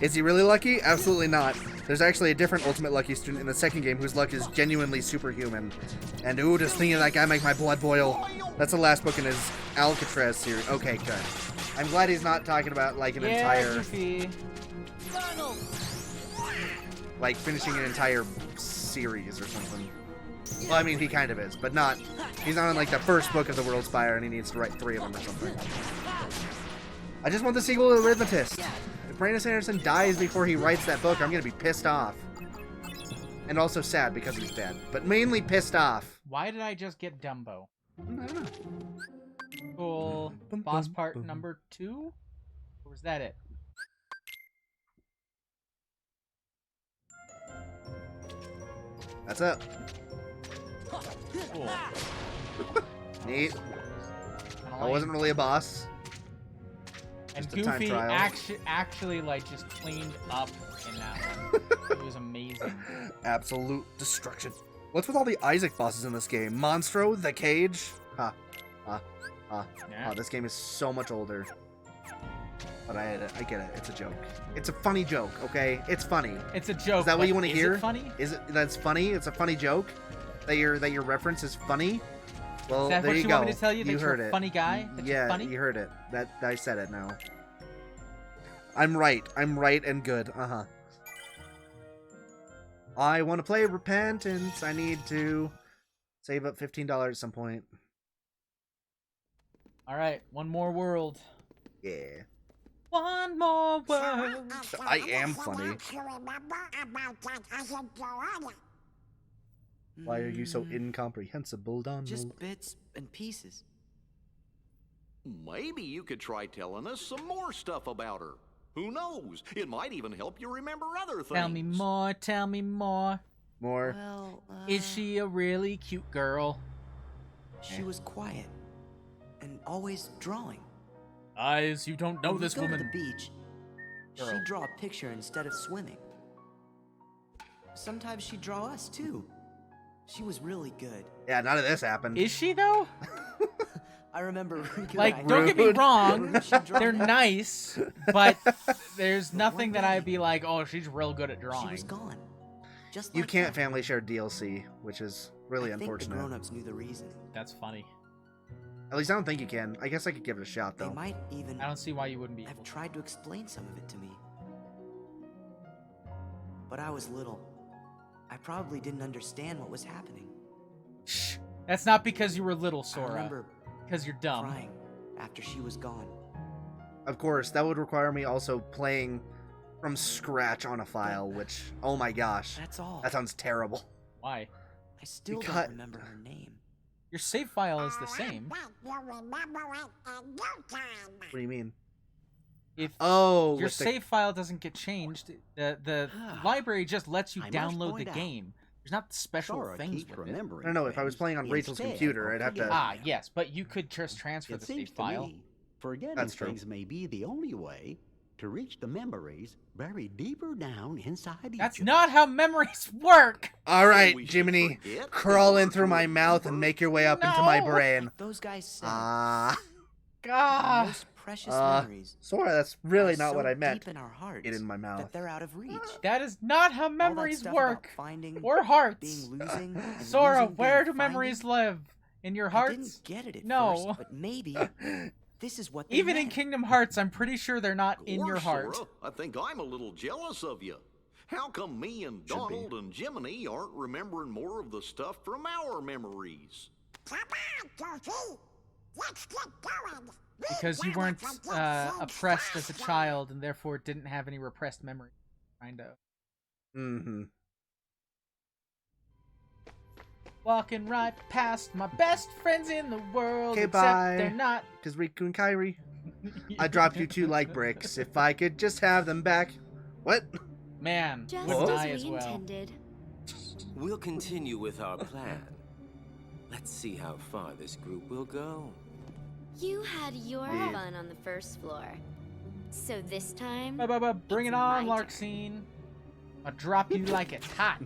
Is he really lucky? Absolutely not. There's actually a different Ultimate Lucky student in the second game whose luck is genuinely superhuman. And ooh, just thinking of that guy make my blood boil. That's the last book in his Alcatraz series. Okay, good. I'm glad he's not talking about like an entire... Goofy. Like finishing an entire series or something. Well, I mean, he kind of is, but not... He's not in like the first book of the World Spire and he needs to write 3 of them or something. I just want the sequel to The Rhythmatist. If Brandon Sanderson dies before he writes that book, I'm gonna be pissed off. And also sad because he's dead. But mainly pissed off. Why did I just get Dumbo? I don't know. Cool. Boss part number 2? Or was that it? That's it. Cool. Neat. I wasn't really a boss. And Just a time Goofy trial. actually like just cleaned up in that one. It was amazing. Absolute destruction. What's with all the Isaac bosses in this game? Monstro, the Cage? Yeah. This game is so much older. But I get it. It's a joke. It's a funny joke, okay? It's funny. It's a joke. Is that what you want to hear? Is it funny? Is it that's funny? It's a funny joke? That your reference is funny? Well, Is that there what you you go. want me to tell you? That You you're heard a it. funny guy? That you're Yeah, funny? you heard it. That I said it now. I'm right. I'm right and good. Uh-huh. I want to play Repentance. I need to save up $15 at some point. Alright, one more world. Yeah. One more world. I am funny. Why are you so incomprehensible, Donald? Just bits and pieces. Maybe you could try telling us some more stuff about her. Who knows? It might even help you remember other things. Tell me more, tell me more. More. Well, Is she a really cute girl? She was quiet and always drawing. Eyes, you don't know When we this go to woman. the beach, Girl. she'd draw a picture instead of swimming. Sometimes she'd draw us too. She was really good. Yeah, none of this happened. Is she though? I remember Riku Like, and I- don't get me wrong, She'd draw they're that. nice, but there's But nothing one that day, I'd be like, oh, she's real good at She drawing. was gone. Just You like can't that. family share DLC, which is really I think the unfortunate. grown-ups knew the reason. That's funny. At least I don't think you can. I guess I could give it a shot, They though. might even I don't see why you wouldn't be have able to. tried to explain some of it to me. But I was little. I probably didn't understand what was happening. Shh. That's not because you were little, I Sora. remember Because you're dumb. crying after she was gone. Of course, that would require me also playing from scratch on a file, which, oh my gosh, That's all. that sounds terrible. Why? I still Because- don't remember her name. Your save file is the same. What do you mean? If Oh, your with the- save file doesn't get changed, the library just lets you I must download the point out, game. There's not special Sora things keeps with it. remembering. I don't know, if I was things playing on Rachel's instead computer, of I'd have to- forgetting Ah, them. yes, but you could just transfer It the seems save to file. me, forgetting That's true. things may be the only way to reach the memories buried deeper down inside That's each of not us. how memories work! All right, we should Jiminy, forget crawl in in order through to my mouth and remember. make your way up into my No. brain. Those guys said Ah, the God. most precious memories Sora, that's really are not so what I meant. deep in our hearts It in my mouth. that they're out of reach. That is not how All that memories stuff about work. finding, Or hearts. being losing, and Sora, losing, where being do memories finding. live? In your I hearts? didn't get it at No. first, but maybe this is what they Even in meant. Kingdom Hearts, I'm pretty sure they're not Of in your course, heart. Sora, I think I'm a little jealous of you. How come me and Should be. Donald and Jiminy aren't remembering more of the stuff from our memories? Come on, Goofy. Let's get going. Because you weren't oppressed as a child and therefore didn't have any repressed memory. Kind of. Mm-hmm. Walking right past my best friends in the world. Okay, except bye. they're not. Because Riku and Kairi. I dropped you two like bricks. If I could just have them back. What? Man, Just wouldn't as I we as well. intended. We'll continue with our plan. Let's see how far this group will go. You had your Yeah. fun on the first floor. So this time, Bring it it's on, my Larxene. I'll drop you like it's hot.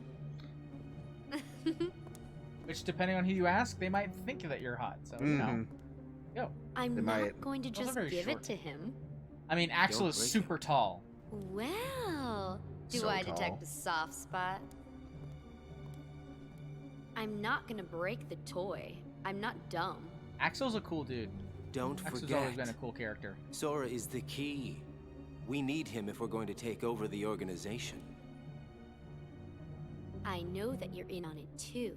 Which, depending on who you ask, they might think that you're hot. So, you know. Yo. I'm They not might. going to Those are just very give short. it to him. I mean, Axel Don't is break super tall. Well, do So I tall. detect a soft spot? I'm not gonna break the toy. I'm not dumb. Axel's a cool dude. Don't Axel's forget, always been a cool character. Sora is the key. We need him if we're going to take over the organization. I know that you're in on it too.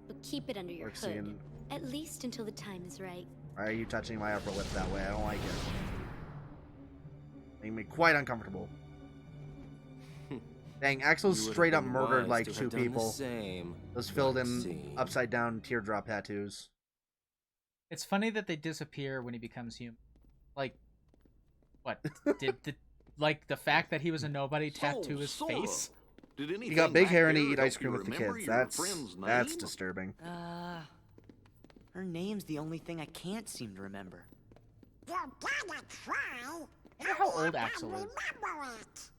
But keep it under your Larxene. hood. At least until the time is right. Why are you touching my upper lip that way? I don't like it. Making me quite uncomfortable. Dang, Axel You would've straight up been murdered wise like to have 2 done the people. same, Those filled in Larxene. upside down teardrop tattoos. It's funny that they disappear when he becomes human. Like, what? Did the fact that he was a nobody tattoo his Sora, face? Did You anything got big back hair and there he eat help ice cream you with the remember kids. your That's friend's name? disturbing. Her name's the only thing I can't seem to remember. You gotta try. I wonder how old Axel is. Remember it.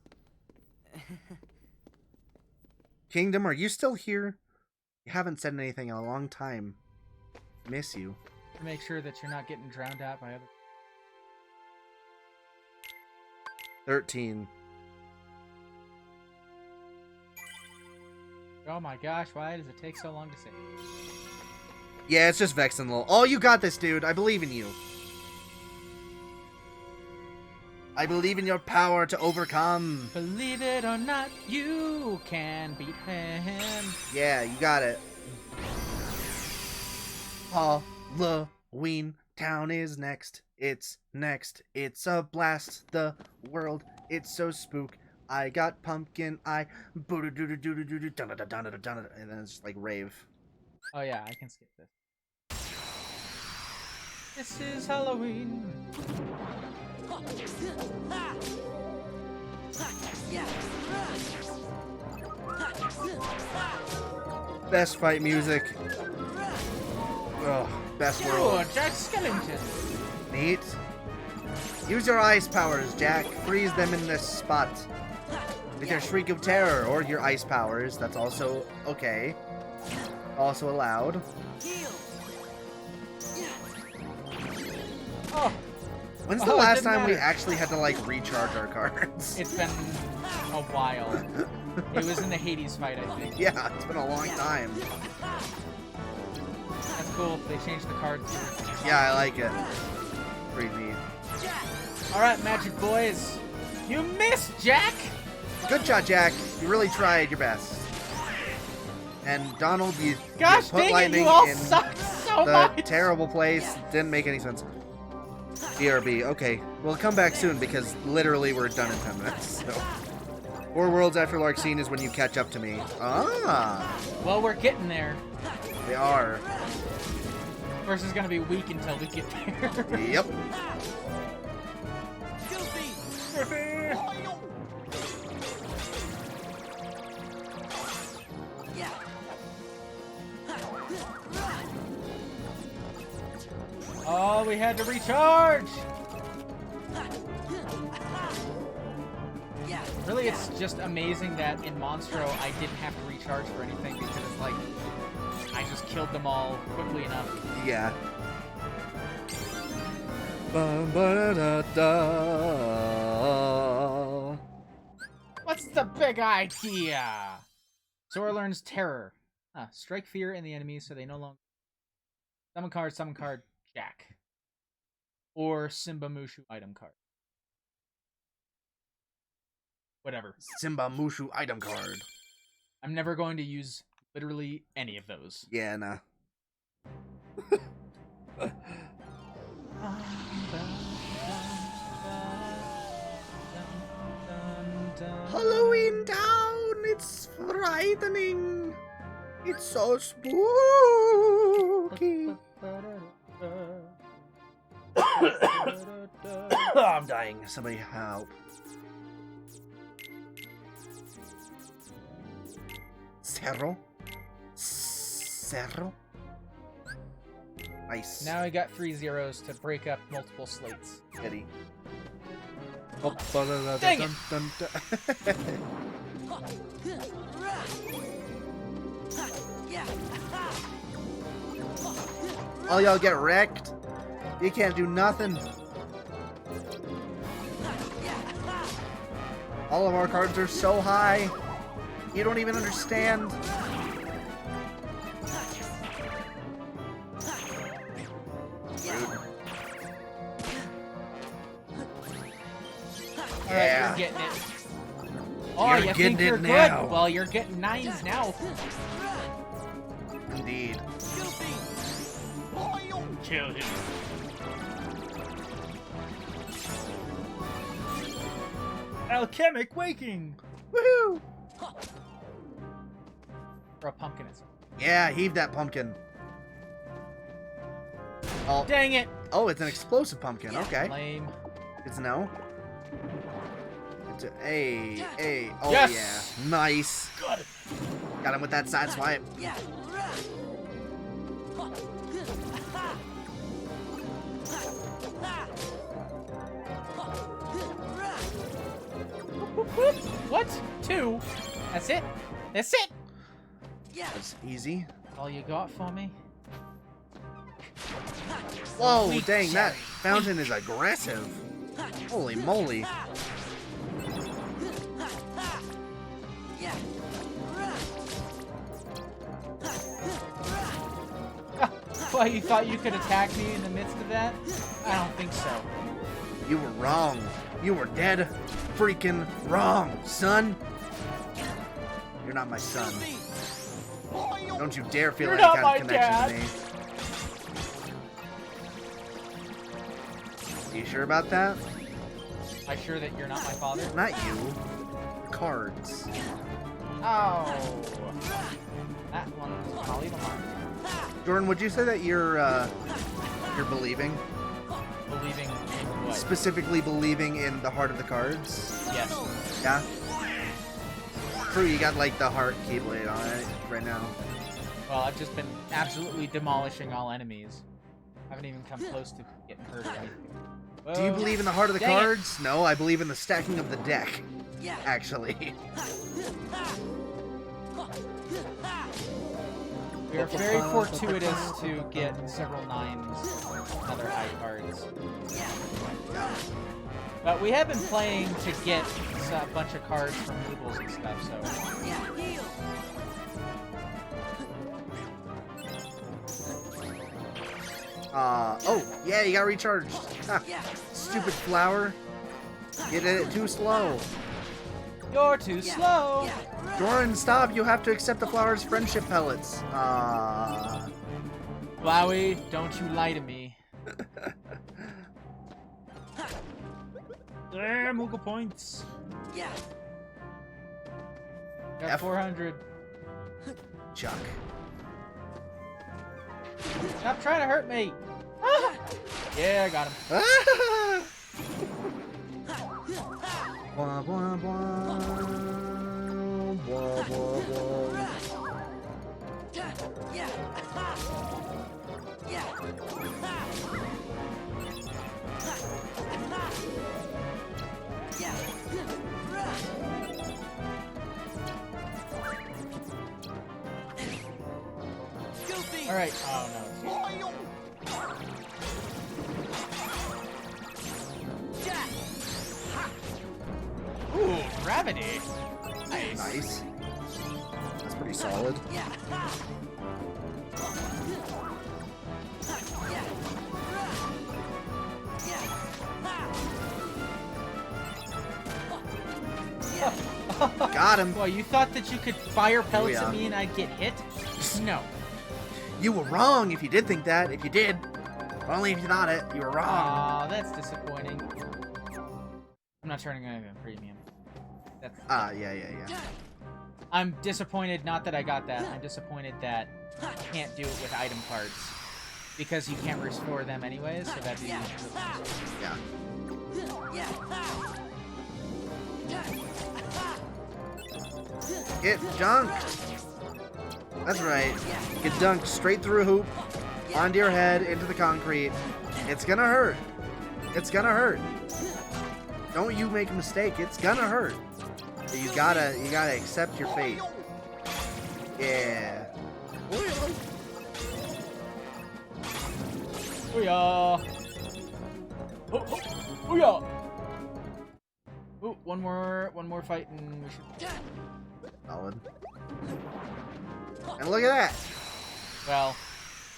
Kingdom, are you still here? You haven't said anything in a long time. Miss you. To make sure that you're not getting drowned out by other. 13. Oh my gosh, why does it take so long to say? Yeah, it's just vexing little. Oh, you got this, dude. I believe in you. I believe in your power to overcome. Believe it or not, you can beat him. Yeah, you got it. Halloween Town is next. It's next. It's a blast. The world, it's so spook. I got pumpkin eye. And then it's just like rave. Oh yeah, I can skip this. This is Halloween. Best fight music. Oh, best world. Oh, Jack Skellington. Neat. Use your ice powers, Jack. Freeze them in this spot. With your Shriek of Terror or your ice powers. That's also okay. Also allowed. Oh, When's the Oh, it last didn't time we matter. actually had to, like, recharge our cards? it's been a while. It was in the Hades fight, I think. Yeah, it's been a long time. That's cool. They changed the cards. Yeah, I like it. Pretty neat. All right, Magic Boys. You missed, Jack. Good shot, Jack. You really tried your best. And Donald, you Gosh put dang it, lightning you all in suck so the much. terrible place. Didn't make any sense. BRB. Okay, we'll come back soon because literally we're done in 10 minutes. So. 4 worlds after Larxene is when you catch up to me. Ah, Well, we're getting there. they are. Course is gonna be weak until we get there. Yep. Oh, we had to recharge. Really, it's just amazing that in Monstro I didn't have to recharge for anything because it's like I just killed them all quickly enough. Yeah. Ba-ba-da-da. What's the big idea? Sora learns terror. Strike fear in the enemies so they no longer. Summon card, Jack. Or Simba Mushu item card. Whatever. Simba Mushu item card. I'm never going to use literally any of those. Yeah, nah. Halloween Town! It's frightening! It's so spooky! I'm dying. Somebody help. Cerro? Cerro? Nice. Now we got 3 zeros to break up multiple slates. Eddie. Dang it! Oh, y'all get wrecked. You can't do nothing. All of our cards are so high. You don't even understand. Alright, you're getting it. Oh, You're you getting think you're it good? now. Well, you're getting 9s now. Indeed. Kill him. Alchemic waking! Woohoo! Or a pumpkin is. Yeah, heave that pumpkin. Oh, Dang it! oh, it's an explosive pumpkin. Okay. Lame. It's no. It's a A. Oh, Yes! yeah. Nice. Got it. Got him with that side swipe. What? 2? That's it? That's it? That's easy. All you got for me? Whoa, Sweet dang, that cherry. fountain is aggressive. Holy moly. Well, you thought you could attack me in the midst of that? I don't think so. You were wrong. You were dead freaking wrong, son. You're not my son. Don't you dare feel You're any not kind my of connection dad. to me. You sure about that? I'm sure that you're not my father? Not you. The cards. Oh. That one's gonna leave a mark. Jordan, would you say that you're believing? Believing in what? Specifically believing in the heart of the cards? Yes. Yeah? True, you got like the heart keyblade on it right now. Well, I've just been absolutely demolishing all enemies. I haven't even come close to getting hurt or anything. Do you Whoa. believe in the heart of the Dang it. cards? No, I believe in the stacking of the deck. Actually. We are very fortuitous to get several 9s and other high cards. But we have been playing to get a bunch of cards from Moobles and stuff, so... Oh, yeah, you got recharged. Ha, stupid flower. You did it too slow. You're too slow! Jordan, stop. You have to accept the flower's friendship pellets. Flowey, don't you lie to me. Damn, Moogle points. Got F. 400. Chuck. Stop trying to hurt me! Ah! Yeah, I got him. Blah, blah, blah. Blah, blah, blah. Alright, oh no. Ooh, gravity. Nice. Nice. That's pretty solid. Got him. Well, you thought that you could fire pellets yeah. at me and I'd get hit? No. You were wrong if you did think that. If you did, Only if you thought it. You were wrong. Aw, that's disappointing. I'm not turning on even premium. That's... yeah. I'm disappointed, not that I got that. I'm disappointed that you can't do it with item cards. Because you can't restore them anyways, so that'd be... Yeah. Get dunked. That's right. Get dunked straight through a hoop, onto your head, into the concrete. It's gonna hurt. It's gonna hurt. Don't you make a mistake. It's gonna hurt. So you gotta accept your fate. Yeah. Booyah! Booyah! Ooh, one more fight and we should... Solid. And look at that! Well,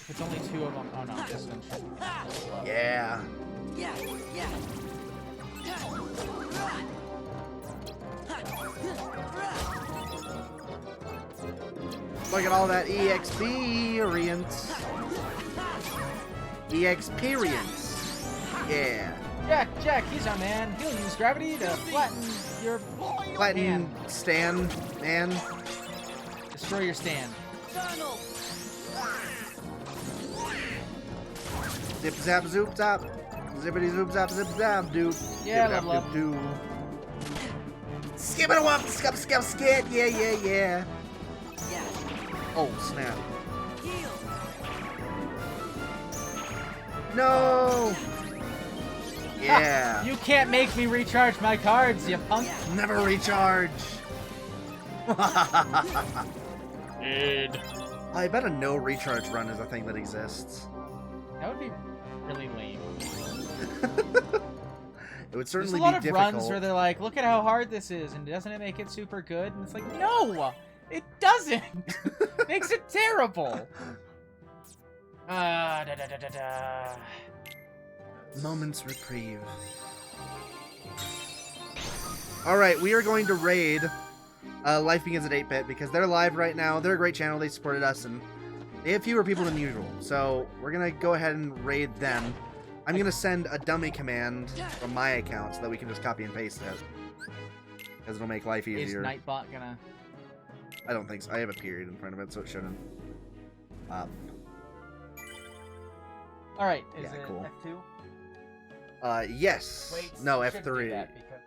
if it's only 2 of them... Oh no, this one should... Yeah. Look at all that experience. Yeah. Jack, he's our man. He'll use gravity to flatten your... Flatten stand, man. Destroy your stand. Zip zap zoop zap. Zippity zoop zap zip zap doop. Yeah, level up. Skip it up, skip skit. Yeah. Oh, snap. No! Yeah. Ha, you can't make me recharge my cards, you punk. Never recharge. Dude. I bet a no recharge run is a thing that exists. That would be really lame. It would certainly There's a lot be of difficult. runs where they're like, look at how hard this is, and doesn't it make it super good? And it's like, no! It doesn't! Makes it terrible! Moments reprieve. Alright, we are going to raid Life Begins at 8-Bit because they're live right now. They're a great channel. They supported us, and they have fewer people than usual. So we're going to go ahead and raid them. I'm going to send a dummy command from my account so that we can just copy and paste it. Because it'll make life easier. Is Nightbot gonna... I don't think so. I have a period in front of it, so it shouldn't. Alright, is Yeah, it cool. F2? Yes. Wait, no, you shouldn't do F3. that because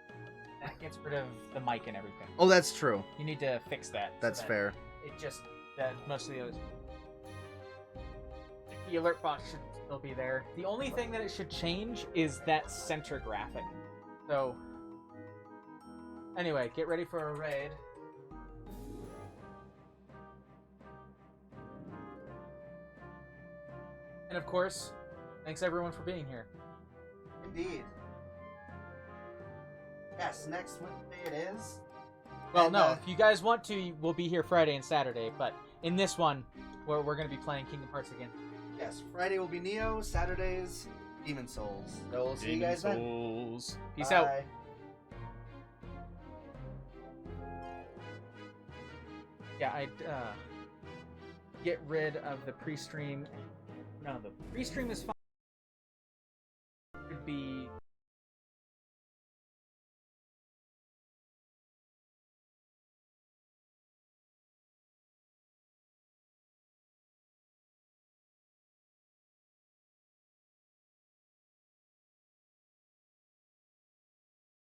that gets rid of the mic and everything. Oh, that's true. You need to fix that. That's so that fair. It just... most of the others... The alert box should still be there. The only thing that it should change is that center graphic. So... Anyway, get ready for a raid. And of course, thanks everyone for being here. Indeed. Yes, next Wednesday it is. Well, And, no, if you guys want to, we'll be here Friday and Saturday, but in this one, we're going to be playing Kingdom Hearts again. Yes, Friday will be Neo, Saturdays, Demon Souls. So we'll see you guys then. Souls. Peace Bye. out. Yeah, I'd get rid of the pre-stream. No, the pre-stream is fine.